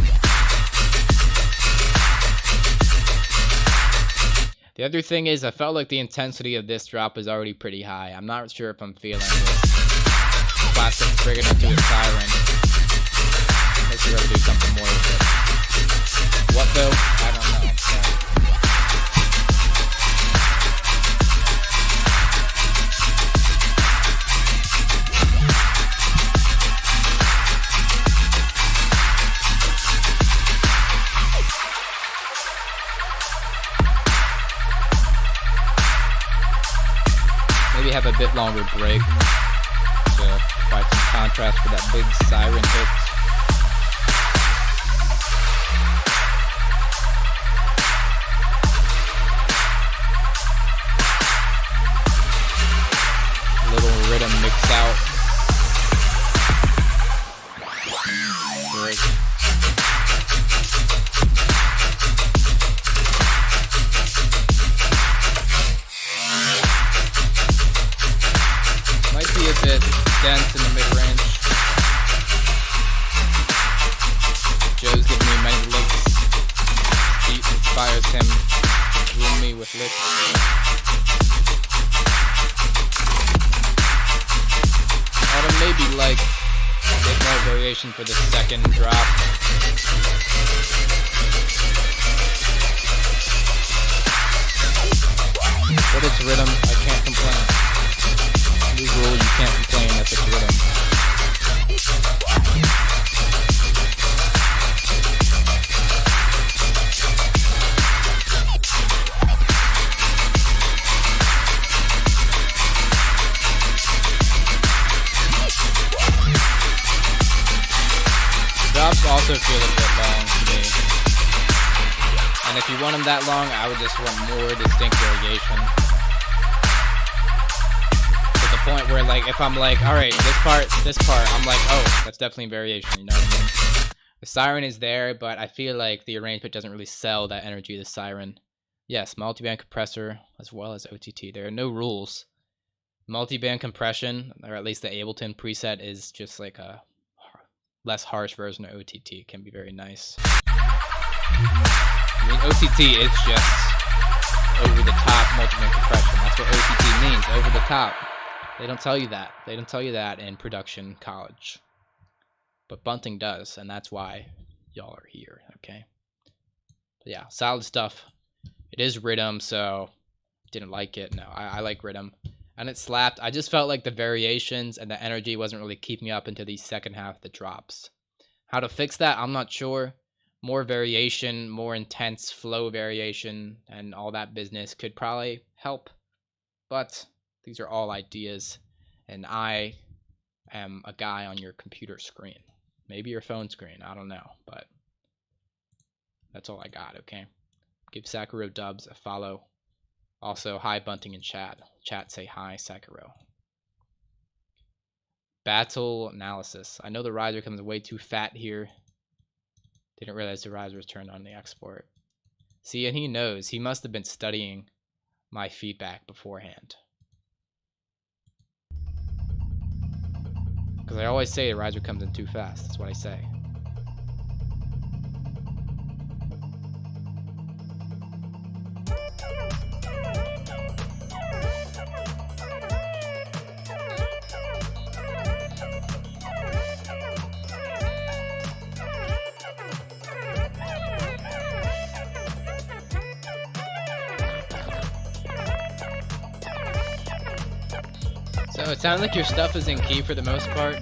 The other thing is, I felt like the intensity of this drop is already pretty high. I'm not sure if I'm feeling this plastic triggered into a siren. Let's see if I do something more with it. What though? I don't know. Maybe have a bit longer break to provide some contrast for that big siren hit. Little rhythm mix out. Break. Might be a bit dense in the mid-range. Joe's giving me many licks. Beat inspires him to groom me with licks. Or maybe like a bit more variation for the second drop. But it's rhythm, I can't complain. New rule, you can't complain if it's rhythm. Drops also feel a bit long to me. And if you want them that long, I would just want more distinct variation. Point where, like, if I'm like, all right, this part, I'm like, oh, that's definitely variation, you know what I mean? The siren is there, but I feel like the arrangement doesn't really sell that energy of the siren. Yes, multiband compressor as well as OTT. There are no rules. Multiband compression, or at least the Ableton preset, is just like a less harsh version of OTT. It can be very nice. I mean, OTT is just over the top multiband compression. That's what OTT means, over the top. They don't tell you that. They don't tell you that in production college. But Bunting does, and that's why y'all are here, okay? But yeah, solid stuff. It is rhythm, so didn't like it. No, I like rhythm. And it slapped. I just felt like the variations and the energy wasn't really keeping me up into the second half of the drops. How to fix that, I'm not sure. More variation, more intense flow variation, and all that business could probably help. But these are all ideas, and I am a guy on your computer screen. Maybe your phone screen, I don't know, but that's all I got, okay? Give Sakura Dubs a follow. Also, hi Bunting in chat. Chat, say hi, Sakura. Battle analysis. I know the riser comes way too fat here. Didn't realize the riser was turned on the export. See, and he knows. He must have been studying my feedback beforehand. Because I always say the riser comes in too fast. That's what I say. So it sounds like your stuff is in key for the most part.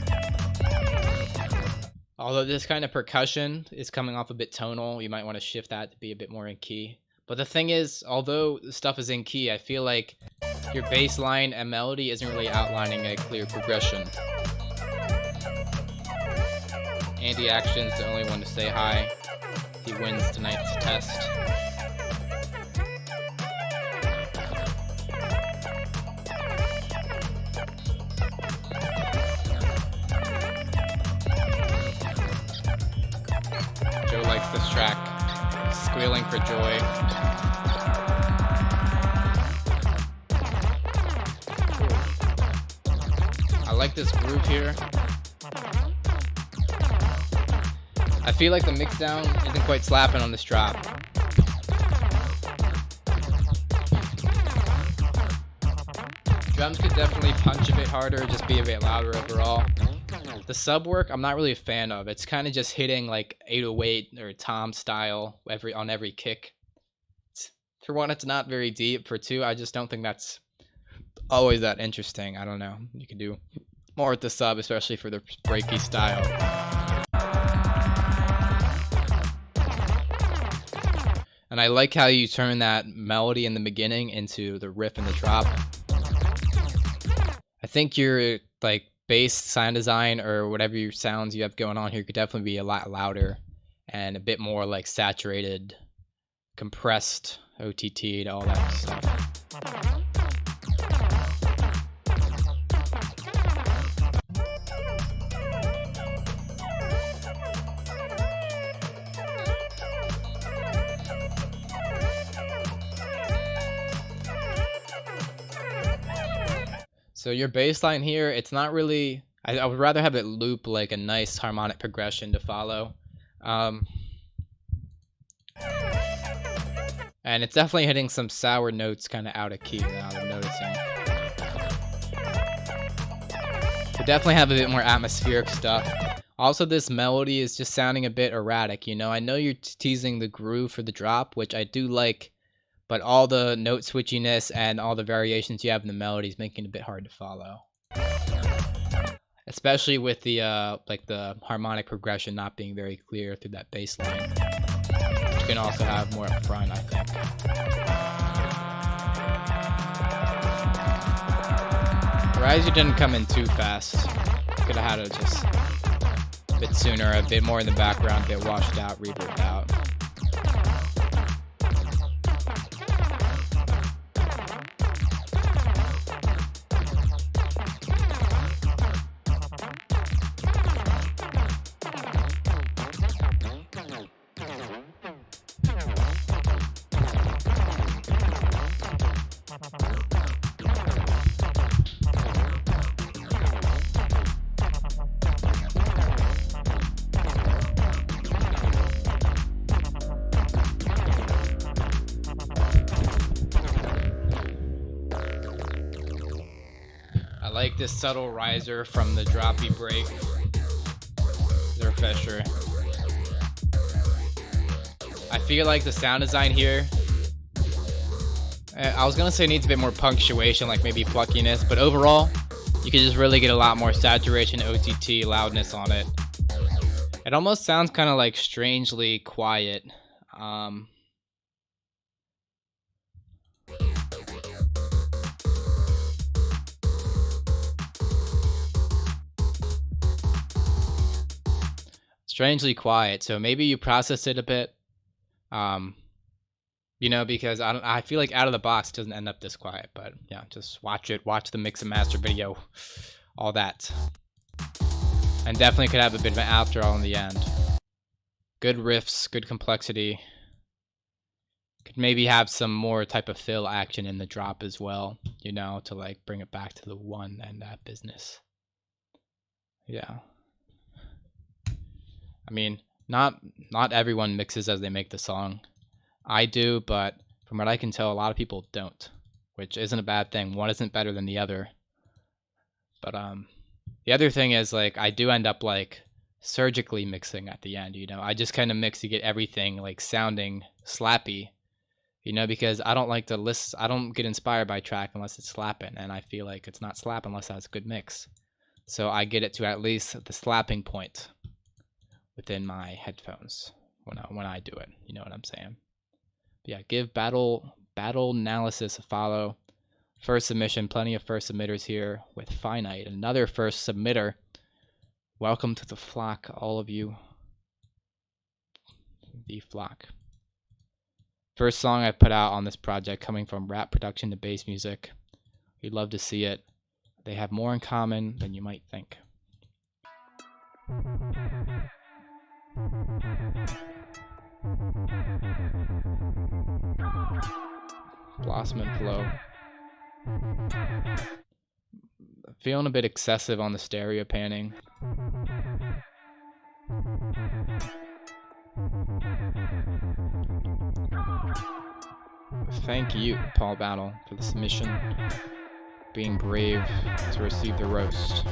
Although this kind of percussion is coming off a bit tonal, you might want to shift that to be a bit more in key. But the thing is, although the stuff is in key, I feel like your bass line and melody isn't really outlining a clear progression. Andy Action's the only one to say hi. He wins tonight's test. Joe likes this track. Squealing for joy. I like this groove here. I feel like the mixdown isn't quite slapping on this drop. Drums could definitely punch a bit harder, just be a bit louder overall. The sub work, I'm not really a fan of. It's kind of just hitting like 808 or tom style on every kick. For one, it's not very deep. For two, I just don't think that's always that interesting. I don't know. You can do more with the sub, especially for the breaky style. And I like how you turn that melody in the beginning into the riff in the drop. I think your like bass sound design or whatever your sounds you have going on here could definitely be a lot louder and a bit more like saturated, compressed, OTT'd, all that stuff. So your bass line here, it's not really, I would rather have it loop like a nice harmonic progression to follow. And it's definitely hitting some sour notes kind of out of key now I'm noticing. Could definitely have a bit more atmospheric stuff. Also, this melody is just sounding a bit erratic, you know? I know you're teasing the groove for the drop, which I do like, but all the note switchiness and all the variations you have in the melody is making it a bit hard to follow. Especially with the like the harmonic progression not being very clear through that bass line. Which you can also have more up front, I think. Riser didn't come in too fast. Could have had it just a bit sooner, a bit more in the background, a bit washed out, reverbed out. this subtle riser from the droppy break. They're Fisher. I feel like the sound design here, I was gonna say it needs a bit more punctuation, like maybe pluckiness, but overall, you can just really get a lot more saturation, OTT, loudness on it. It almost sounds kind of like strangely quiet. Strangely quiet, so maybe you process it a bit. You know, because I feel like out of the box it doesn't end up this quiet, but yeah, just watch it, watch the mix and master video, all that. And definitely could have a bit of an after all in the end. Good riffs, good complexity. Could maybe have some more type of fill action in the drop as well, you know, to like bring it back to the one and that business. Yeah. I mean, not everyone mixes as they make the song. I do, but from what I can tell, a lot of people don't, which isn't a bad thing. One isn't better than the other. But the other thing is, like, I do end up like surgically mixing at the end, you know. I just kind of mix to get everything like sounding slappy, you know, because I don't like to listen. I don't get inspired by track unless it's slapping, and I feel like it's not slapping unless that's a good mix. So I get it to at least the slapping point within my headphones when I do it. You know what I'm saying? But yeah, give battle analysis a follow. First submission, plenty of first submitters here with Finite, another first submitter. Welcome to the flock, all of you. The flock. First song I put out on this project, coming from rap production to bass music. We'd love to see it. They have more in common than you might think. Blossom and flow. Feeling a bit excessive on the stereo panning. Thank you, Paul Battle, for the submission. Being brave to receive the roast.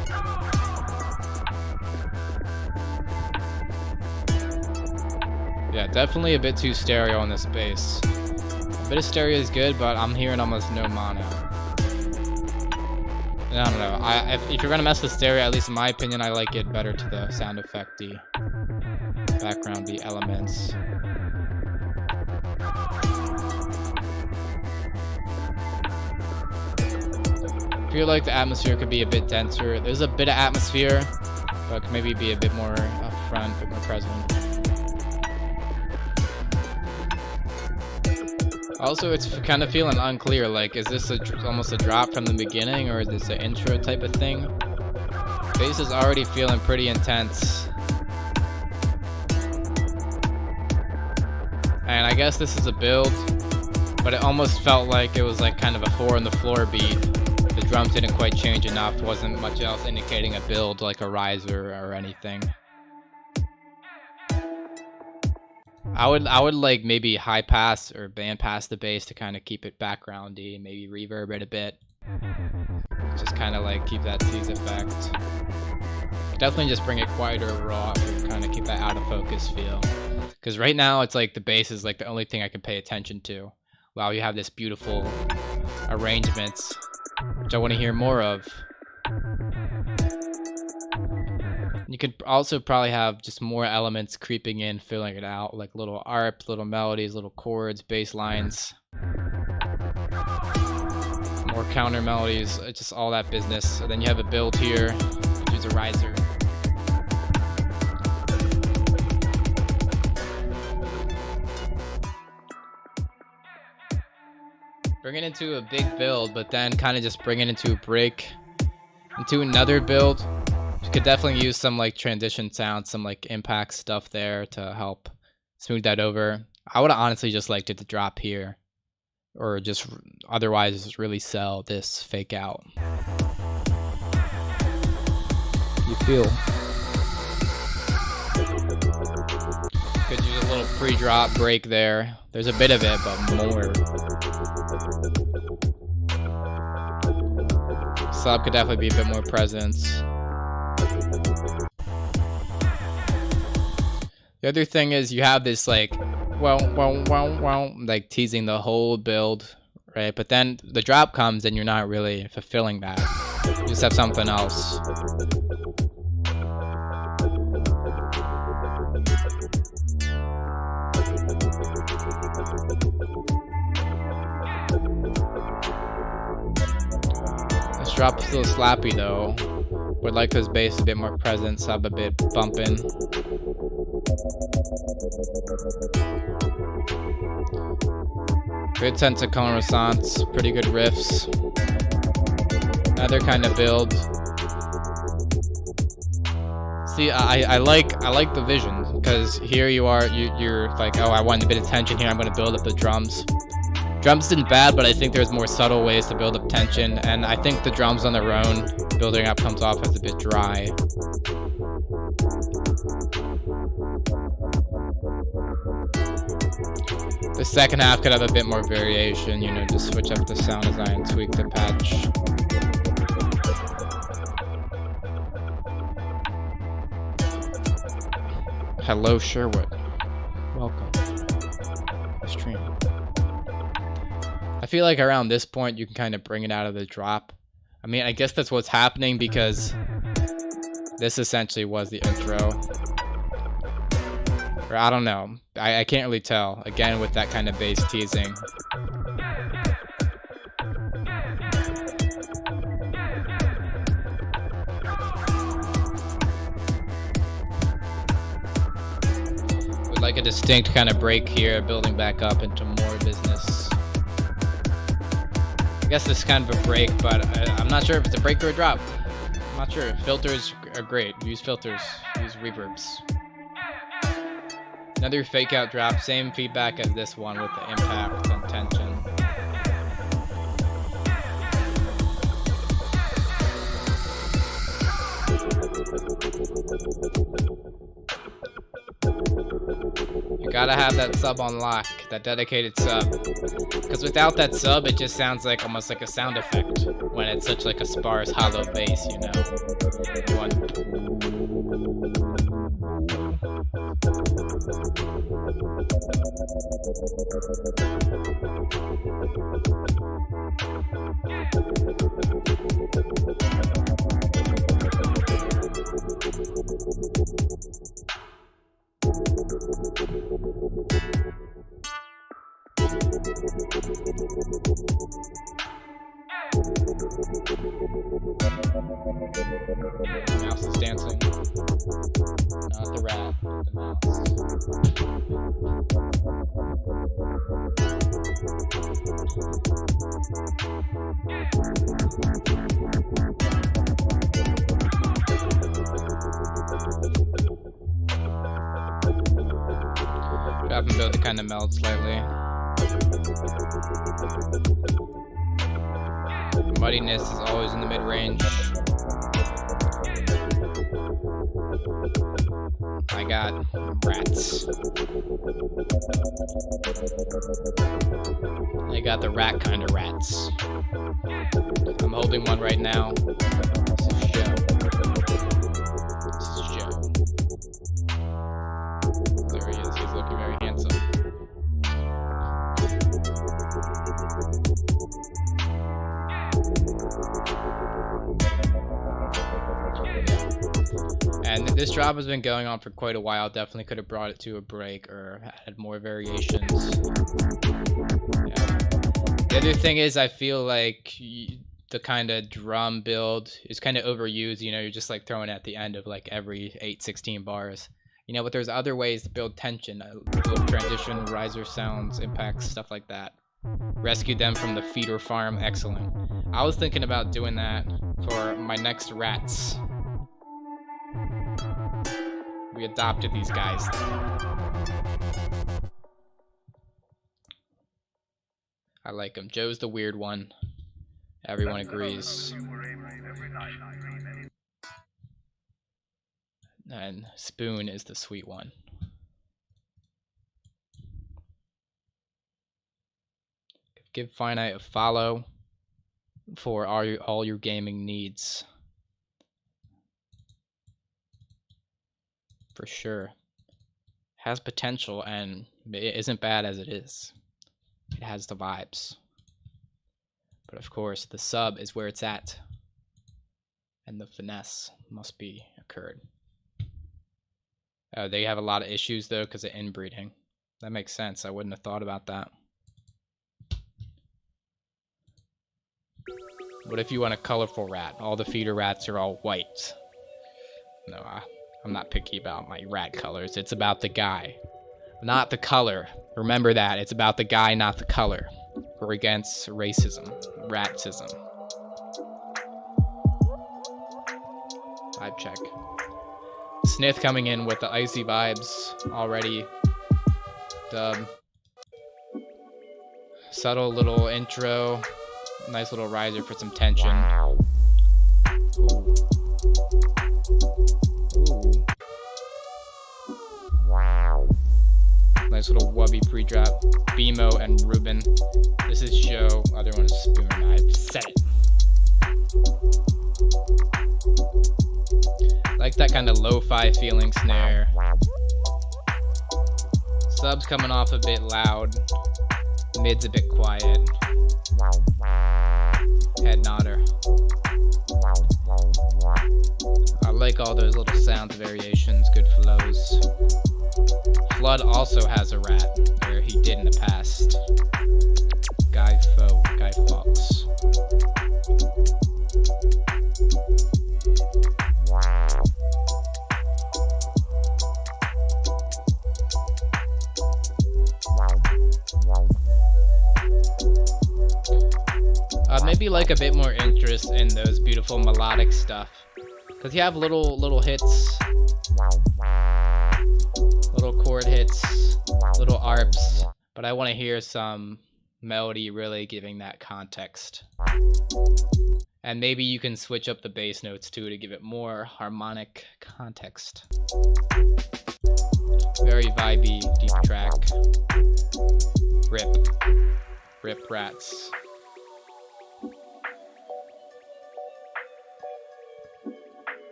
Yeah, definitely a bit too stereo on this bass. A bit of stereo is good, but I'm hearing almost no mono. I don't know. If you're gonna mess with stereo, at least in my opinion, I like it better to the sound effecty, backgroundy elements. I feel like the atmosphere could be a bit denser. There's a bit of atmosphere, but could maybe be a bit more upfront, a bit more present. Also, it's kind of feeling unclear, like, is this almost a drop from the beginning, or is this an intro type of thing? Bass is already feeling pretty intense. And I guess this is a build, but it almost felt like it was like kind of a 4 on the floor beat. The drums didn't quite change enough, wasn't much else indicating a build like a riser or anything. I would like maybe high pass or band pass the bass to kind of keep it backgroundy, maybe reverb it a bit. Just kind of like keep that tease effect. Definitely just bring it quieter overall to kind of keep that out of focus feel. Because right now it's like the bass is like the only thing I can pay attention to. Wow, you have this beautiful arrangements, which I want to hear more of. You could also probably have just more elements creeping in, filling it out, like little arps, little melodies, little chords, bass lines, more counter melodies, just all that business. And then you have a build here, use a riser. Bring it into a big build, but then kind of just bring it into a break, into another build. You could definitely use some like transition sounds, some like impact stuff there to help smooth that over. I would honestly just liked it to drop here, or just otherwise just really sell this fake out. You feel? Could use a little pre-drop break there. There's a bit of it, but more. sub could definitely be a bit more presence. The other thing is you have this like, like teasing the whole build, right? But then the drop comes and you're not really fulfilling that. You just have something else. This drop is still slappy though. Would like his bass a bit more present, sub a bit bumping. Good sense of cone response, pretty good riffs. Another kind of build. See, I like the vision, because here you are, you're like, oh, I want a bit of tension here, I'm going to build up the drums. Drums isn't bad, but I think there's more subtle ways to build up tension, and I think the drums on their own, building up comes off as a bit dry. The second half could have a bit more variation, you know, just switch up the sound design, tweak the patch. Hello, Sherwood. Welcome to the stream. I feel like around this point, you can kind of bring it out of the drop. I mean, I guess that's what's happening because this essentially was the intro. Or I don't know. I can't really tell. Again, with that kind of bass teasing. With like a distinct kind of break here, building back up into more business. I guess this is kind of a break, but I'm not sure if it's a break or a drop. I'm not sure. Filters are great. Use filters. Use reverbs. Another fake out drop, same feedback as this one with the impact and tension. You gotta have that sub on lock, that dedicated sub. Because without that sub, it just sounds like almost like a sound effect when it's such like a sparse, hollow bass, you know? You want mouse is dancing. Not the rat, the mouse. Drop and build to kind of meld slightly. Muddiness is always in the mid-range. I got rats. I got the rat kind of rats. I'm holding one right now. This is Joe. This is Joe. There he is. He's looking very handsome. And this drop has been going on for quite a while. Definitely could have brought it to a break or had more variations. Yeah. The other thing is I feel like the kind of drum build is kind of overused. You know, you're just like throwing it at the end of like every 8/16 bars. You know, but there's other ways to build tension. Little transition, riser sounds, impacts, stuff like that. Rescue them from the feeder farm. Excellent. I was thinking about doing that for my next rats. We adopted these guys. I like him. Joe's the weird one. Everyone agrees. And Spoon is the sweet one. Give Finite a follow. for all your gaming needs. For sure. Has potential and it isn't bad as it is. It has the vibes. But of course, the sub is where it's at. And the finesse must be occurred. They have a lot of issues though because of inbreeding. That makes sense. I wouldn't have thought about that. What if you want a colorful rat? All the feeder rats are all white. No, I'm not picky about my rat colors. It's about the guy, not the color. Remember that. It's about the guy, not the color. We're against racism, ratism. Vibe check. Snith coming in with the icy vibes already. Dub. Subtle little intro. Nice little riser for some tension. Ooh. Nice little wubby pre-drop. Bimo and Ruben. This is Joe. Other one is Spoon. I've said it. Like that kind of lo-fi feeling snare. Subs coming off a bit loud. Mid's a bit quiet. Head nodder. I like all those little sound variations, good flows. Flood also has a rat, or he did in the past. Guy Fawkes. Maybe like a bit more interest in those beautiful melodic stuff, because you have little hits, little chord hits, little arps, but I want to hear some melody really giving that context. And maybe you can switch up the bass notes too to give it more harmonic context. Very vibey, deep track. Rip rats.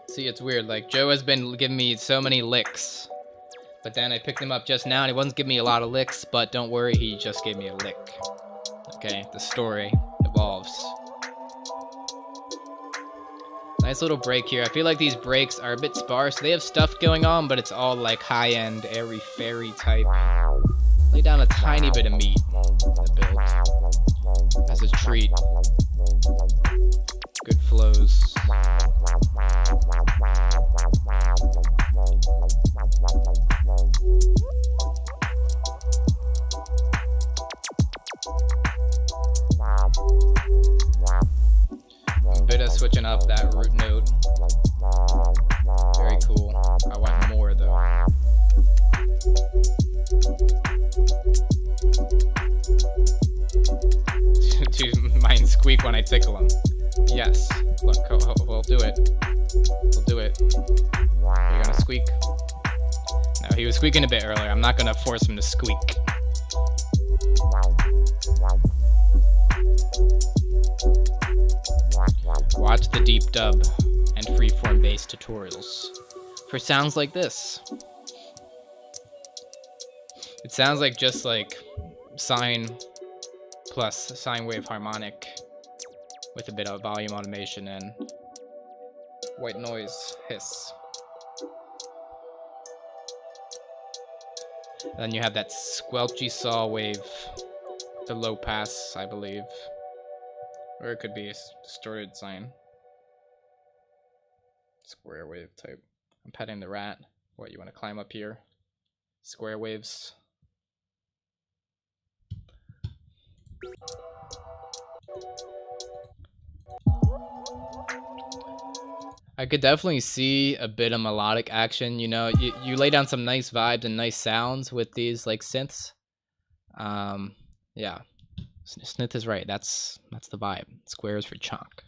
See, it's weird, like, Joe has been giving me so many licks, but then I picked him up just now, and he wasn't giving me a lot of licks, but don't worry, he just gave me a lick. Okay, the story evolves. Nice little break here. I feel like these breaks are a bit sparse. They have stuff going on, but it's all, like, high-end, airy-fairy type. Lay down a tiny bit of meat in the build as a treat. Good flows. A bit of switching up that root note. Very cool. I want more though. Do mine squeak when I tickle him? Yes. Look, we'll do it. We'll do it. Are you gonna squeak? No, he was squeaking a bit earlier. I'm not gonna force him to squeak. Watch the deep dub and freeform bass tutorials for sounds like this. It sounds like just like sine plus sine wave harmonic with a bit of volume automation and white noise hiss. And then you have that squelchy saw wave, the low pass, I believe. Or it could be a distorted sine. Square wave type. I'm petting the rat. What, you want to climb up here? Square waves. I could definitely see a bit of melodic action, you know, you lay down some nice vibes and nice sounds with these like synths. Yeah, Smith is right. That's the vibe. Squares for chunk.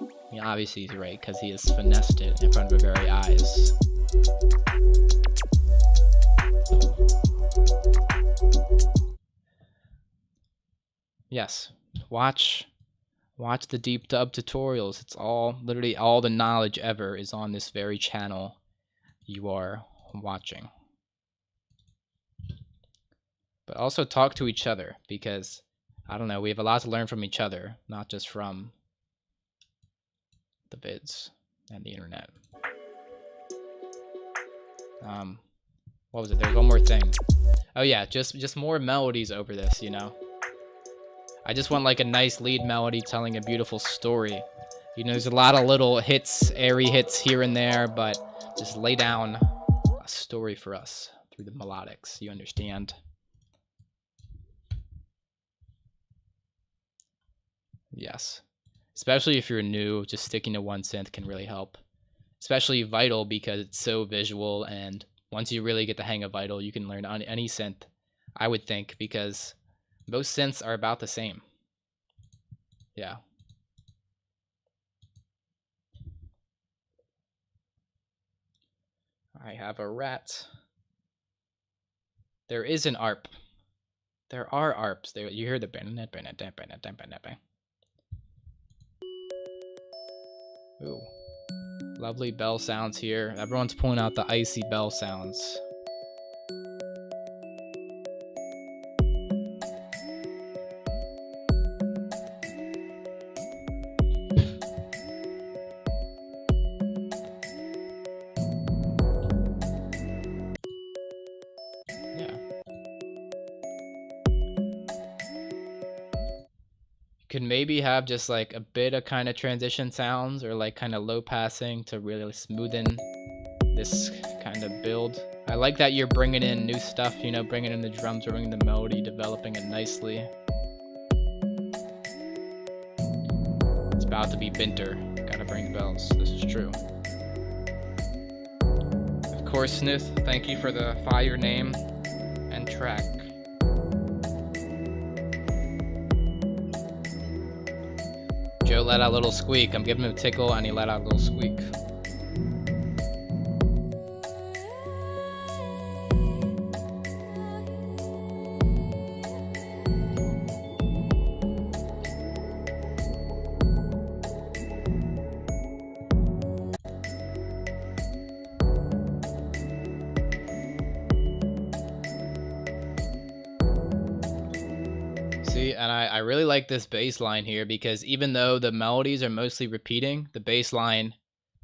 I mean, obviously he's right because he has finessed it in front of our very eyes. Yes, watch the deep dub tutorials. It's all, literally all the knowledge ever is on this very channel you are watching. But also talk to each other, because I don't know, we have a lot to learn from each other, not just from the vids and the internet. What was it? There's one more thing. Oh yeah, just more melodies over this, you know. I just want like a nice lead melody telling a beautiful story. You know, there's a lot of little hits, airy hits here and there, but just lay down a story for us through the melodics. You understand? Yes. Especially if you're new, just sticking to one synth can really help. Especially Vital, because it's so visual, and once you really get the hang of Vital, you can learn on any synth, I would think, because most synths are about the same. Yeah. I have a rat. There is an ARP. There are ARPs. There, you hear the ooh. Lovely bell sounds here. Everyone's pulling out the icy bell sounds. Could maybe have just like a bit of kind of transition sounds, or like kind of low passing to really smoothen this kind of build. I like that you're bringing in new stuff, you know, bringing in the drums, bringing the melody, developing it nicely. It's about to be Binter. Gotta bring the bells. This is true. Of course, Snith, thank you for the fire name and track. Joe let out a little squeak. I'm giving him a tickle and he let out a little squeak. See, and I really like this bass line here, because even though the melodies are mostly repeating, the bass line,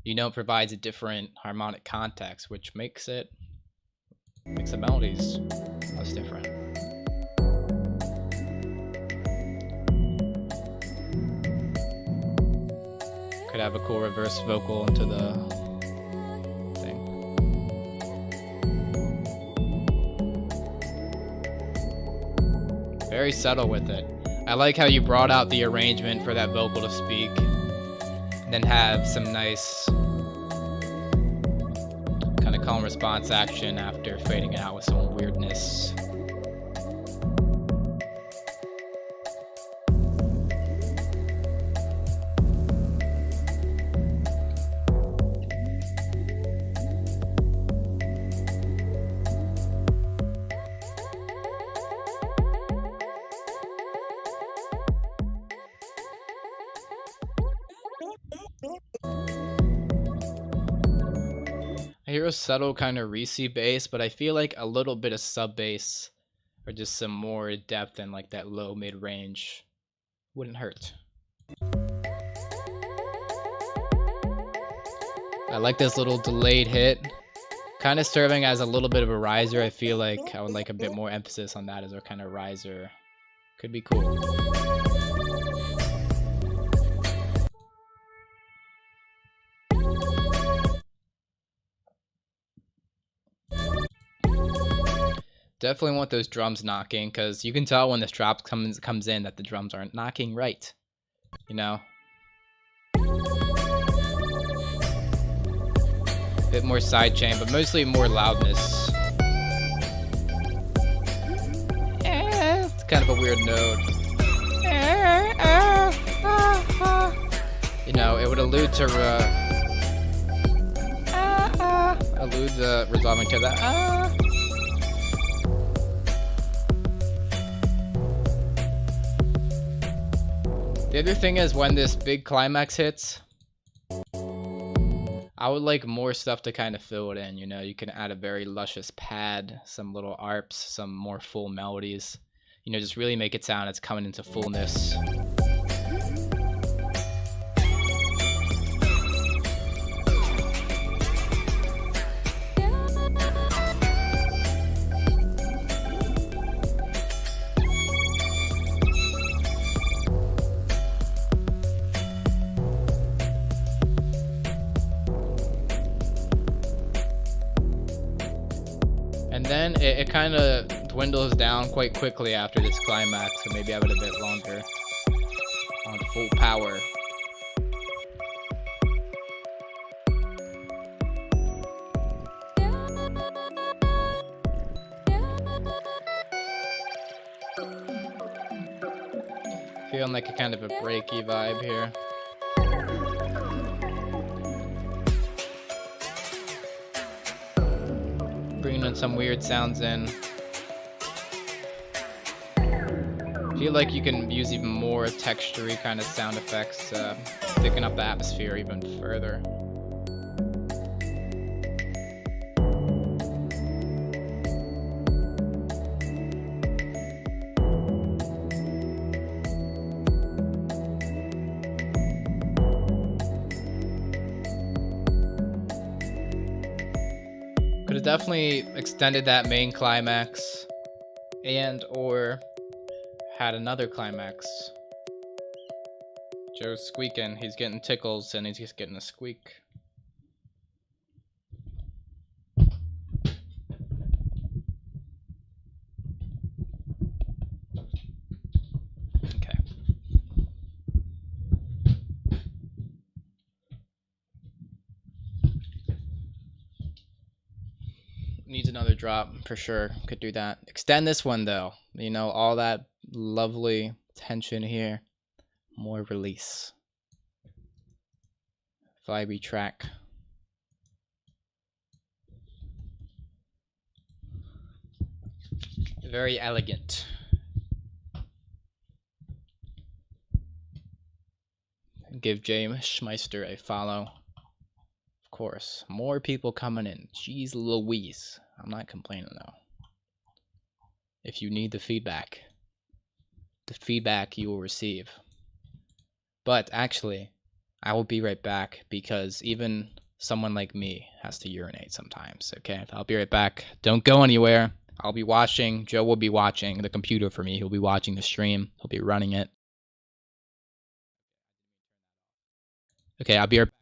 you know, provides a different harmonic context, which makes the melodies less different. Could have a cool reverse vocal into the thing. Very subtle with it. I like how you brought out the arrangement for that vocal to speak, and then have some nice kind of calm response action after fading it out with some weirdness. I hear a subtle kind of Reese bass, but I feel like a little bit of sub bass or just some more depth in like that low mid range wouldn't hurt. I like this little delayed hit, kind of serving as a little bit of a riser. I feel like I would like a bit more emphasis on that as our kind of riser. Could be cool. Definitely want those drums knocking, because you can tell when this drop comes in that the drums aren't knocking right, you know? Bit more sidechain, but mostly more loudness. It's kind of a weird note. You know, it would allude to resolving to that. The other thing is when this big climax hits, I would like more stuff to kind of fill it in, you know? You can add a very luscious pad, some little arps, some more full melodies. You know, just really make it sound it's coming into fullness. And then it kind of dwindles down quite quickly after this climax, so maybe have it a bit longer on full power. Feeling like a kind of a breaky vibe here. Bringing in some weird sounds in. Feel like you can use even more textury kind of sound effects, thicken up the atmosphere even further. Could have definitely extended that main climax and or had another climax. Joe's squeaking, he's getting tickles and he's just getting a squeak. Okay. Needs another drop for sure. Could do that. Extend this one though. You know, all that lovely tension here. More release. Vibe track. Very elegant. Give James Schmeister a follow. Of course. More people coming in. Jeez Louise. I'm not complaining though. If you need the feedback you will receive. But actually, I will be right back because even someone like me has to urinate sometimes, okay? I'll be right back. Don't go anywhere. I'll be watching. Joe will be watching the computer for me. He'll be watching the stream. He'll be running it. Okay, I'll be right back.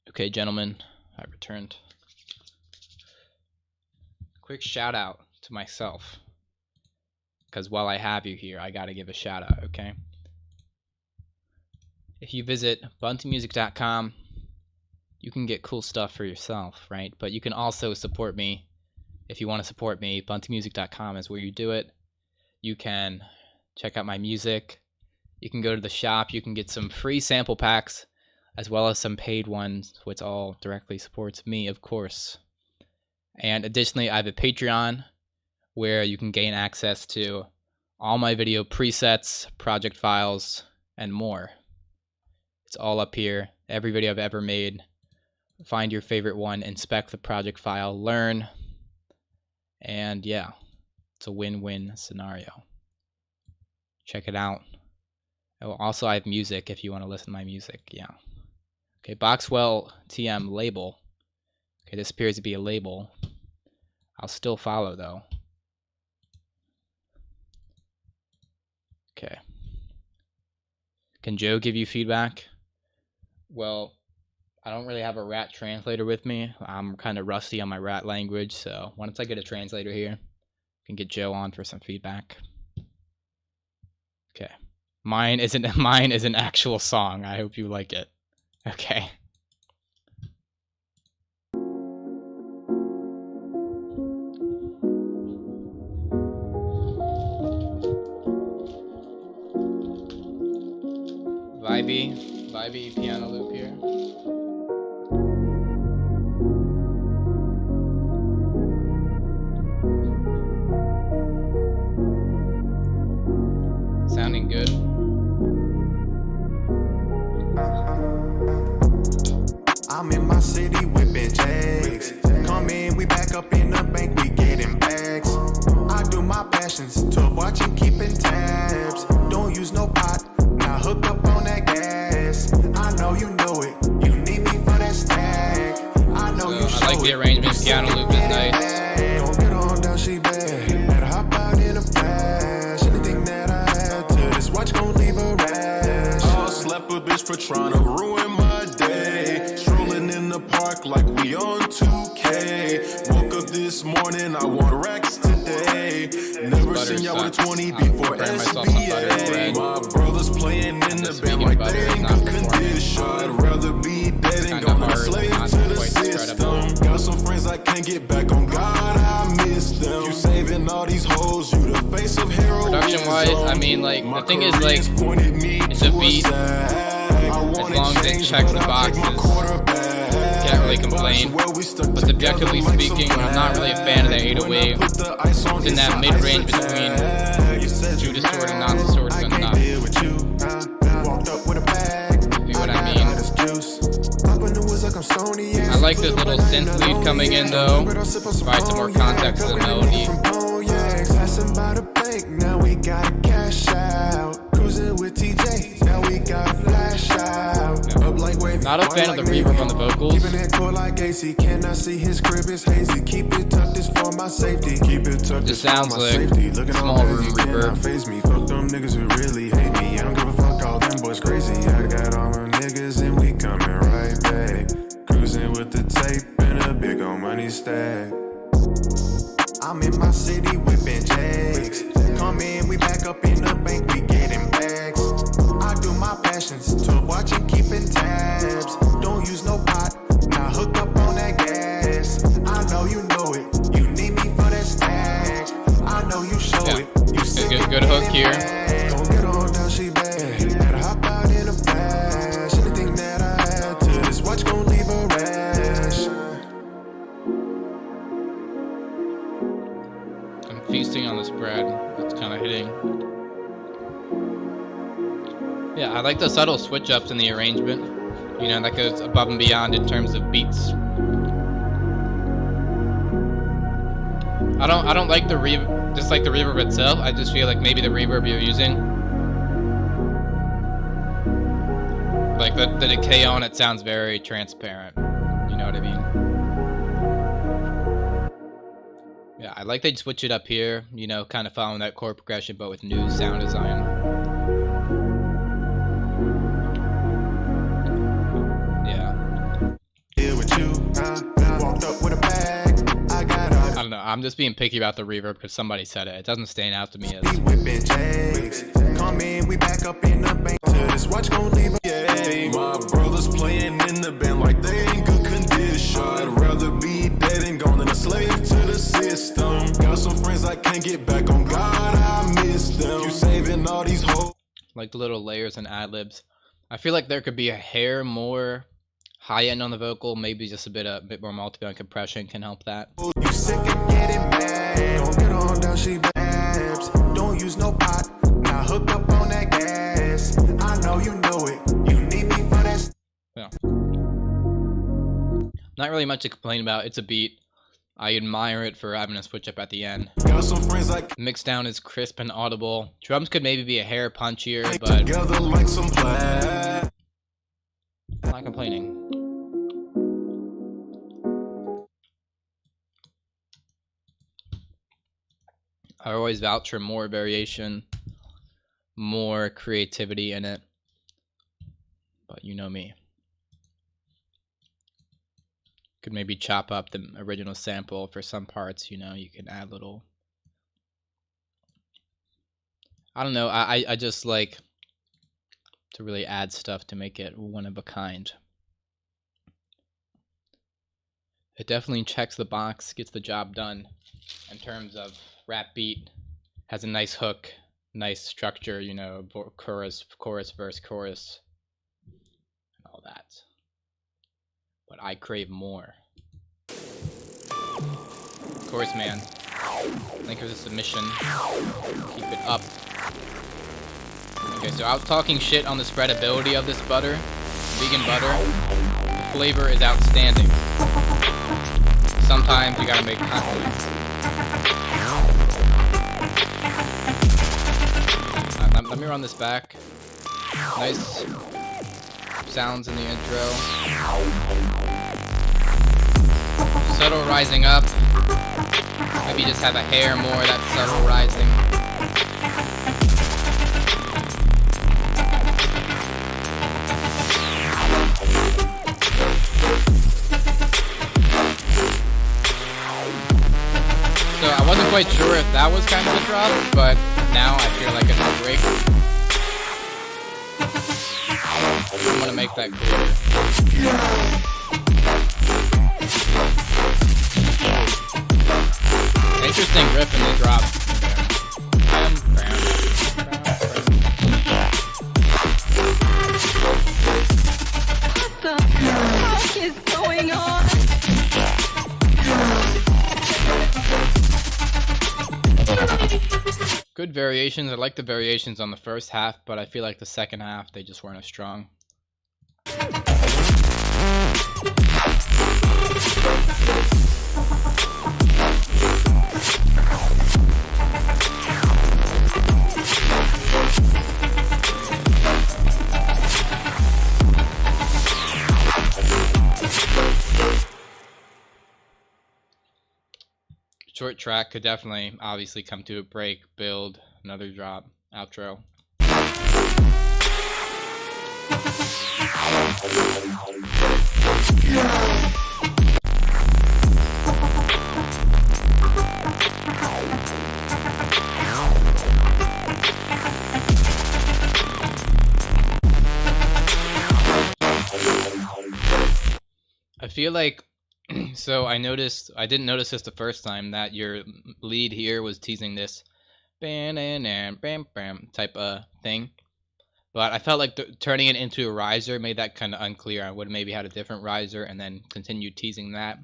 Okay, gentlemen, I returned. Quick shout out to myself, because while I have you here, I gotta give a shout out, okay? If you visit buntingmusic.com, you can get cool stuff for yourself, right? But you can also support me. If you want to support me, buntingmusic.com is where you do it. You can check out my music. You can go to the shop. You can get some free sample packs as well as some paid ones, which all directly supports me, of course. And additionally, I have a Patreon where you can gain access to all my video presets, project files, and more. It's all up here. Every video I've ever made. Find your favorite one, inspect the project file, learn, and yeah, it's a win-win scenario. Check it out. Oh, also, I have music if you want to listen to my music. Yeah. Okay, Boxwell TM label. Okay, this appears to be a label. I'll still follow though. Okay. Can Joe give you feedback? Well, I don't really have a rat translator with me. I'm kind of rusty on my rat language, so once I get a translator here, I can get Joe on for some feedback. Okay. Mine is an actual song. I hope you like it. Okay. Vibey piano loop here. Sounding good. I'm in my city whipping J's. Come in, we back up in the bank, we getting bags. I do my passions, 12 watching, keeping tabs. Don't use no pot, now hook up on that gas. I know you know it, you need me for that stack. I know you show I like the arrangement, piano loop is nice. Don't get on down, she bad. Better hop out in a flash. Anything that I add to this watch gon' leave a rash. I'll slap a bitch for trying to ruin my day. Strolling in the park like we on 2K. Woke up this morning, I want racks today. Never seen y'all with a 20 before SBA. My brothers playing in the band like they ain't good condition. I'd rather be dead and gone than a slave to the system. Got some friends I can't get back on God, I miss them. You saving all these hoes, you the face of heroism. Production-wise, I mean, like, the thing is, like, it's a beat. As long as it checks the boxes, can't really complain. But subjectively speaking, I'm not really a fan of the 808. It's in that mid-range between Judas Sword and Nazi Sword good enough. See what I mean? I like this little synth lead coming in though. Provide some more context to the melody. Now we gotta cash out. Cruising with TJ, now we gotta flash out. Up like wavy, not a fan of the reverb on the vocals. Keeping it cool like AC, cannot see his crib is hazy. Keep it tucked, this for my safety. Keep it tucked, this sounds like small room reverb. Face me, fuck them niggas who really hate me. I don't give a fuck, all them boys crazy. I got all my niggas and we coming right back. Cruising with the tape and a big old money stack. I'm in my city whipping J's. Come in, we back up in the bank, we getting bags. I do my passions, 12 watching, keeping tabs. Don't use no pot, now hook up on that gas. I know you know it, you need me for that stack. I know you show it, you see good hook here. Don't get on down, she bad. Better hop out in a flash. Anything that I add to this watch gon' leave a rash. Feasting on this bread. It's kind of hitting. Yeah, I like the subtle switch ups in the arrangement. You know, that goes above and beyond in terms of beats. I don't like the reverb, just like the reverb itself. I just feel like maybe the reverb you're using, like the decay on it sounds very transparent. You know what I mean? Yeah, I like they switch it up here, you know, kind of following that chord progression, but with new sound design. Yeah. I'm just being picky about the reverb because somebody said it. It doesn't stand out to me as. Whipping Jakes. Come in, we back up in the bank. This watch gon' leave a yay. My brothers playing in the band like they ain't good condition. I'd rather be dead and gone than a slave to the system. Got some friends I can't get back on God, I miss them. You saving all these hoes. Like the little layers and ad-libs. I feel like there could be a hair more high-end on the vocal. Maybe just a bit more multi-band compression can help that. You sick of getting mad. Don't get on down, she babs. Don't use no pot. Now hook up on that gas. I know you know it. You need me for that. Yeah. Not really much to complain about. It's a beat. I admire it for having a switch up at the end. Got some friends like mix down is crisp and audible. Drums could maybe be a hair punchier, but together like some plaid. I'm not complaining. I always vouch for more variation, more creativity in it. But you know me. Could maybe chop up the original sample for some parts, you know, you can add little. I don't know, I just like to really add stuff to make it one of a kind. It definitely checks the box, gets the job done in terms of rap beat, has a nice hook, nice structure, you know, chorus, verse, chorus, and all that. But I crave more. Of course, man. Thank you for the submission. Keep it up. Okay, so I was talking shit on the spreadability of this butter. Vegan butter. The flavor is outstanding. Sometimes you gotta make compliments. Let me run this back. Nice sounds in the intro. Subtle rising up. Maybe just have a hair more that subtle rising. So I wasn't quite sure if that was kind of a drop, but now I feel like it's a break. I'm gonna make that clear. Interesting riff in the drop. What the fuck is going on? Good variations. I like the variations on the first half, but I feel like the second half, they just weren't as strong. Short track could definitely, obviously, come to a break, build, another drop, outro. I feel like, so I didn't notice this the first time, that your lead here was teasing this bam bam bam type of thing. But I felt like turning it into a riser made that kind of unclear. I would have maybe had a different riser and then continued teasing that.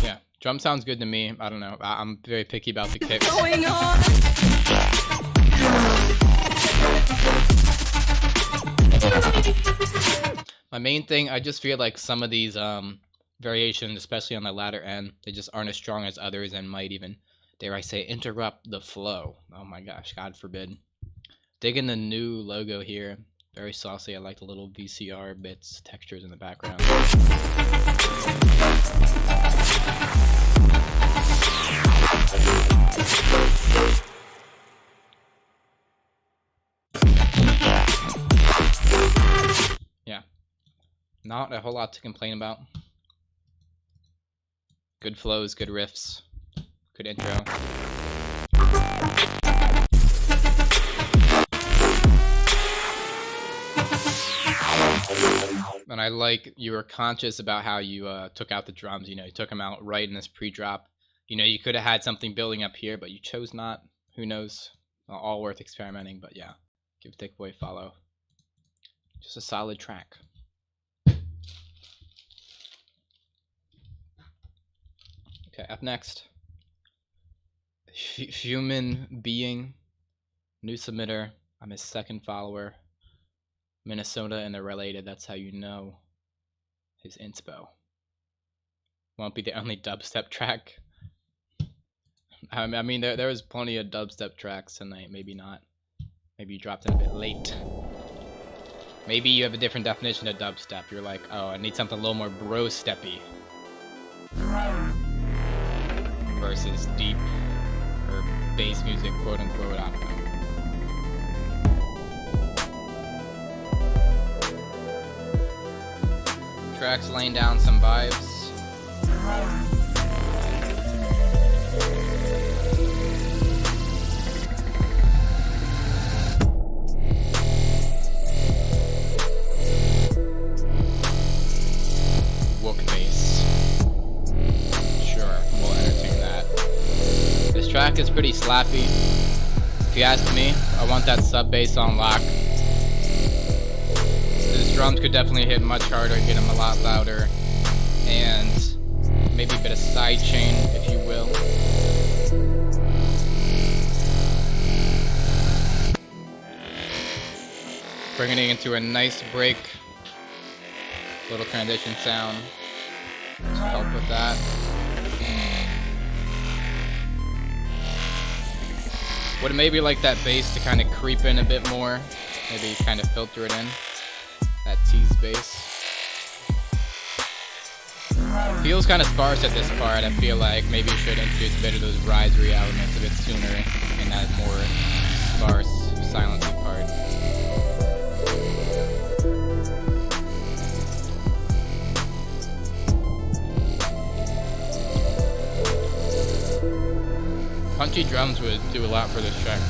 Yeah, drum sounds good to me. I don't know. I'm very picky about the kicks. What's going on? My main thing, I just feel like some of these variations, especially on the latter end, they just aren't as strong as others and might even, dare I say, interrupt the flow. Oh my gosh, God forbid. Digging the new logo here. Very saucy. I like the little VCR bits, textures in the background. not a whole lot to complain about. Good flows, good riffs, good intro. And I like you were conscious about how you took out the drums. You know, you took them out right in this pre-drop. You know, you could have had something building up here, but you chose not. Who knows? All worth experimenting, but yeah. Give Thick Boy a follow. Just a solid track. Okay, up next. Human Being. New submitter. I'm his second follower. Minnesota and they're related. That's how you know his inspo. Won't be the only dubstep track. I mean, there was plenty of dubstep tracks tonight. Maybe not. Maybe you dropped in a bit late. Maybe you have a different definition of dubstep. You're like, oh, I need something a little more bro-steppy. Versus deep or bass music, quote unquote. I don't know. Tracks laying down some vibes. Wook bass. Sure, we'll entertain that. This track is pretty slappy. If you ask me, I want that sub bass on lock. His drums could definitely hit much harder, get them a lot louder, and maybe a bit of side chain, if you will. Bringing it into a nice break, little transition sound to help with that. Would maybe like that bass to kind of creep in a bit more, maybe kind of filter it in. That tease bass. Feels kind of sparse at this part. I feel like maybe you should introduce a bit of those risery elements a bit sooner in that more sparse, silency part. Punchy drums would do a lot for this track.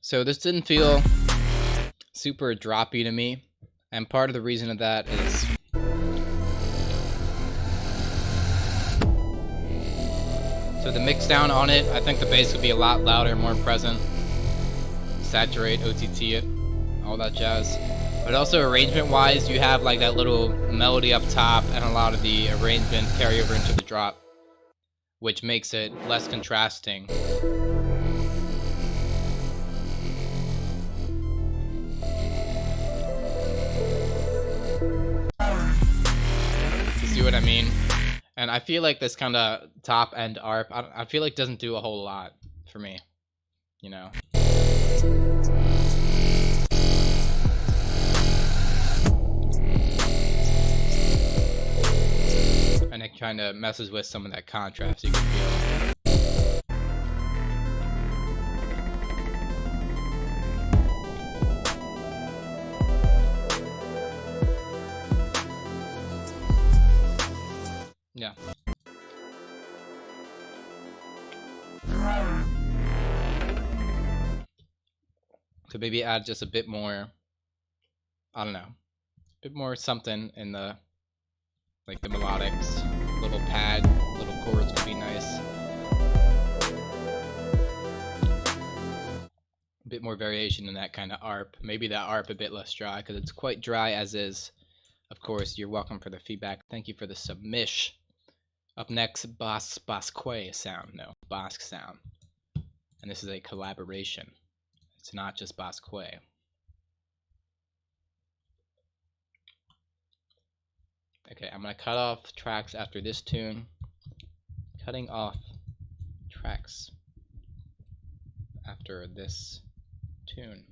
So this didn't feel super droppy to me, and part of the reason of that is so the mix down on it, I think the bass would be a lot louder, more present. Saturate, OTT it, all that jazz. But also arrangement-wise, you have like that little melody up top and a lot of the arrangement carry over into the drop, which makes it less contrasting. See what I mean? And I feel like this kind of top end ARP, I feel like doesn't do a whole lot for me, you know. And it kind of messes with some of that contrast you can feel. Yeah. Could maybe add just a bit more, I don't know, a bit more something in the, like the melodics, little pad, little chords would be nice. A bit more variation in that kind of ARP. Maybe that ARP a bit less dry, because it's quite dry as is. Of course, you're welcome for the feedback. Thank you for the submission. Up next, Basque sound. No, Basque sound. And this is a collaboration. It's not just Basque. Okay, I'm going to cut off tracks after this tune. Cutting off tracks after this tune.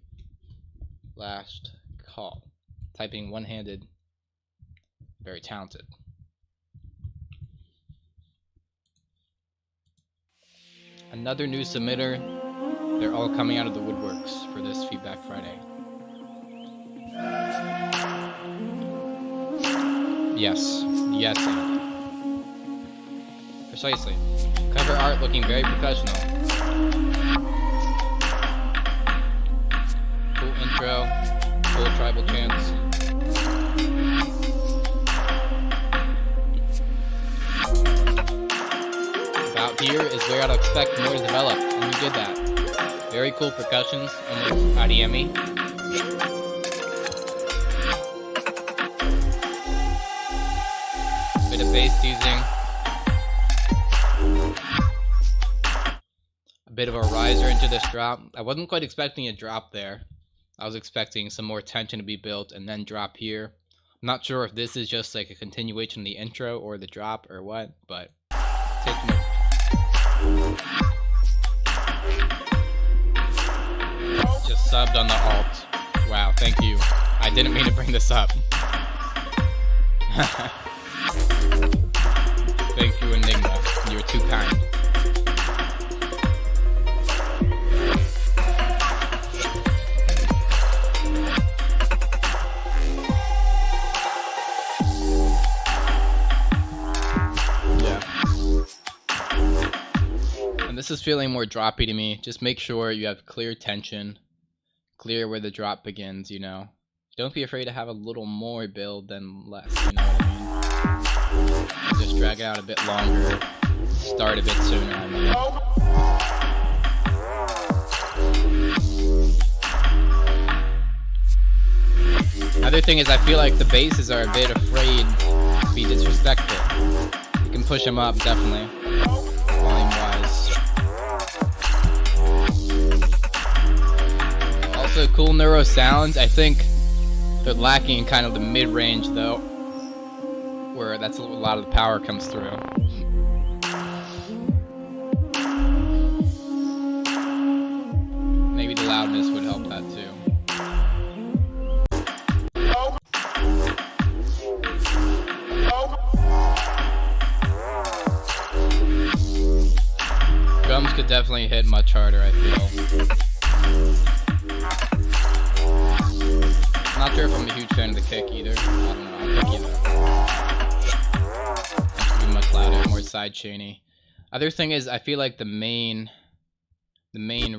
last call. Typing one-handed, very talented. Another new submitter. They're all coming out of the woodworks for this Feedback Friday. Yes, yes, Andy. Precisely. Cover art looking very professional. Cool intro, cool tribal chants. About here is where I'd expect more to develop, and we did that. Very cool percussions, almost IDM-y. Bit of bass teasing. A bit of a riser into this drop. I wasn't quite expecting a drop there. I was expecting some more tension to be built and then drop here. I'm not sure if this is just like a continuation of the intro or the drop or what, but take note. Just subbed on the alt. Wow, thank you. I didn't mean to bring this up. Thank you, Enigma. You were too kind. And this is feeling more droppy to me. Just make sure you have clear tension, clear where the drop begins, you know. Don't be afraid to have a little more build than less, you know what I mean? And just drag it out a bit longer, start a bit sooner, I mean. Other thing is I feel like the basses are a bit afraid to be disrespectful. You can push them up, definitely, volume-wise. Also, cool neuro sounds. I think they're lacking in kind of the mid-range though, where that's a lot of the power comes through. Maybe the loudness would help that too. Drums could definitely hit much harder, I feel. Not sure if I'm a huge fan of the kick either. I don't know, I'll pick either. It should be much louder, more side chainy. Other thing is, I feel like the main riff. The main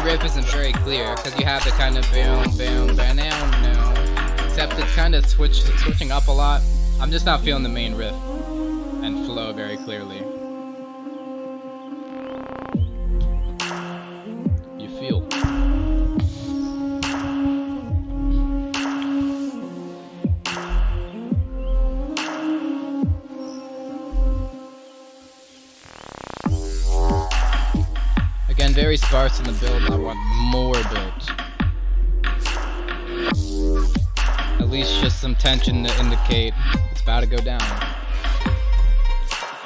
riff isn't very clear because you have the kind of boom, boom, bam, no. Except it's kind of switching up a lot. I'm just not feeling the main riff and flow very clearly. You feel. Again, very sparse in the build. I want more build. At least just some tension to indicate it's about to go down.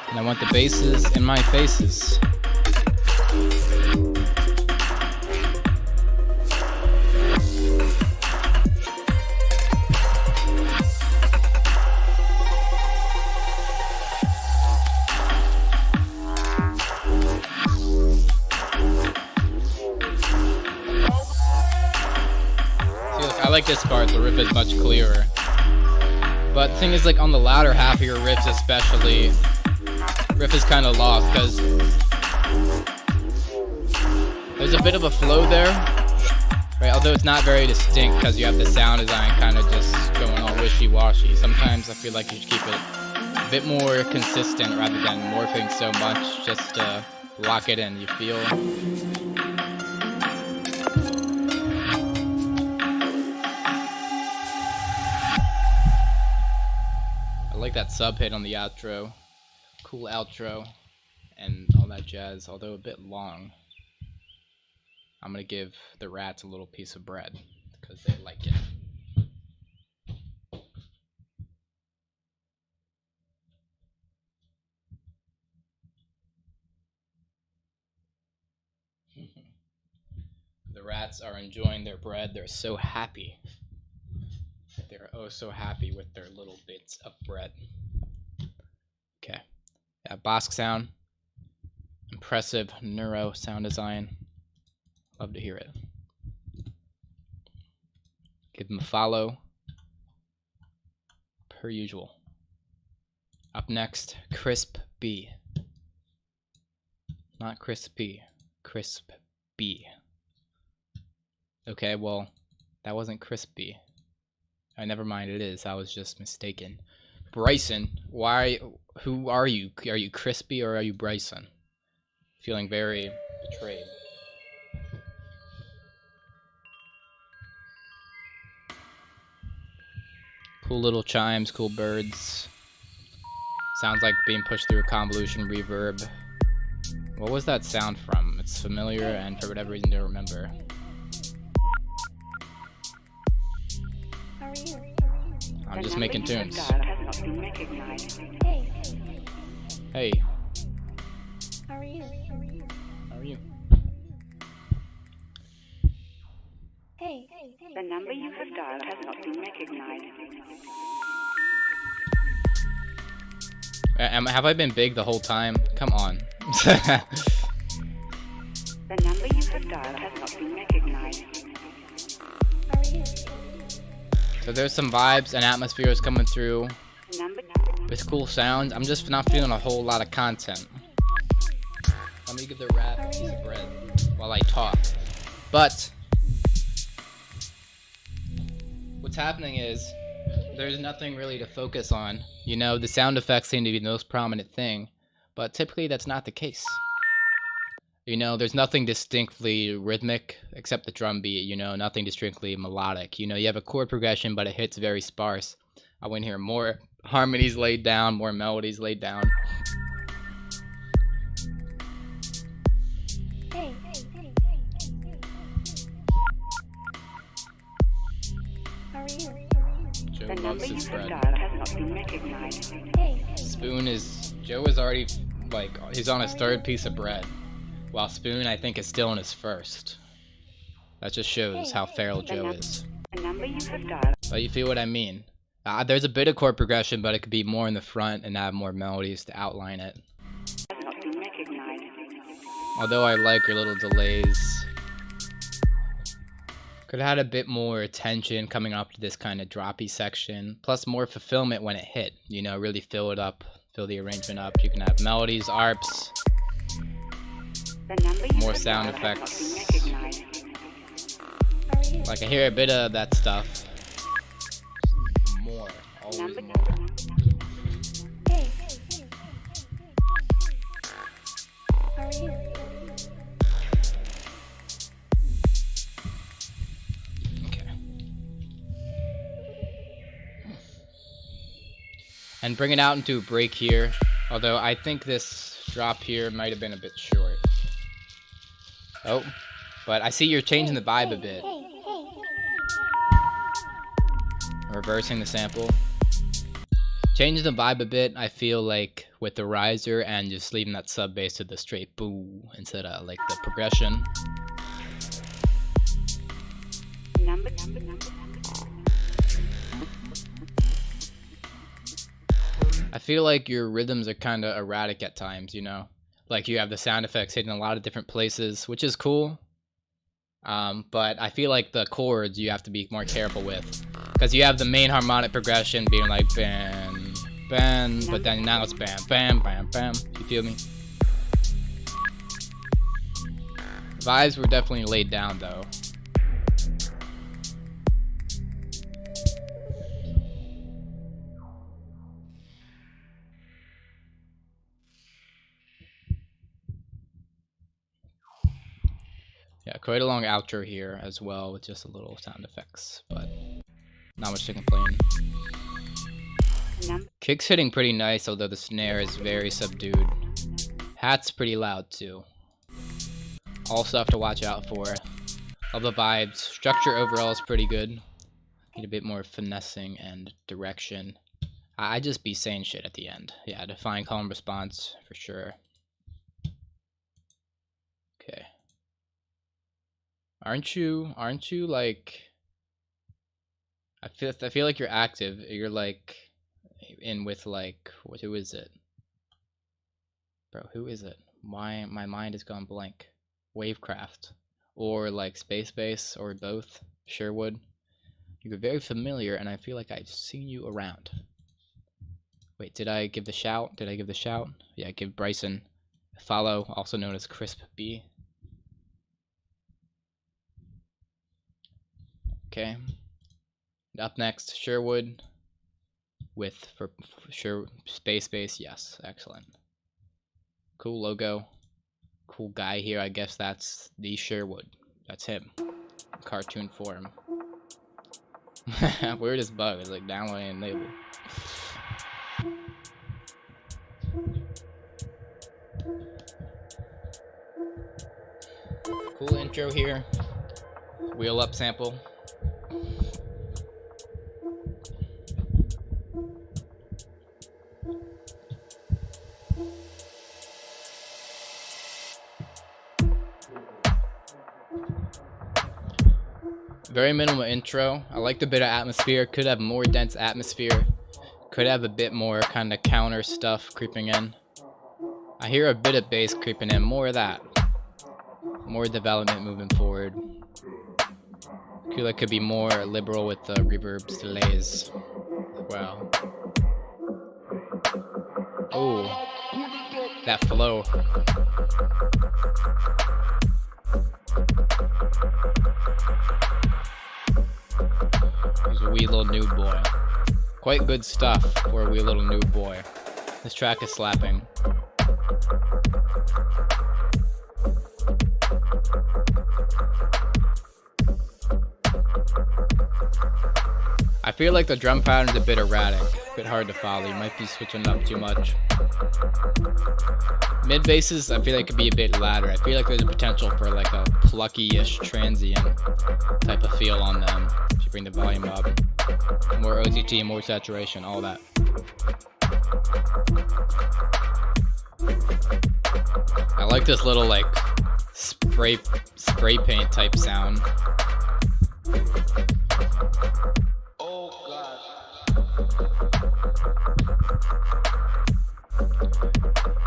And I want the basses in my faces. I like this part, the riff is much clearer. But the thing is, like on the louder half of your riffs especially, riff is kind of lost because there's a bit of a flow there, right? Although it's not very distinct because you have the sound design kind of just going all wishy-washy. Sometimes I feel like you should keep it a bit more consistent rather than morphing so much just to lock it in, you feel? I like that sub hit on the outro. Cool outro and all that jazz, although a bit long. I'm gonna give the rats a little piece of bread. because they like it. The rats are enjoying their bread. They're so happy. They're oh so happy with their little bits of bread. Okay. Yeah, Bosk sound. Impressive neuro sound design. Love to hear it. Give them a follow. Per usual. Up next, Crisp B. Not crispy. Crisp B. Okay, well, that wasn't crispy. Never mind, it is. I was just mistaken. Bryson, why? Who are you? Are you Crispy or are you Bryson? Feeling very betrayed. Cool little chimes, cool birds. Sounds like being pushed through a convolution reverb. What was that sound from? It's familiar and for whatever reason don't remember. I'm just making tunes. Hey. How are you? How are you? Hey. The number you have dialed has not been recognized. Have I been big the whole time? Come on. The number you have dialed has not been recognized. How are you? So there's some vibes and atmospheres coming through with cool sounds. I'm just not feeling a whole lot of content. Let me give the rat a piece of bread while I talk. But what's happening is there's nothing really to focus on. You know, the sound effects seem to be the most prominent thing, but typically that's not the case. You know, there's nothing distinctly rhythmic except the drum beat, you know, nothing distinctly melodic. You know, you have a chord progression, but it hits very sparse. I want to hear more harmonies laid down, more melodies laid down. Hey. How are you? Joe The loves number his you have bread. dialed has not been recognized. Hey. Spoon is... Joe is already, like, he's on his third piece of bread. While Spoon, I think, is still on his first. That just shows how feral Joe is. The number you have dialed. But you feel what I mean. There's a bit of chord progression, but it could be more in the front and have more melodies to outline it. Has not been recognized. Although I like your little delays. Could have had a bit more attention coming up to this kind of droppy section. Plus more fulfillment when it hit. You know, really fill it up. Fill the arrangement up. You can have melodies, arps. More sound effects. Like I hear a bit of that stuff. More. Always more. Hey. How are you? And bring it out into a break here. Although I think this drop here might have been a bit short. Oh, but I see you're changing the vibe a bit. Reversing the sample. Changing the vibe a bit, I feel like, with the riser and just leaving that sub bass to the straight boo instead of like the progression. I feel like your rhythms are kind of erratic at times, you know? Like you have the sound effects hitting a lot of different places, which is cool. But I feel like the chords you have to be more careful with. Because you have the main harmonic progression being like bam, bam, but then now it's bam, bam, bam, bam. You feel me? Vibes were definitely laid down though. Yeah, quite a long outro here as well with just a little sound effects, but not much to complain. Kick's hitting pretty nice, although the snare is very subdued. Hat's pretty loud too. All stuff to watch out for. Love the vibes. Structure overall is pretty good. Need a bit more finessing and direction. I just be saying shit at the end. Yeah, define calm response for sure. Okay. Aren't you like, I feel like you're active. You're like in with like, who is it? Bro, who is it? Why my mind has gone blank. Wavecraft or like Space Base or both. Sherwood. You're very familiar and I feel like I've seen you around. Wait, did I give the shout? Did I give the shout? Yeah, give Bryson a follow, also known as Crisp B. Okay. Up next, Sherwood with for sure Space Base. Yes, excellent. Cool logo. Cool guy here. I guess that's the Sherwood. That's him. Cartoon form. Weirdest bug is like downloading label. Cool intro here. Wheel up sample. Very minimal intro. I like the bit of atmosphere. Could have more dense atmosphere. Could have a bit more kind of counter stuff creeping in. I hear a bit of bass creeping in. More of that. More development moving forward. I feel like could be more liberal with the reverbs, delays. Wow. Oh, that flow. He's a wee little new boy. Quite good stuff for a wee little new boy. This track is slapping. I feel like the drum pattern's a bit erratic, a bit hard to follow. You might be switching up too much. Mid basses, I feel like could be a bit louder. I feel like there's a potential for like a plucky-ish transient type of feel on them. If you bring the volume up, more OTT, more saturation, all that. I like this little like spray paint type sound.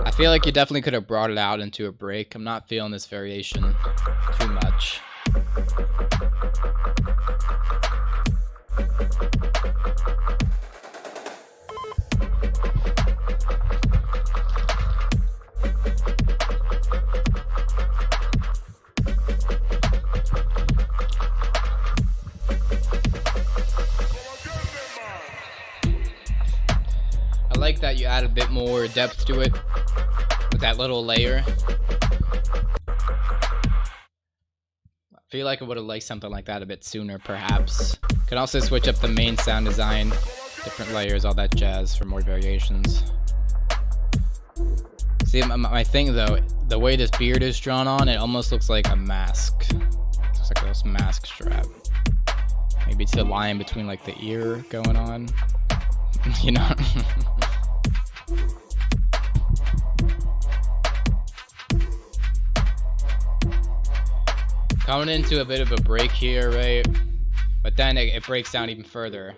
I feel like you definitely could have brought it out into a break. I'm not feeling this variation too much. I like that you add a bit more depth to it with that little layer. I feel like I would have liked something like that a bit sooner, perhaps. Could also switch up the main sound design, different layers, all that jazz for more variations. See, my thing though, the way this beard is drawn on, it almost looks like a mask. Looks like a mask strap. Maybe it's the line between like the ear going on. You know? Coming into a bit of a break here, right? But then it breaks down even further.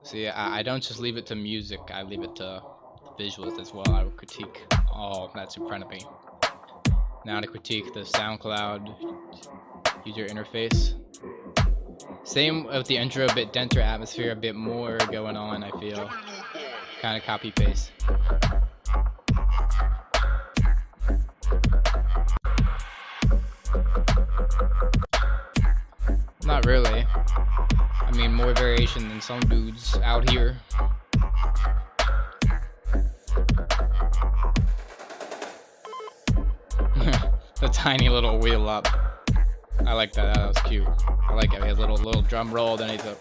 See, I don't just leave it to music, I leave it to visuals as well. I would critique all that's in front of me. Now to critique the SoundCloud user interface. Same with the intro, a bit denser atmosphere, a bit more going on, I feel. Kind of copy paste. Not really. I mean, more variation than some dudes out here. The tiny little wheel up. I like that. That was cute. I like it. He has a little drum roll. Then he's a.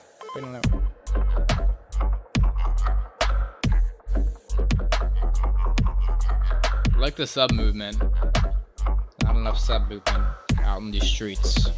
like the sub movement. Not enough sub movement out in these streets.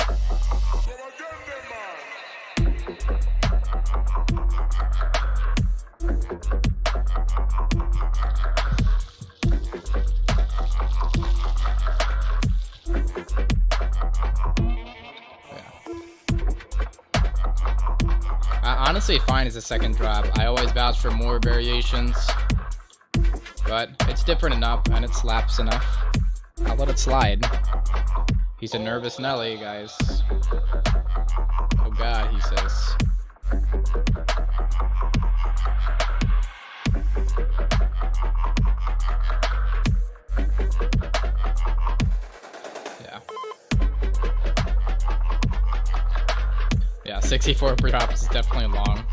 Honestly fine as a second drop. I always vouch for more variations, but it's different enough and it slaps enough. I'll let it slide. He's a nervous Nelly, guys. Oh god, he says. Yeah, 64 per drop is definitely long.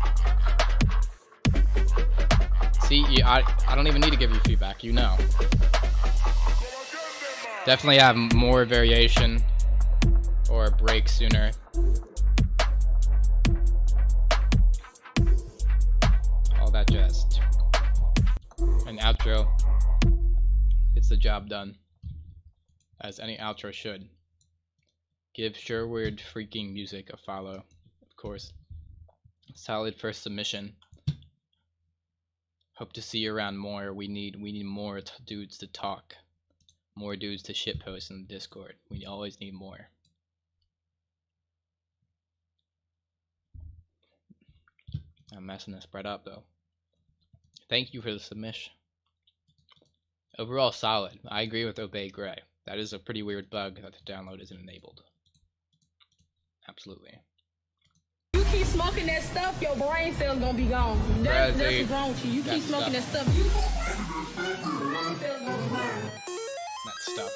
See, I don't even need to give you feedback, you know. Definitely have more variation or a break sooner. All that jazz. An outro gets the job done, as any outro should. Give Sherwood freaking music a follow. Of course. Solid first submission. Hope to see you around more. We need more dudes to talk. More dudes to shitpost in the Discord. We always need more. I'm messing this spread up though. Thank you for the submission. Overall solid. I agree with Obey Gray. That is a pretty weird bug that the download isn't enabled. Absolutely. You keep smoking that stuff, your brain cells gonna be gone. That's what's wrong with you. You keep smoking that stuff. That stuff.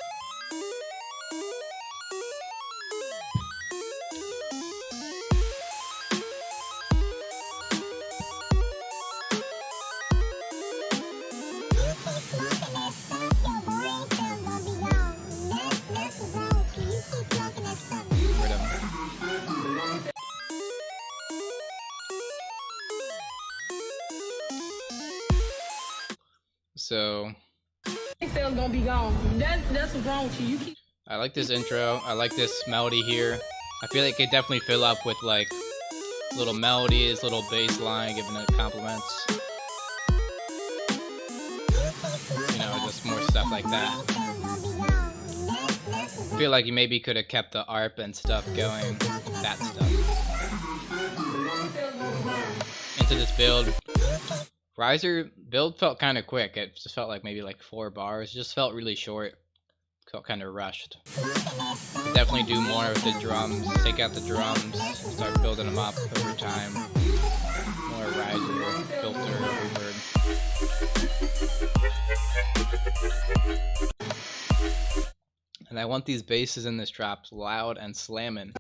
So cells gonna be gone. That's what's wrong with you. You keep I like this intro. I like this melody here. I feel like it definitely fill up with like little melodies, little bass line, giving it compliments. You know, just more stuff like that. I feel like you maybe could have kept the ARP and stuff going. That stuff. Into this build. Riser build felt kind of quick. It just felt like maybe like 4 bars. It just felt really short. Felt kind of rushed. Could definitely do more with the drums. Take out the drums. Start building them up over time. More riser, filter, reverb. And I want these basses in this drop loud and slamming.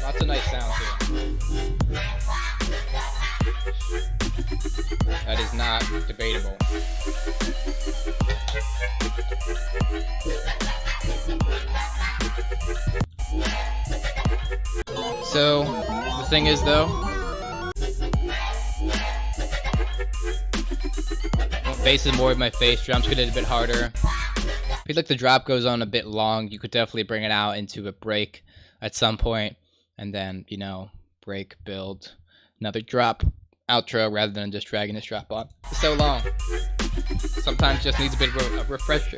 Lots of nice sounds here. That is not debatable. So, the thing is though, bass is more with my face, drums could hit a bit harder. I feel like the drop goes on a bit long. You could definitely bring it out into a break at some point, and then, you know, break, build, another drop, outro, rather than just dragging this drop on. It's so long. Sometimes just needs a bit of a refresher.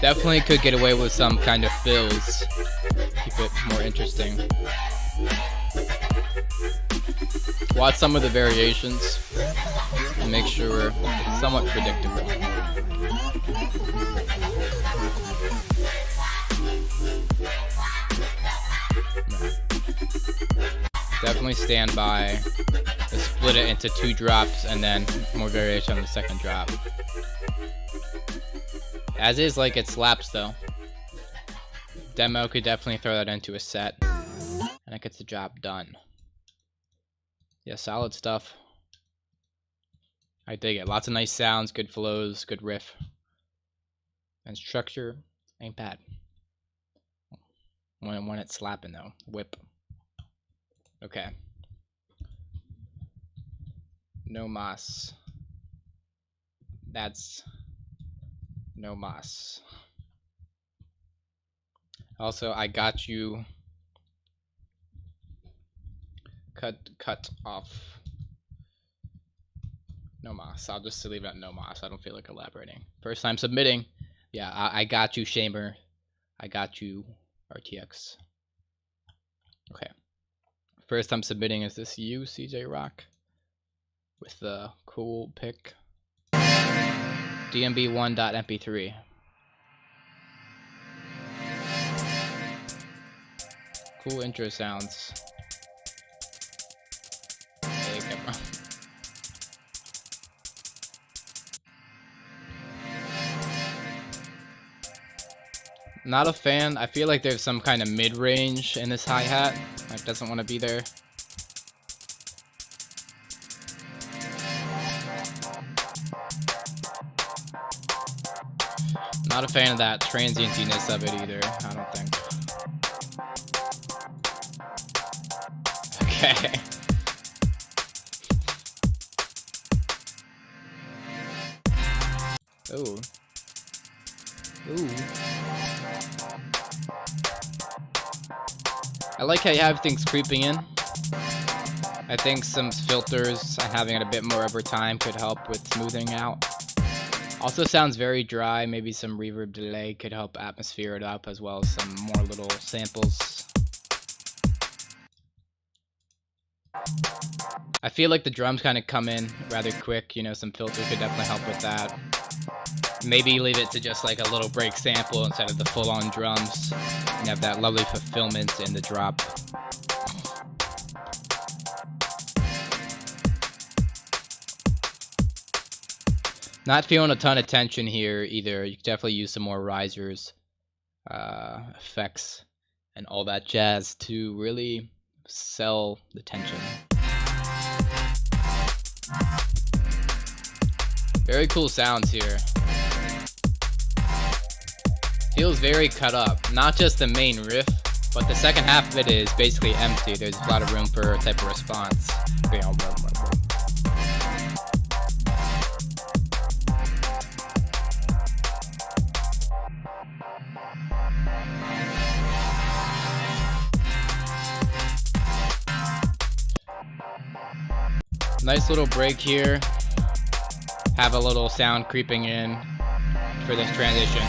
Definitely could get away with some kind of fills. Keep it more interesting. Watch some of the variations and make sure it's somewhat predictable. Definitely stand by. Let's split it into 2 drops and then more variation on the second drop. As is, like, it slaps though. Demo could definitely throw that into a set, and it gets the job done. Yeah, solid stuff. I dig it. Lots of nice sounds, good flows, good riff. And structure ain't bad. When it's slapping though. Whip. Okay. No mas. That's no mas. Also, I got you. Cut off. No mas. I'll just leave it at no mas. I don't feel like elaborating. First time submitting. Yeah, I got you, Shamer. I got you, RTX. Okay. First time submitting is this you, CJ Rock? With the cool pick. DMB1.mp3. Cool intro sounds. Hey, camera. Not a fan. I feel like there's some kind of mid-range in this hi-hat. Like, doesn't want to be there. Not a fan of that transientiness of it either, I don't think. Okay. Ooh. Ooh. I like how you have things creeping in. I think some filters and having it a bit more over time could help with smoothing out. Also sounds very dry. Maybe some reverb delay could help atmosphere it up, as well as some more little samples. I feel like the drums kind of come in rather quick. You know, some filter could definitely help with that. Maybe leave it to just like a little break sample instead of the full-on drums, and have that lovely fulfillment in the drop. Not feeling a ton of tension here either. You could definitely use some more risers, effects, and all that jazz to really sell the tension. Very cool sounds here. Feels very cut up. Not just the main riff, but the second half of it is basically empty. There's a lot of room for a type of response. Nice little break here. Have a little sound creeping in for this transition.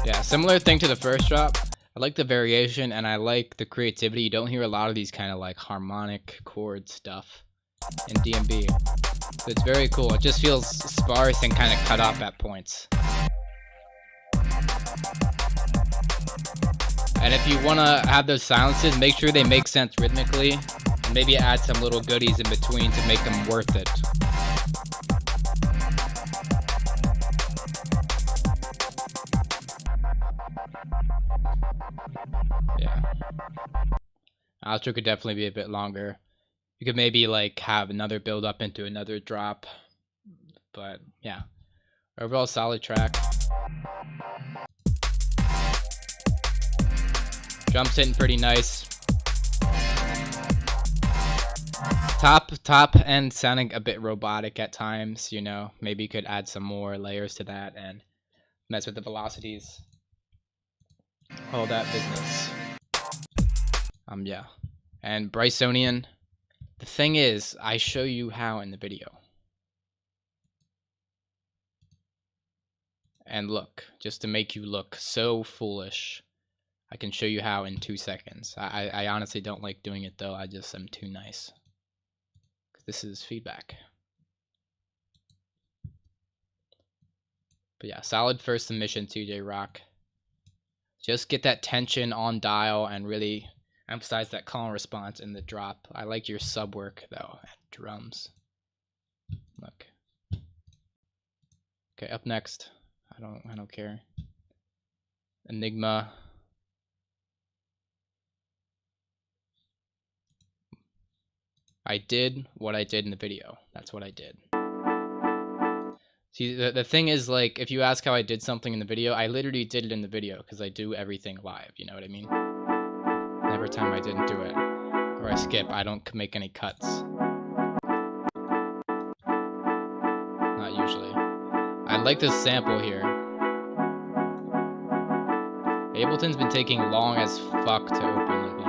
Yeah, similar thing to the first drop. I like the variation and I like the creativity. You don't hear a lot of these kind of like harmonic chord stuff in DMB. So it's very cool. It just feels sparse and kind of cut up at points. And if you want to have those silences, make sure they make sense rhythmically. And maybe add some little goodies in between to make them worth it. Yeah. Outro could definitely be a bit longer. You could maybe like have another build up into another drop. But yeah. Overall solid track. Drums hitting pretty nice. Top end sounding a bit robotic at times, you know. Maybe you could add some more layers to that and mess with the velocities. All that business. Yeah. And Brysonian, the thing is, I show you how in the video. And look, just to make you look so foolish, I can show you how in 2 seconds. I honestly don't like doing it though. I just am too nice. This is feedback. But yeah, solid first submission, TJ Rock. Just get that tension on dial and really emphasize that call and response in the drop. I like your sub work though at drums. Look. Okay, up next. I don't care. Enigma. I did what I did in the video. That's what I did. See, the thing is, like, if you ask how I did something in the video, I literally did it in the video because I do everything live, you know what I mean? Every time I didn't do it, or I skip, I don't make any cuts. Not usually. I like this sample here. Ableton's been taking long as fuck to open lately.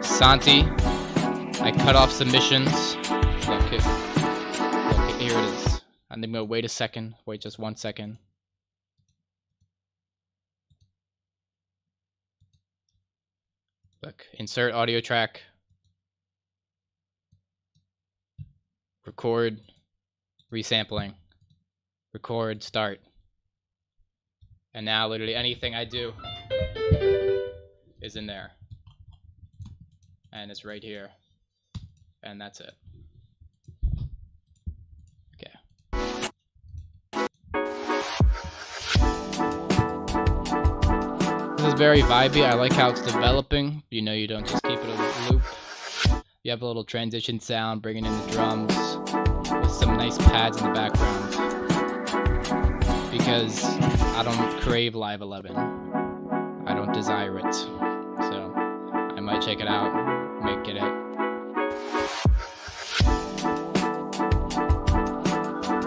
Santi, I cut off submissions. Look, here it is. I'm gonna wait a second. Wait just 1 second. Look, insert audio track. Record. Resampling. Record, start. And now literally anything I do is in there. And it's right here. And that's it. Okay. This is very vibey. I like how it's developing. You know, you don't just keep it a loop. You have a little transition sound, bringing in the drums with some nice pads in the background. Because I don't crave Live 11. I don't desire it. So I might check it out, might get it.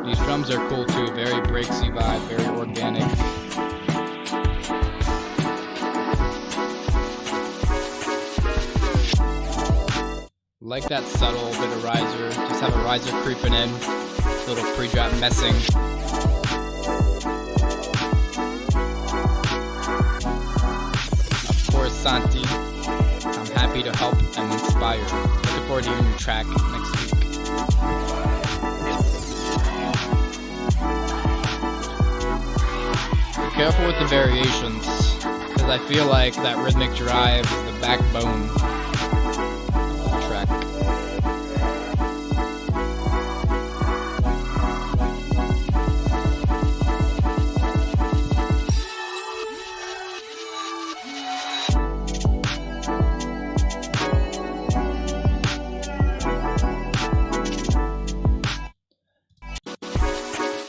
These drums are cool too, very breaksy vibe, very organic. Like that subtle bit of riser, just have a riser creeping in, little pre-drop messing. Of course, Santi, I'm happy to help and inspire. Looking forward to hearing your track next week. Be careful with the variations, because I feel like that rhythmic drive is the backbone.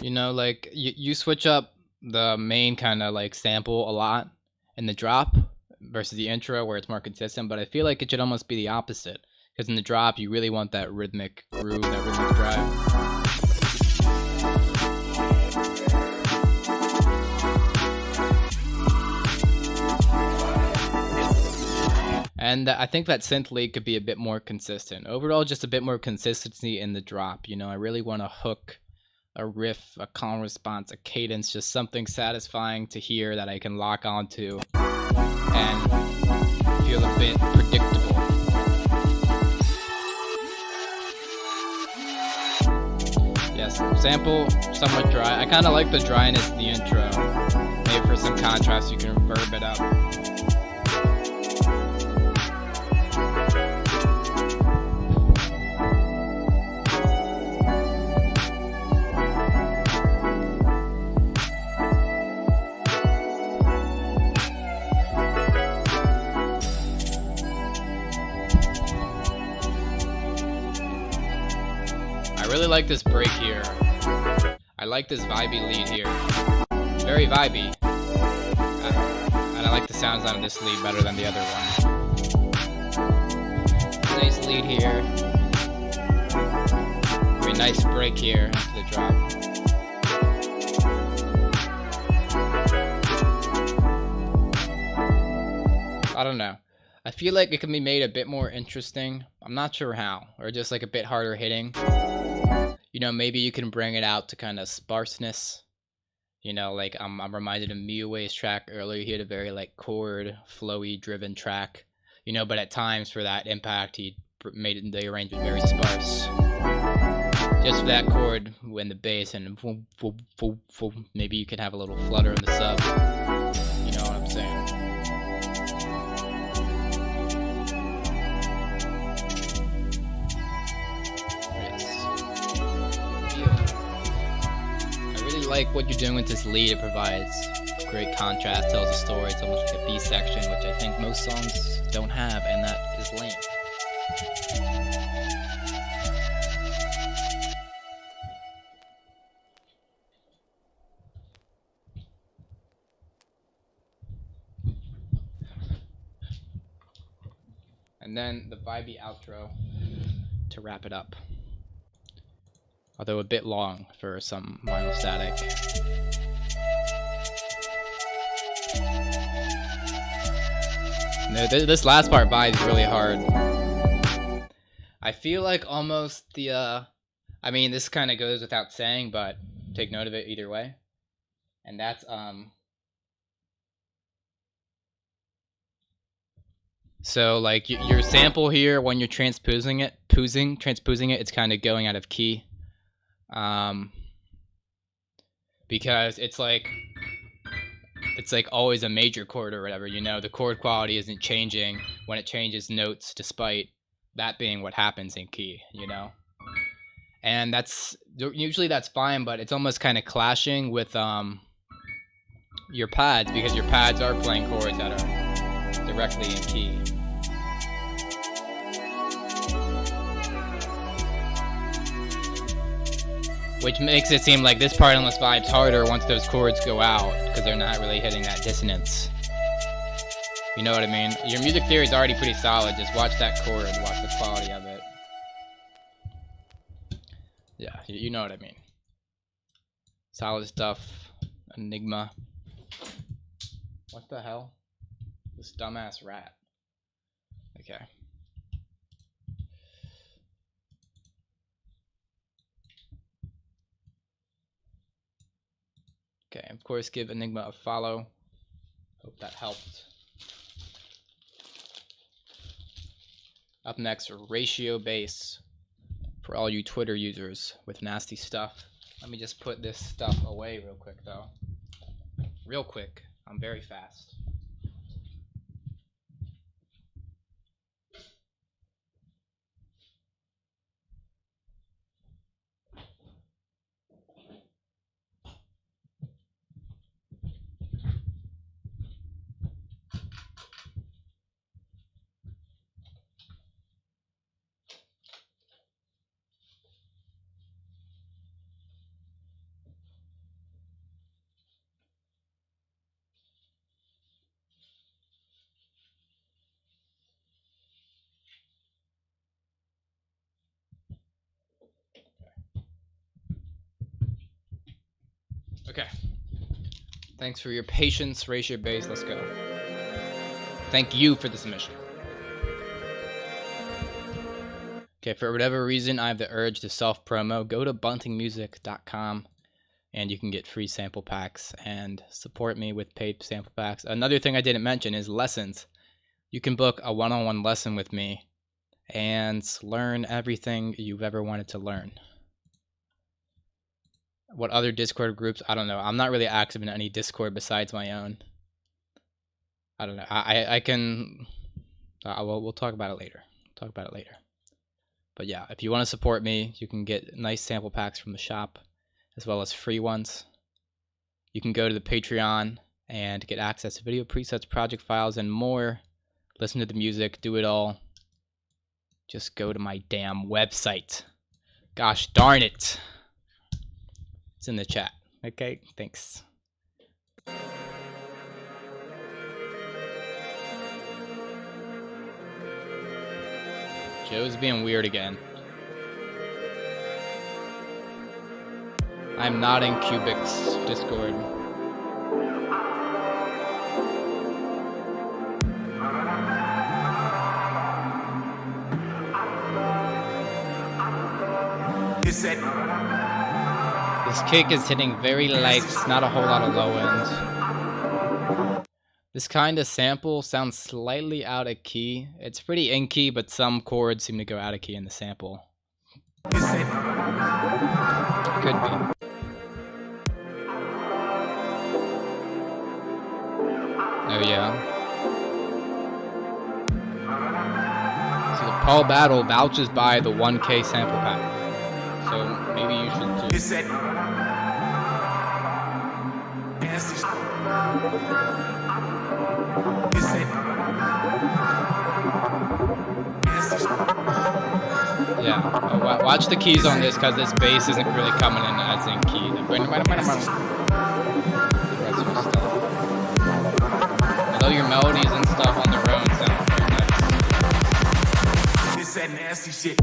You know, like, you switch up the main kind of like sample a lot in the drop versus the intro where it's more consistent, but I feel like it should almost be the opposite, because in the drop you really want that rhythmic groove, that rhythmic drive. And I think that synth lead could be a bit more consistent. Overall, just a bit more consistency in the drop. You know, I really want to hook a riff, a call and response, a cadence, just something satisfying to hear that I can lock onto and feel a bit predictable. Yes, sample somewhat dry. I kind of like the dryness in the intro. Maybe for some contrast you can reverb it up. I really like this break here. I like this vibey lead here. Very vibey. And I like the sounds out of this lead better than the other one. Nice lead here. Very nice break here after the drop. I don't know. I feel like it can be made a bit more interesting. I'm not sure how, or just like a bit harder hitting. You know, maybe you can bring it out to kind of sparseness. You know, like I'm reminded of Miuway's track earlier. He had a very like chord, flowy, driven track. You know, but at times for that impact, he made the arrangement very sparse. Just for that chord when the bass and maybe you could have a little flutter in the sub. You know what I'm saying? I really like what you're doing with this lead. It provides great contrast, tells a story. It's almost like a B section, which I think most songs don't have, and that is lame. And then the vibey outro to wrap it up. Although a bit long for some vinyl static. No, this last part vibe is really hard. I feel like almost the, I mean, this kind of goes without saying, but take note of it either way. And that's, so like your sample here, when you're transposing it, it's kind of going out of key. Because it's like always a major chord or whatever, you know, the chord quality isn't changing when it changes notes, despite that being what happens in key, you know. And usually that's fine, but it's almost kind of clashing with your pads, because your pads are playing chords that are directly in key. Which makes it seem like this part on this vibe's harder once those chords go out, because they're not really hitting that dissonance. You know what I mean? Your music theory is already pretty solid. Just watch that chord, watch the quality of it. Yeah, you know what I mean. Solid stuff. Enigma. What the hell? This dumbass rat. Okay. Okay, of course, give Enigma a follow. Hope that helped. Up next, Ratio Bass for all you Twitter users with nasty stuff. Let me just put this stuff away real quick, though. Real quick. I'm very fast. Okay. Thanks for your patience, Ratio Bass. Let's go. Thank you for the submission. Okay, for whatever reason, I have the urge to self-promo. Go to buntingmusic.com and you can get free sample packs and support me with paid sample packs. Another thing I didn't mention is lessons. You can book a one-on-one lesson with me and learn everything you've ever wanted to learn. What other Discord groups? I don't know. I'm not really active in any Discord besides my own. I don't know. I can. We'll talk about it later. But yeah, if you want to support me, you can get nice sample packs from the shop, as well as free ones. You can go to the Patreon and get access to video presets, project files, and more. Listen to the music, do it all. Just go to my damn website. Gosh darn it. It's in the chat. Okay, thanks. Joe's being weird again. I'm not in Cubic's Discord. It's that This kick is hitting very light, not a whole lot of low end. This kind of sample sounds slightly out of key. It's pretty in key, but some chords seem to go out of key in the sample. Could be. Oh yeah. So the Paul Battle vouches by the 1K sample pack. So maybe you should too. Yeah, watch the keys on this because this bass isn't really coming in as in key. The rest of your stuff. Although your melodies and stuff on their own sound very nice. This that nasty shit.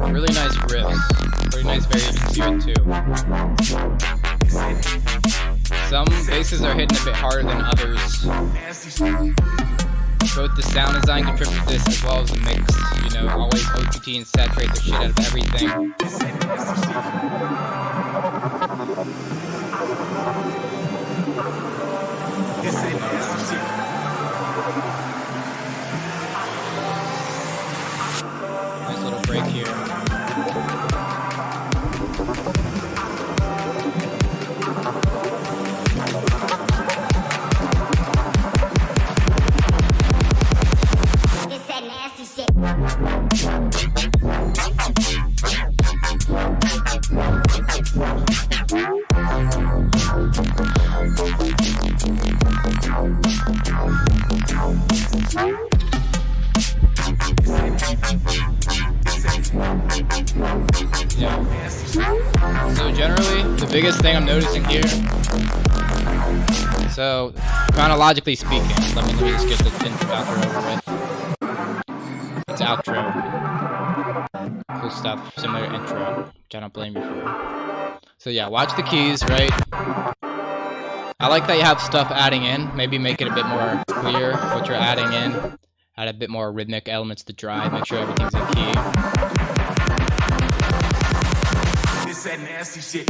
Really nice riffs. Pretty nice variations here too. Some basses are hitting a bit harder than others. Both the sound design contributes to this as well as the mix. You know, always OTT and saturate the shit out of everything. Nice little break here. Yeah. So generally, the biggest thing I'm noticing here. So chronologically speaking, let me just get the intro outro over with. It's outro. Cool stuff, similar to intro, which I don't blame you for. So yeah, watch the keys, right? I like that you have stuff adding in. Maybe make it a bit more clear what you're adding in. Add a bit more rhythmic elements to drive. Make sure everything's in key. That nasty shit.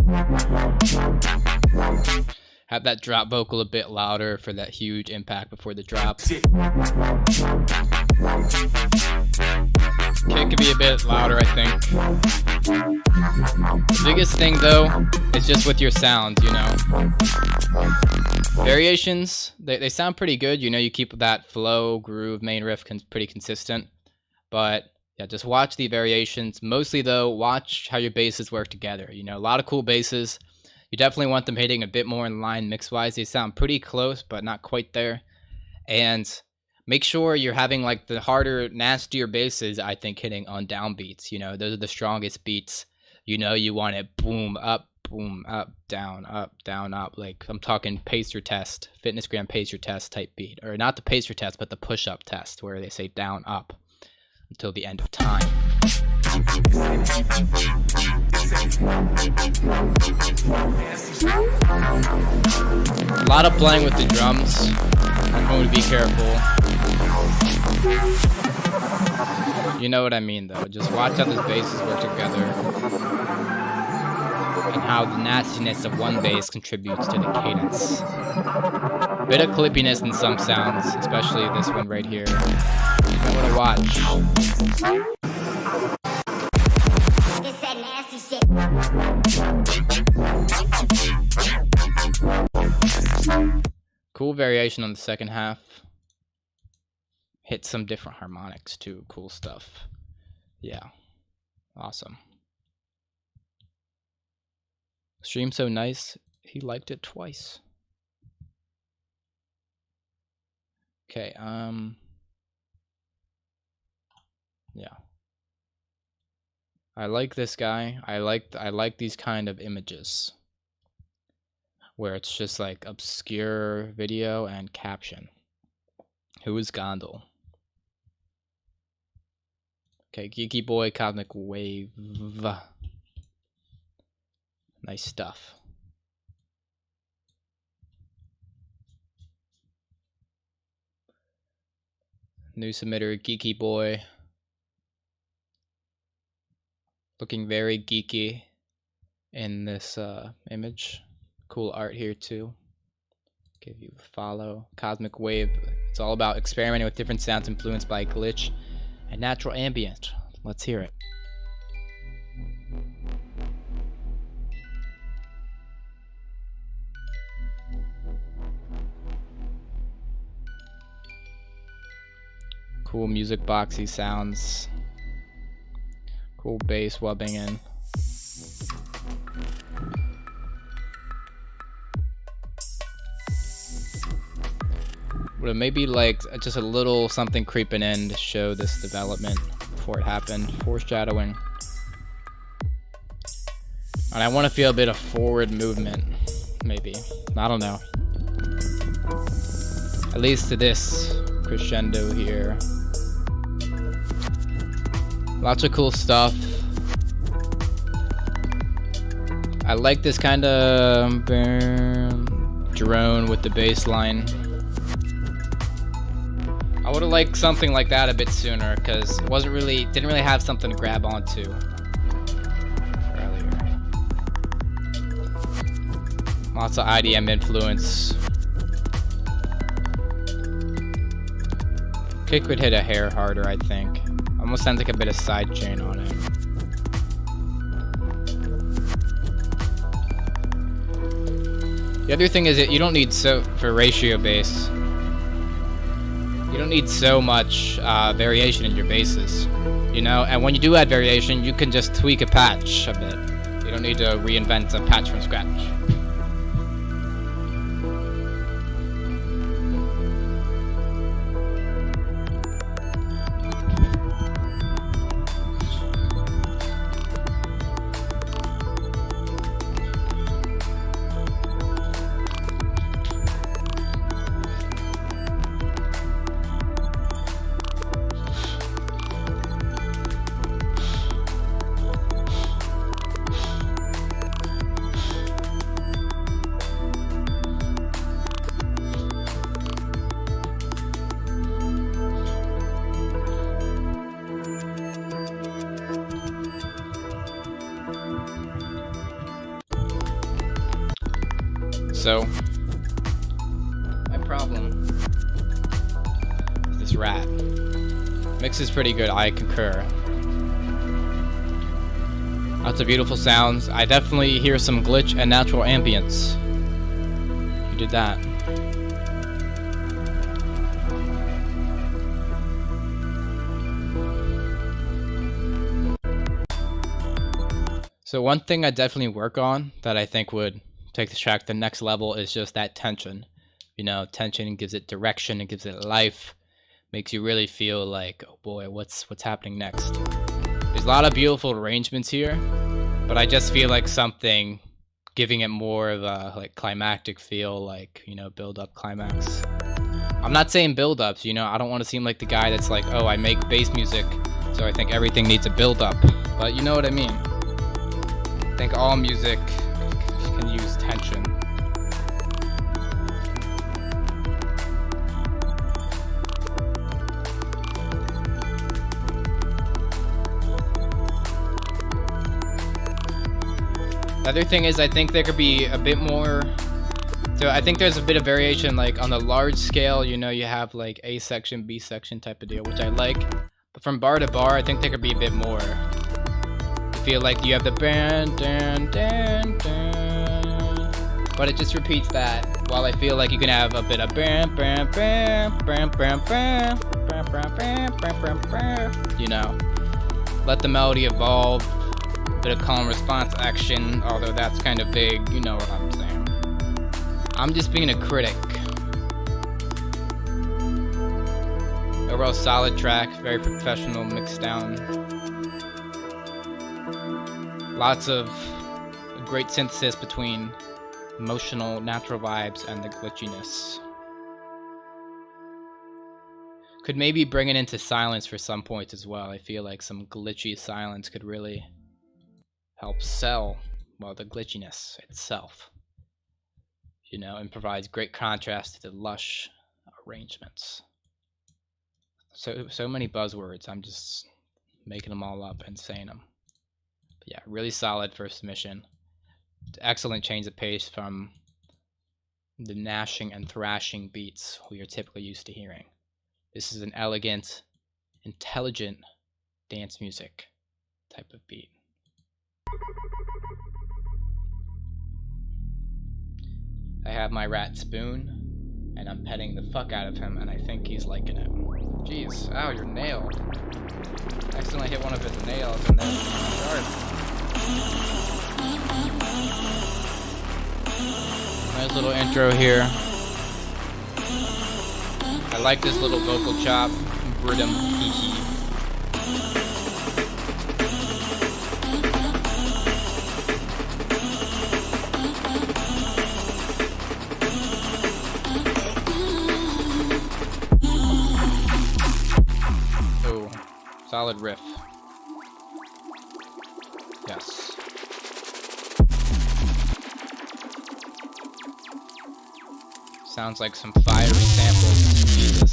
Have that drop vocal a bit louder for that huge impact before the drop. Kick could be a bit louder, I think. The biggest thing though is just with your sounds, you know. Variations, they sound pretty good. You know, you keep that flow, groove, main riff pretty consistent. But yeah, just watch the variations. Mostly though, watch how your basses work together. You know, a lot of cool basses. You definitely want them hitting a bit more in line mix-wise. They sound pretty close, but not quite there. And make sure you're having like the harder, nastier basses, I think, hitting on downbeats. You know, those are the strongest beats. You know, you want it boom, up, down, up, down, up. Like I'm talking pacer test, FitnessGram pacer test type beat. Or not the pacer test, but the push-up test where they say down, up until the end of time. A lot of playing with the drums. I'm going to be careful. You know what I mean though. Just watch how the basses work together. And how the nastiness of one bass contributes to the cadence. Bit of clippiness in some sounds, especially this one right here. You might want to watch. It's that nasty shit. Cool variation on the second half. Hit some different harmonics too. Cool stuff. Yeah. Awesome. Stream so nice, he liked it twice. Okay, yeah. I like this guy. I like these kind of images where it's just like obscure video and caption. Who is Gondel? Okay, Geeky Boy, Cosmic Wave. Nice stuff. New submitter, Geeky Boy. Looking very geeky in this image. Cool art here too. Give you a follow. Cosmic Wave. It's all about experimenting with different sounds influenced by glitch and natural ambient. Let's hear it. Cool music boxy sounds. Cool bass webbing in. Would maybe like just a little something creeping in to show this development before it happened. Foreshadowing. And I want to feel a bit of forward movement, maybe. I don't know. At least to this crescendo here. Lots of cool stuff. I like this kind of drone with the bass line. I would have liked something like that a bit sooner because it didn't really have something to grab onto earlier. Lots of IDM influence. Kick would hit a hair harder, I think. Almost sounds like a bit of sidechain on it. The other thing is that you don't need for ratio bass. You don't need so much variation in your basses, you know. And when you do add variation, you can just tweak a patch a bit. You don't need to reinvent a patch from scratch. So, my problem is this rat. Mix is pretty good, I concur. Lots of beautiful sounds. I definitely hear some glitch and natural ambience. You did that. So one thing I definitely work on that I think would take the track to the next level is just that tension. You know, tension gives it direction, it gives it life, makes you really feel like, oh boy, what's happening next. There's a lot of beautiful arrangements here, but I just feel like something giving it more of a like climactic feel, like, you know, build up climax. I'm not saying build ups, you know, I don't want to seem like the guy that's like, oh, I make bass music, so I think everything needs a build up, but you know what I mean. I think all music can use tension. The other thing is I think there could be a bit more, so I think there's a bit of variation, like on the large scale, you know, you have like A section, B section type of deal, which I like, but from bar to bar I think there could be a bit more. You feel like you have the band, but it just repeats that, while I feel like you can have a bit of you know, let the melody evolve, a bit of calm response action, although that's kind of vague, you know what I'm saying. I'm just being a critic. Overall solid track, very professional, mixed down. Lots of great synthesis between emotional, natural vibes and the glitchiness. Could maybe bring it into silence for some points as well. I feel like some glitchy silence could really help sell, well, the glitchiness itself. You know, and provides great contrast to the lush arrangements. So many buzzwords. I'm just making them all up and saying them. But yeah, really solid first submission. Excellent change of pace from the gnashing and thrashing beats we are typically used to hearing. This is an elegant, intelligent dance music type of beat. I have my rat Spoon, and I'm petting the fuck out of him, and I think he's liking it. Jeez, ow, your nail. I accidentally hit one of his nails and then sharp. Nice little intro here. I like this little vocal chop. Rhythm, hee hee. Solid riff. Yes. Sounds like some fiery samples. Jesus.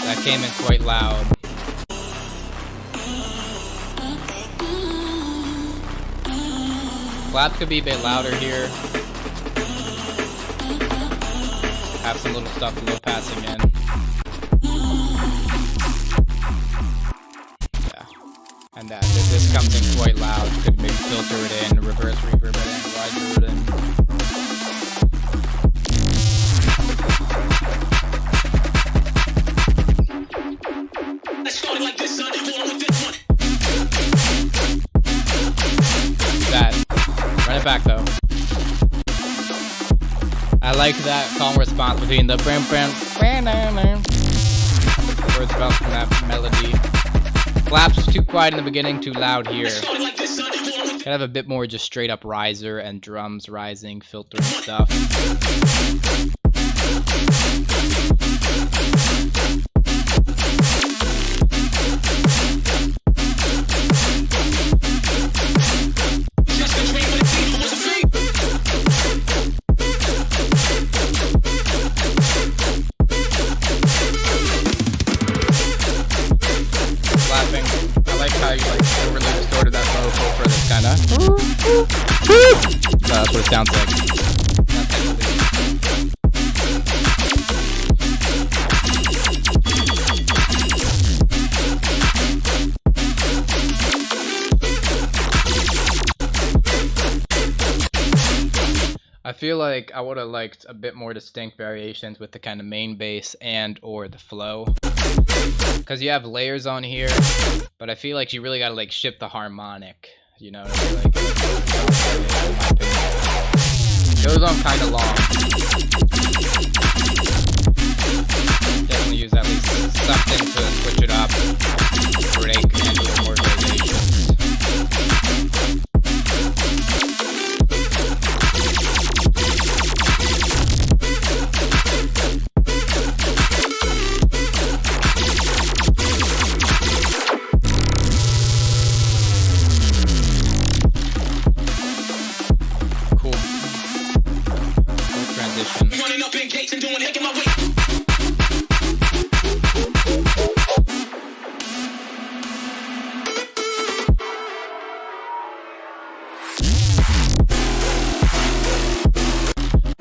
That came in quite loud. Claps could be a bit louder here. Have some little stuff low passing in. And this comes in quite loud. Could maybe filter it in, reverse reverb it in, riser it in. That. Run it back though. I like that calm response between the bram bram words bouncing that melody. Claps too quiet in the beginning, too loud here. Gotta have a bit more just straight up riser and drums rising, filtering stuff. That's what it sounds like. I feel like I would have liked a bit more distinct variations with the kind of main bass and or the flow. Because you have layers on here, but I feel like you really gotta like shift the harmonic. You know, like, goes on kind of long. Definitely use at least something to switch it up, break, and do more variations.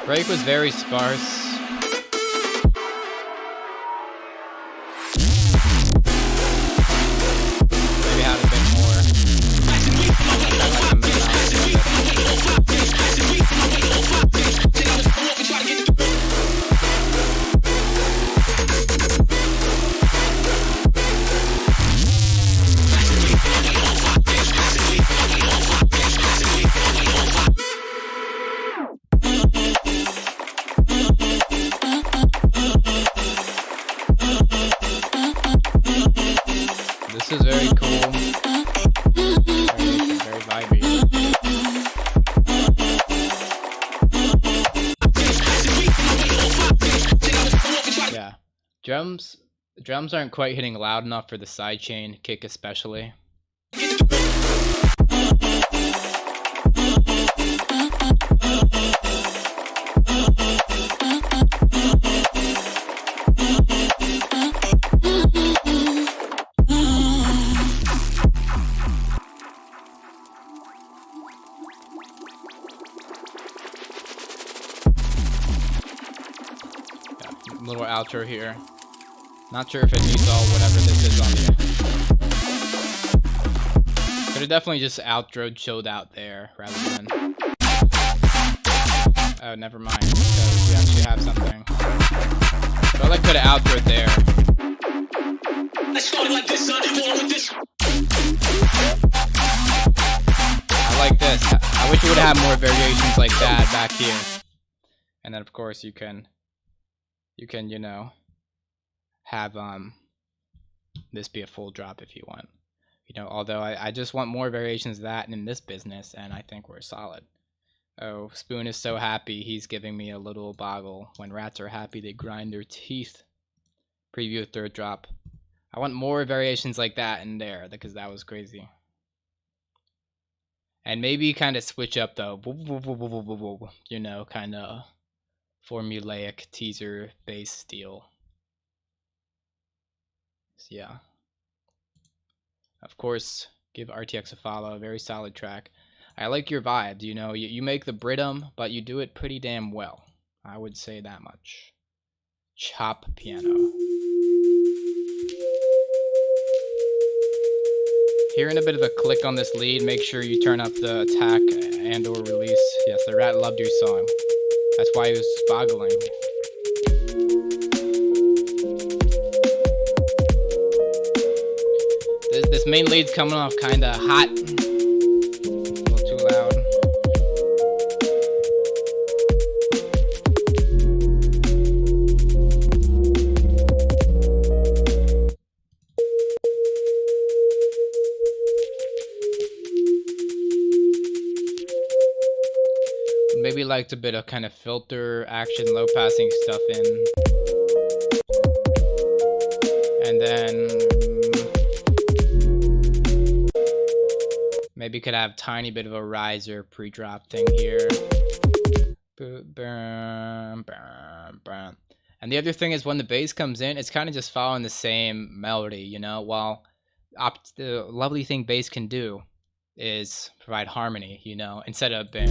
Break was very sparse. Maybe had a bit more. This is very cool. Very vibey. Yeah. Drums aren't quite hitting loud enough for the sidechain kick especially. little outro here. Not sure if it needs all whatever this is on here. Could have definitely just outro chilled out there rather than. Oh, never mind. Because we actually have something. So I like could have outroed there. I like this. I wish you would have more variations like that back here. And then of course you can, you know, have this be a full drop if you want. You know, although I just want more variations of that in this business, and I think we're solid. Oh, Spoon is so happy he's giving me a little boggle. When rats are happy, they grind their teeth. Preview third drop. I want more variations like that in there, because that was crazy. And maybe kind of switch up though. You know, kind of formulaic teaser bass deal. So yeah. Of course, give RTX a follow. Very solid track. I like your vibe. You know, you make the Brittum, but you do it pretty damn well. I would say that much. Chop piano. Hearing a bit of a click on this lead, make sure you turn up the attack and or release. Yes, the rat loved your song. That's why he was boggling. This main lead's coming off kinda hot. A little too loud. Maybe liked a bit of kind of filter action, low passing stuff in. And then maybe could have tiny bit of a riser pre-drop thing here. And the other thing is when the bass comes in, it's kind of just following the same melody, you know, while the lovely thing bass can do is provide harmony, you know, instead of it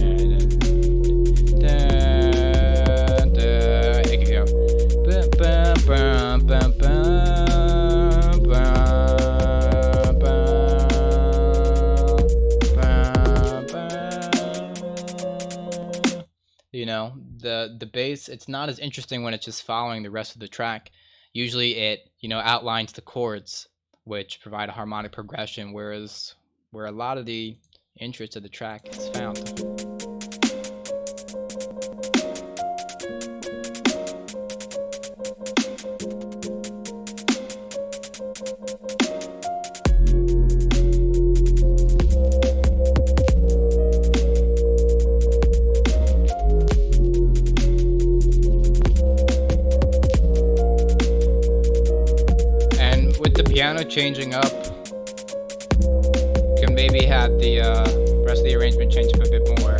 can go you know, the bass, it's not as interesting when it's just following the rest of the track. Usually it, you know, outlines the chords which provide a harmonic progression, whereas where a lot of the interest of the track is found. And with the piano changing up, can maybe have the rest of the arrangement change up a bit more.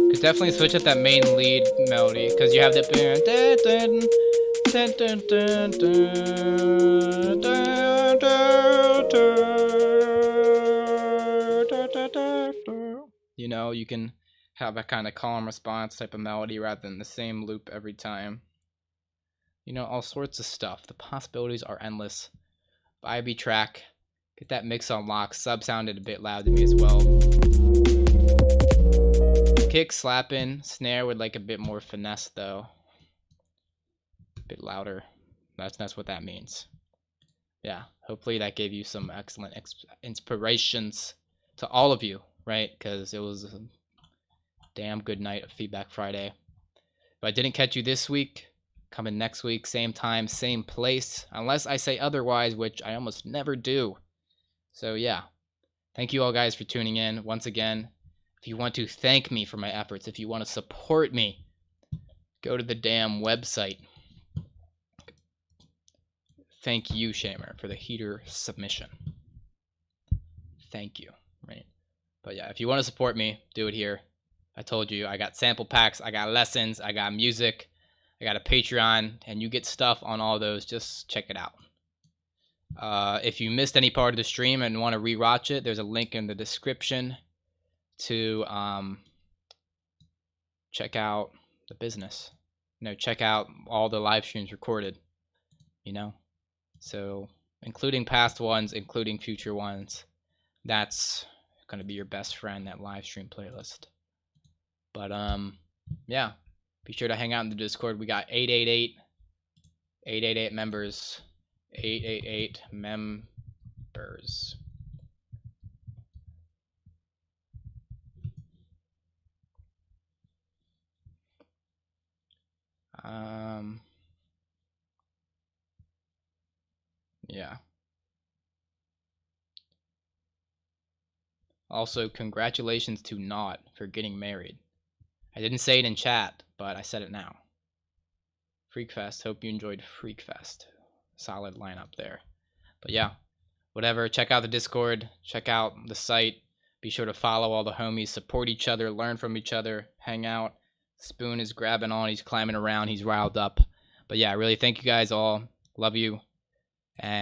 Could definitely switch up that main lead melody, because you have the you know, you can have a kind of calm response type of melody rather than the same loop every time. You know, all sorts of stuff. The possibilities are endless. Vibey track. Get that mix on lock. Sub sounded a bit loud to me as well. Kick slapping. Snare with like a bit more finesse though. A bit louder. That's what that means. Yeah, hopefully that gave you some excellent inspirations to all of you, right? Because it was a damn good night of Feedback Friday. If I didn't catch you this week, coming next week, same time, same place, unless I say otherwise, which I almost never do. So yeah, thank you all guys for tuning in. Once again, if you want to thank me for my efforts, if you want to support me, go to the damn website. Thank you, Shamer, for the heater submission. Thank you, right? But yeah, if you want to support me, do it here. I told you, I got sample packs, I got lessons, I got music, I got a Patreon, and you get stuff on all those. Just check it out. If you missed any part of the stream and want to rewatch it, there's a link in the description to check out the business. Check out all the live streams recorded. So including past ones, including future ones. That's gonna be your best friend, that live stream playlist. But yeah, be sure to hang out in the Discord. We got 888 members. 888 members. Yeah. Also, congratulations to Not for getting married. I didn't say it in chat, but I said it now. Freakfest. Hope you enjoyed Freakfest. Solid lineup there. But yeah, whatever. Check out the Discord. Check out the site. Be sure to follow all the homies. Support each other. Learn from each other. Hang out. Spoon is grabbing on. He's climbing around. He's riled up. But yeah, really thank you guys all. Love you. And